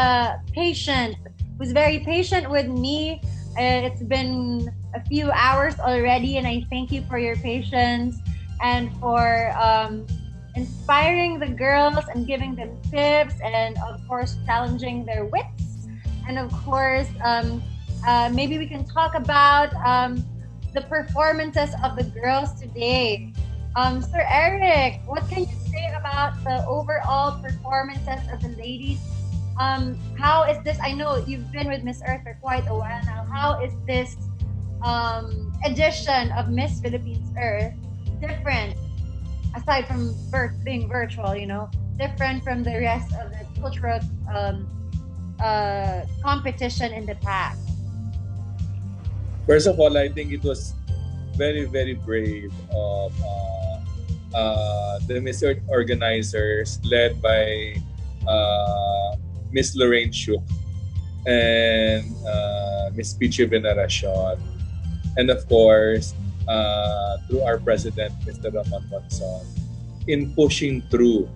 patient, who's very patient with me. It's been a few hours already, and I thank you for your patience and for inspiring the girls and giving them tips, and of course challenging their wits. And of course, maybe we can talk about the performances of the girls today. Sir Eric, what can you say about the overall performances of the ladies? How is this? I know you've been with Miss Earth for quite a while now. How is this edition of Miss Philippines Earth different, aside from being virtual, different from the rest of the cultural competition in the past? First of all, I think it was very, very brave of the Miss Earth organizers led by Miss Lorraine Shook and Miss Pichi Veneracion. And of course, through our president, Mr. Ramon Monson, in pushing through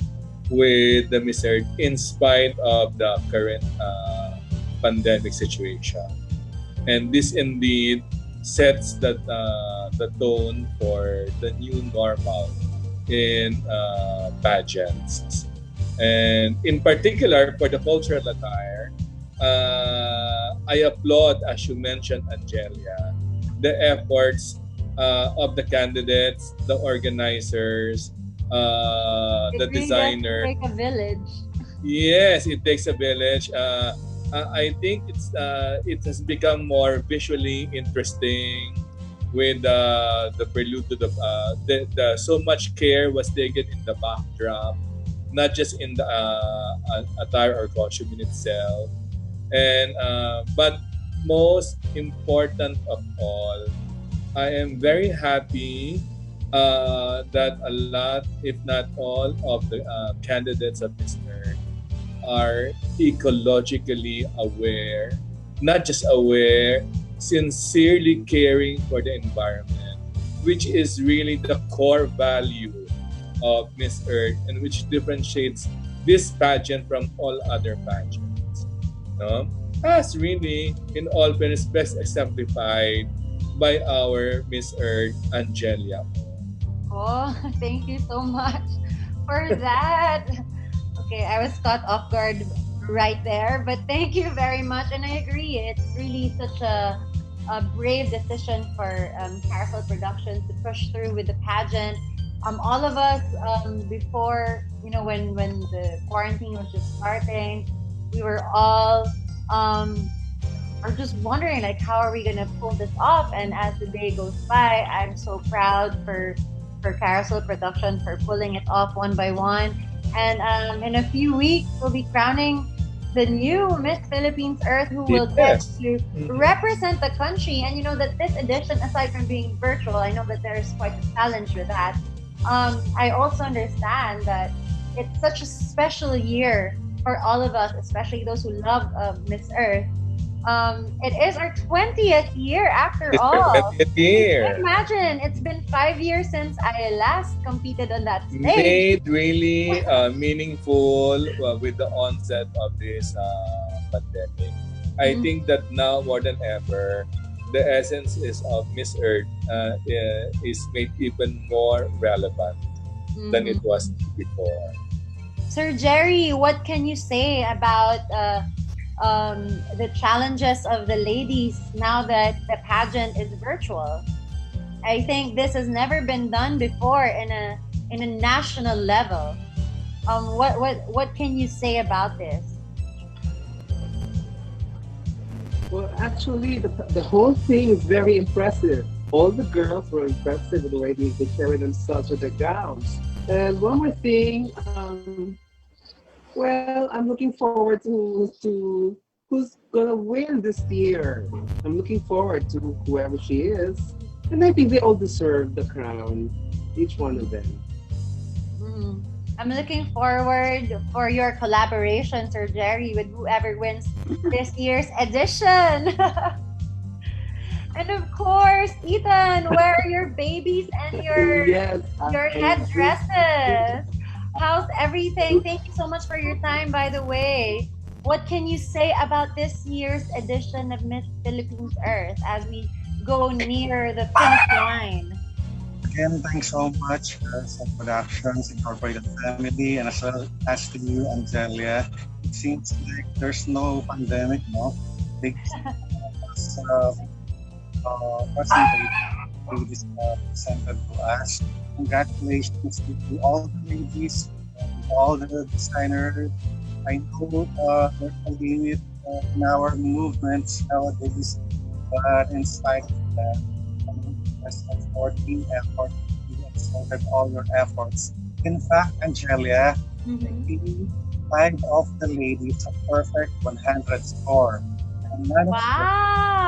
with the Miss Earth in spite of the current pandemic situation. And this indeed sets the tone for the new normal in pageants. And in particular, for the cultural attire, I applaud, as you mentioned, Angelia, the efforts of the candidates, the organizers, the designer. It takes a village. Yes, it takes a village. I think it has become more visually interesting with the prelude to the so much care was taken in the backdrop, not just in the attire or costume in itself. And but most important of all, I am very happy that a lot, if not all, of the candidates of this Earth are ecologically aware, not just aware, sincerely caring for the environment, which is really the core value of Miss Earth and which differentiates this pageant from all other pageants. No? As really, in all fairness, best exemplified by our Miss Earth, Angelia. Oh, thank you so much for that. Okay, I was caught off guard right there, but thank you very much. And I agree, it's really such a brave decision for Crcel Productions to push through with the pageant. All of us, before, when the quarantine was just starting, we were all are just wondering, like, how are we gonna pull this off? And as the day goes by, I'm so proud for Crcel Production for pulling it off one by one. And in a few weeks, we'll be crowning the new Miss Philippines Earth, who will get to represent the country. And you know that this edition, aside from being virtual, I know that there's quite a challenge with that. I also understand that it's such a special year for all of us, especially those who love Miss Earth. It is our 20th year after all. 20th year. Imagine, it's been 5 years since I last competed on that stage. Made really meaningful with the onset of this pandemic. I think that now more than ever, the essence of Miss Earth is made even more relevant than it was before. Sir Jerry, what can you say about the challenges of the ladies now that the pageant is virtual? I think this has never been done before in a national level. What can you say about this? Well, actually, the whole thing is very impressive. All the girls were impressive with the way they carry themselves with their gowns. And one more thing, well, I'm looking forward to who's gonna win this year. I'm looking forward to whoever she is. And I think they all deserve the crown, each one of them. I'm looking forward for your collaboration, Sir Jerry, with whoever wins this year's edition. And of course, Ethan, where are your babies and your headdresses? How's everything? Thank you so much for your time, by the way. What can you say about this year's edition of Miss Philippines Earth as we go near the finish line? Again, thanks so much, Crcel Productions, Incorporated Family, and as well as to you, Angelia. It seems like there's no pandemic, no? Ladies presented to us. Congratulations to all the ladies, all the designers. I know there's a limit in our movements nowadays, but in spite of that, as for team effort, you exerted all your efforts. In fact, Angelia, 5 of the ladies a perfect 100 score. And Wow!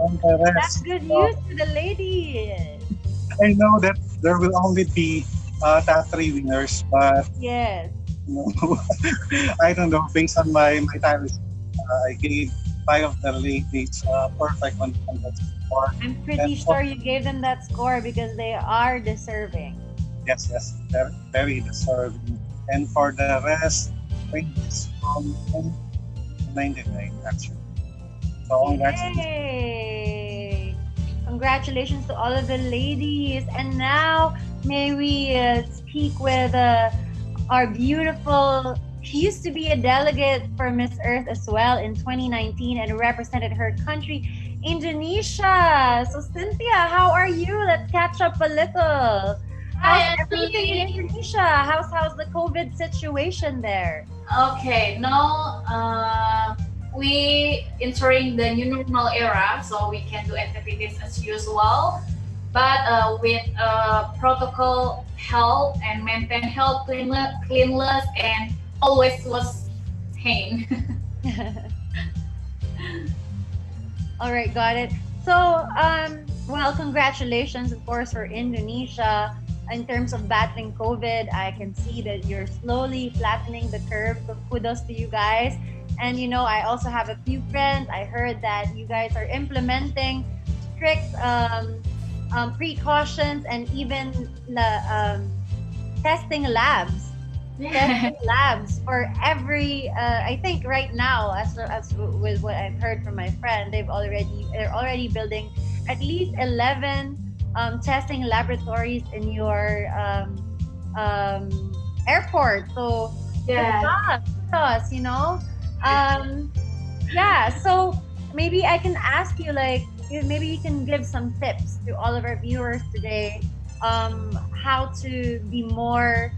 And the rest, that's good news to the ladies. I know that there will only be top 3 winners, but Yes. you know, I don't know. Based on my talent, I gave 5 of the ladies perfect on that score. I'm pretty sure you gave them that score because they are deserving. Yes, they're very deserving. And for the rest, ranges from 10 to 99 actually. So congratulations. Yay! Congratulations to all of the ladies. And now, may we speak with our beautiful. She used to be a delegate for Miss Earth as well in 2019 and represented her country, Indonesia. So Cynthia, how are you? Let's catch up a little. How's everything in Indonesia? How's the COVID situation there? Okay, now we entering the new normal era, so we can do activities as usual, but with protocol health and maintain health cleanliness and always was sane. All right, got it. So, well, congratulations, of course, for Indonesia. In terms of battling COVID, I can see that you're slowly flattening the curve. So kudos to you guys. And you know, I also have a few friends. I heard that you guys are implementing strict precautions and even testing labs. Testing labs for every. I think right now, as with what I've heard from my friend, they're already building at least 11. Testing laboratories in your airport. So yeah, us, you know. Yeah. So maybe I can ask you, like, maybe you can give some tips to all of our viewers today, how to be more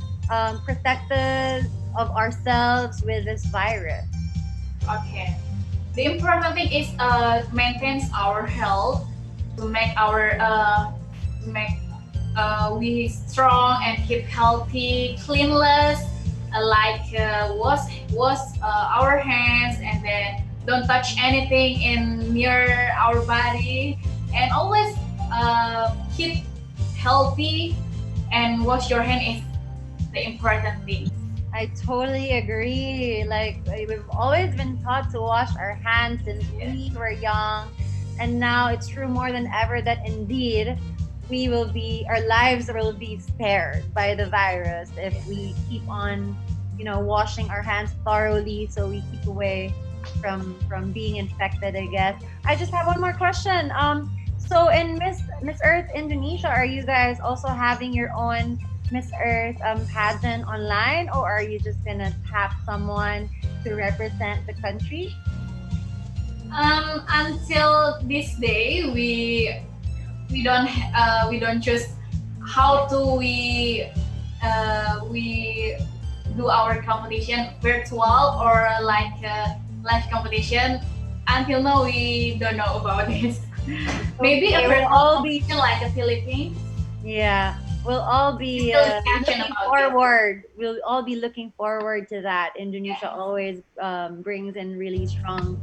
protective of ourselves with this virus. Okay. The important thing is maintains our health to make our we strong and keep healthy, cleanliness, wash our hands and then don't touch anything in near our body and always keep healthy and wash your hand is the important thing. I totally agree. Like, we've always been taught to wash our hands since we were young, and now it's true more than ever that indeed our lives will be spared by the virus if we keep on, you know, washing our hands thoroughly, so we keep away from being infected, I guess. I just have one more question. So in Miss Earth Indonesia, are you guys also having your own Miss Earth pageant online, or are you just gonna tap someone to represent the country? Until this day, we don't choose how to we do our competition virtual or like live competition. Until now, we don't know about this. Maybe Okay, a we'll all be like the Philippines. Yeah, we'll all be looking forward. We'll all be looking forward to that. Indonesia always brings in really strong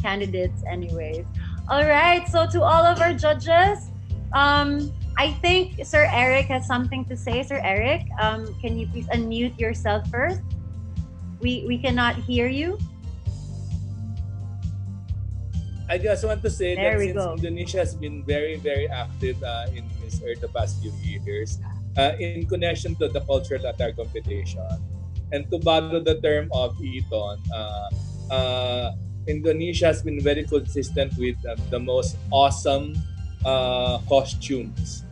candidates anyways. All right, so to all of our judges, I think Sir Eric has something to say. Sir Eric, can you please unmute yourself first? We cannot hear you. I just want to say There that we since go. Indonesia has been very, very active in Miss Earth the past few years, in connection to the cultural attire competition, and to borrow the term of Eton, Indonesia has been very consistent with the most awesome costumes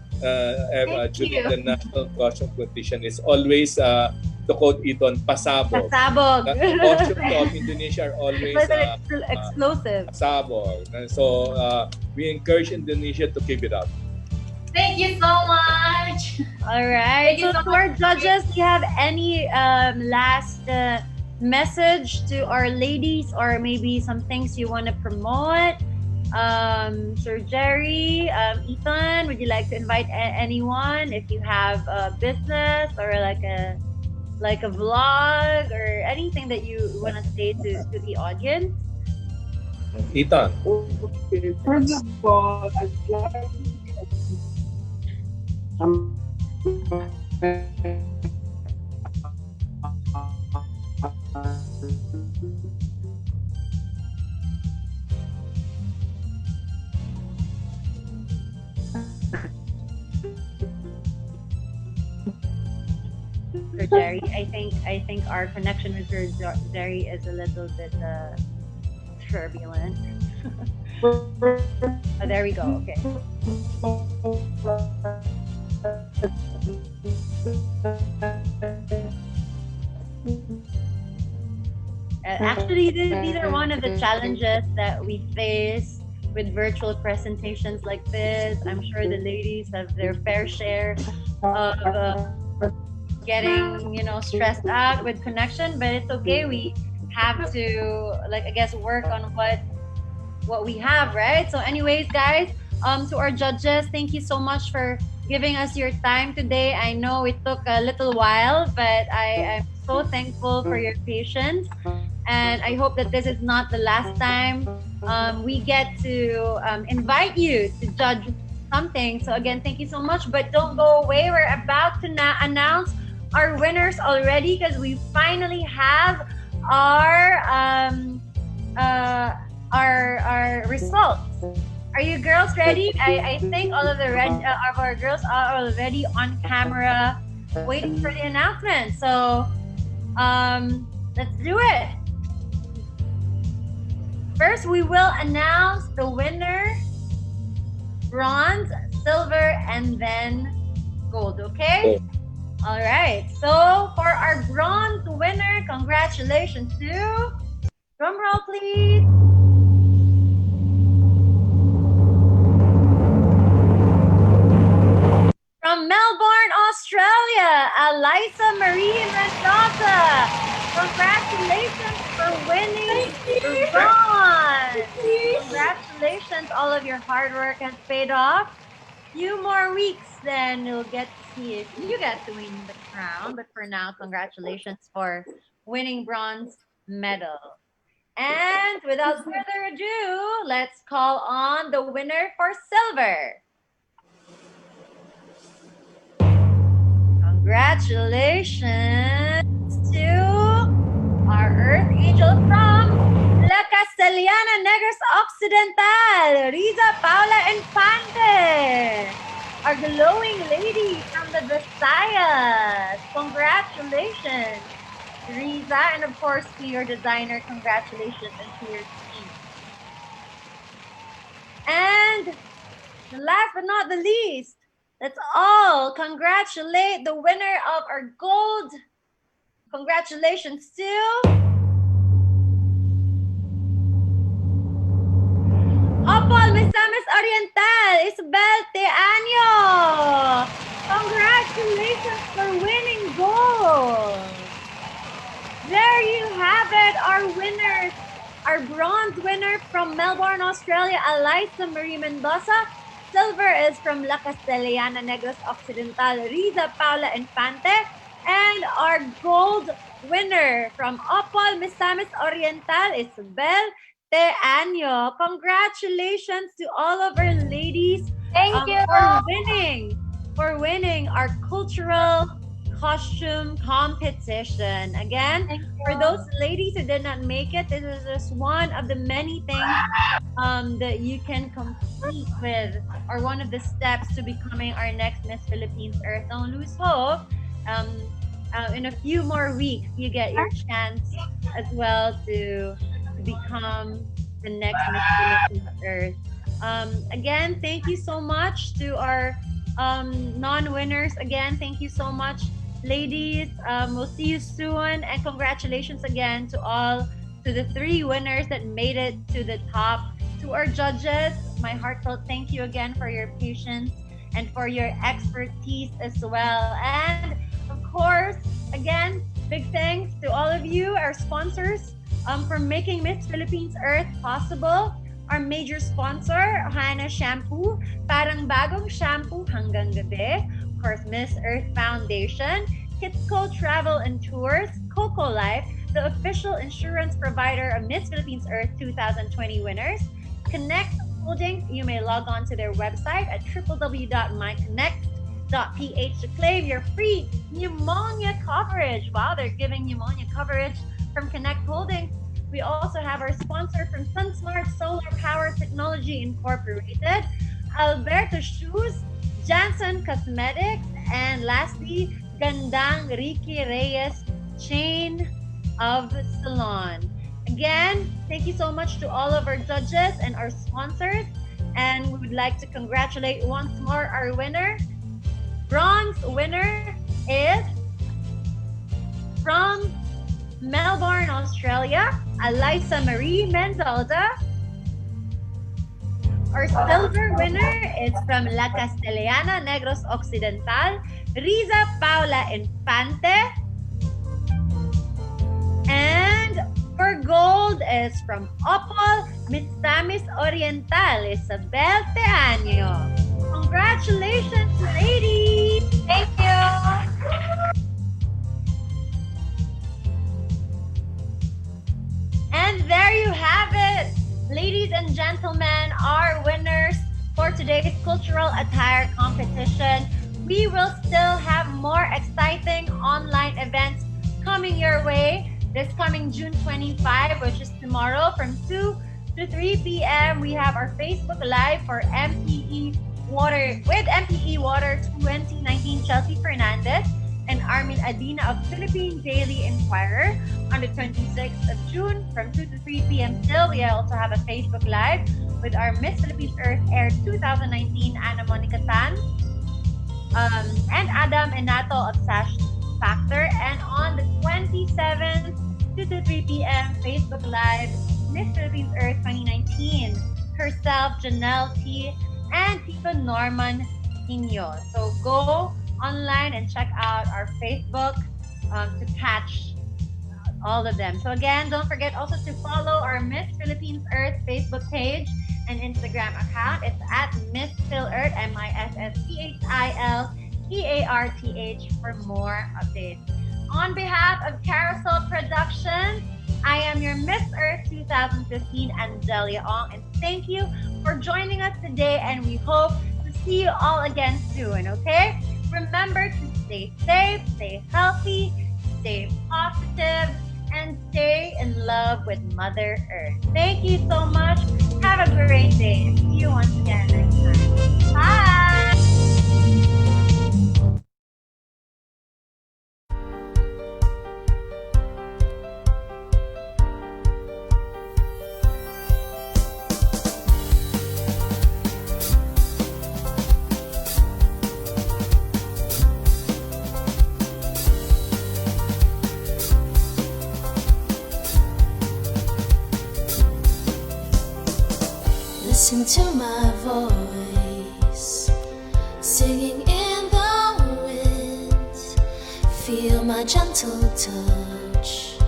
during the national costume competition. It's always to quote Eton, pasabog. Pasabog. The costumes of Indonesia are always explosive. Pasabog. And so we encourage Indonesia to keep it up. Thank you so much. All right. Thank you So so to our much. judges, do you have any last message to our ladies, or maybe some things you want to promote? Sir Jerry, Ethan, would you like to invite anyone if you have a business or like a vlog or anything that you want to say to the audience? Ethan. Okay, first of all, I'd like Sir Jerry, I think our connection with Sir Jerry is a little bit turbulent. Oh, there we go. Okay. Actually, these are one of the challenges that we face with virtual presentations like this. I'm sure the ladies have their fair share of getting, stressed out with connection, but it's okay. We have to, I guess, work on what we have, right? So anyways, guys, to our judges, thank you so much for giving us your time today. I know it took a little while, but I'm so thankful for your patience. And I hope that this is not the last time we get to invite you to judge something. So again, thank you so much. But don't go away. We're about to announce our winners already because we finally have our results. Are you girls ready? I think all of of our girls are already on camera waiting for the announcement. So let's do it. First, we will announce the winner, bronze, silver, and then gold, okay? All right, so for our bronze winner, congratulations to, drum roll please. From Melbourne, Australia, Alisa Marie Mendoza. Congratulations for winning the bronze. Congratulations, all of your hard work has paid off. Few more weeks, then you'll get to see if you get to win the crown. But for now, congratulations for winning bronze medal. And without further ado, let's call on the winner for silver. Congratulations to our Earth Angel from La Castellana Negros Occidental, Riza Paula Infante. Our glowing lady from the Visayas. Congratulations, Riza. And of course, to your designer, congratulations, and to your team. And last but not the least, let's all congratulate the winner of our gold. Congratulations to Opal Misamis Oriental, Isabel Teaño. Congratulations for winning gold. There you have it, our winners. Our bronze winner from Melbourne, Australia, Alisa Marie Mendoza. Silver is from La Castellana Negros Occidental, Riza Paula Infante. And our gold winner from Opal Misamis Oriental, Isabel Teaño. Congratulations to all of our ladies. Thank you for winning our cultural costume competition. Again, for those ladies who did not make it, this is just one of the many things that you can compete with, or one of the steps to becoming our next Miss Philippines Earth. Don't lose hope. In a few more weeks, you get your chance as well to become the next Miss Philippines Earth. Again, thank you so much to our non-winners. Again, thank you so much, ladies. We'll see you soon, and congratulations again to the 3 winners that made it to the top. To our judges, my heartfelt thank you again for your patience and for your expertise as well. And of course, again, big thanks to all of you, our sponsors, for making Miss Philippines Earth possible. Our major sponsor, Hana Shampoo, parang bagong shampoo hanggang gabi. Of course, Miss Earth Foundation, Kitco Travel and Tours, Coco Life, the official insurance provider of Miss Philippines Earth 2020 winners. Connect Holdings, you may log on to their website at www.myconnect.com Ph to claim your free pneumonia coverage. Wow, they're giving pneumonia coverage from Connect Holdings. We also have our sponsor from SunSmart Solar Power Technology Incorporated, Alberto Shoes, Janssen Cosmetics, and lastly, Gandang Ricky Reyes Chain of Salon. Again, thank you so much to all of our judges and our sponsors. And we would like to congratulate once more our winner. Bronze winner is from Melbourne, Australia, Elisa Marie Mendoza. Our silver winner is from La Castellana, Negros Occidental, Riza Paula Infante. And for gold is from Opol, Mitsamis Oriental, Isabel Teaño. Congratulations, ladies! Thank you! And there you have it! Ladies and gentlemen, our winners for today's cultural attire competition. We will still have more exciting online events coming your way this coming June 25, which is tomorrow from 2 to 3 p.m. We have our Facebook Live for MPE Water with MPE Water 2019 Chelsea Fernandez and Armin Adina of Philippine Daily Inquirer on the 26th of June from 2 to 3 p.m. Still, we also have a Facebook Live with our Miss Philippines Earth Air 2019 Ana Monica Tan and Adam Enato of Sash Factor. And on the 27th, 2 to 3 p.m. Facebook Live, Miss Philippines Earth 2019, herself, Janelle T, and Tito Norman Inyo. So go online and check out our Facebook to catch all of them. So again, don't forget also to follow our Miss Philippines Earth Facebook page and Instagram account. It's at Miss Phil Earth, MISSPHILEARTH for more updates. On behalf of Crcel Productions, I am your Miss Earth 2015, Anjali Ong, and thank you for joining us today, and we hope to see you all again soon, okay? Remember to stay safe, stay healthy, stay positive, and stay in love with Mother Earth. Thank you so much. Have a great day. See you once again next time. Bye! Listen to my voice, singing in the wind. Feel my gentle touch.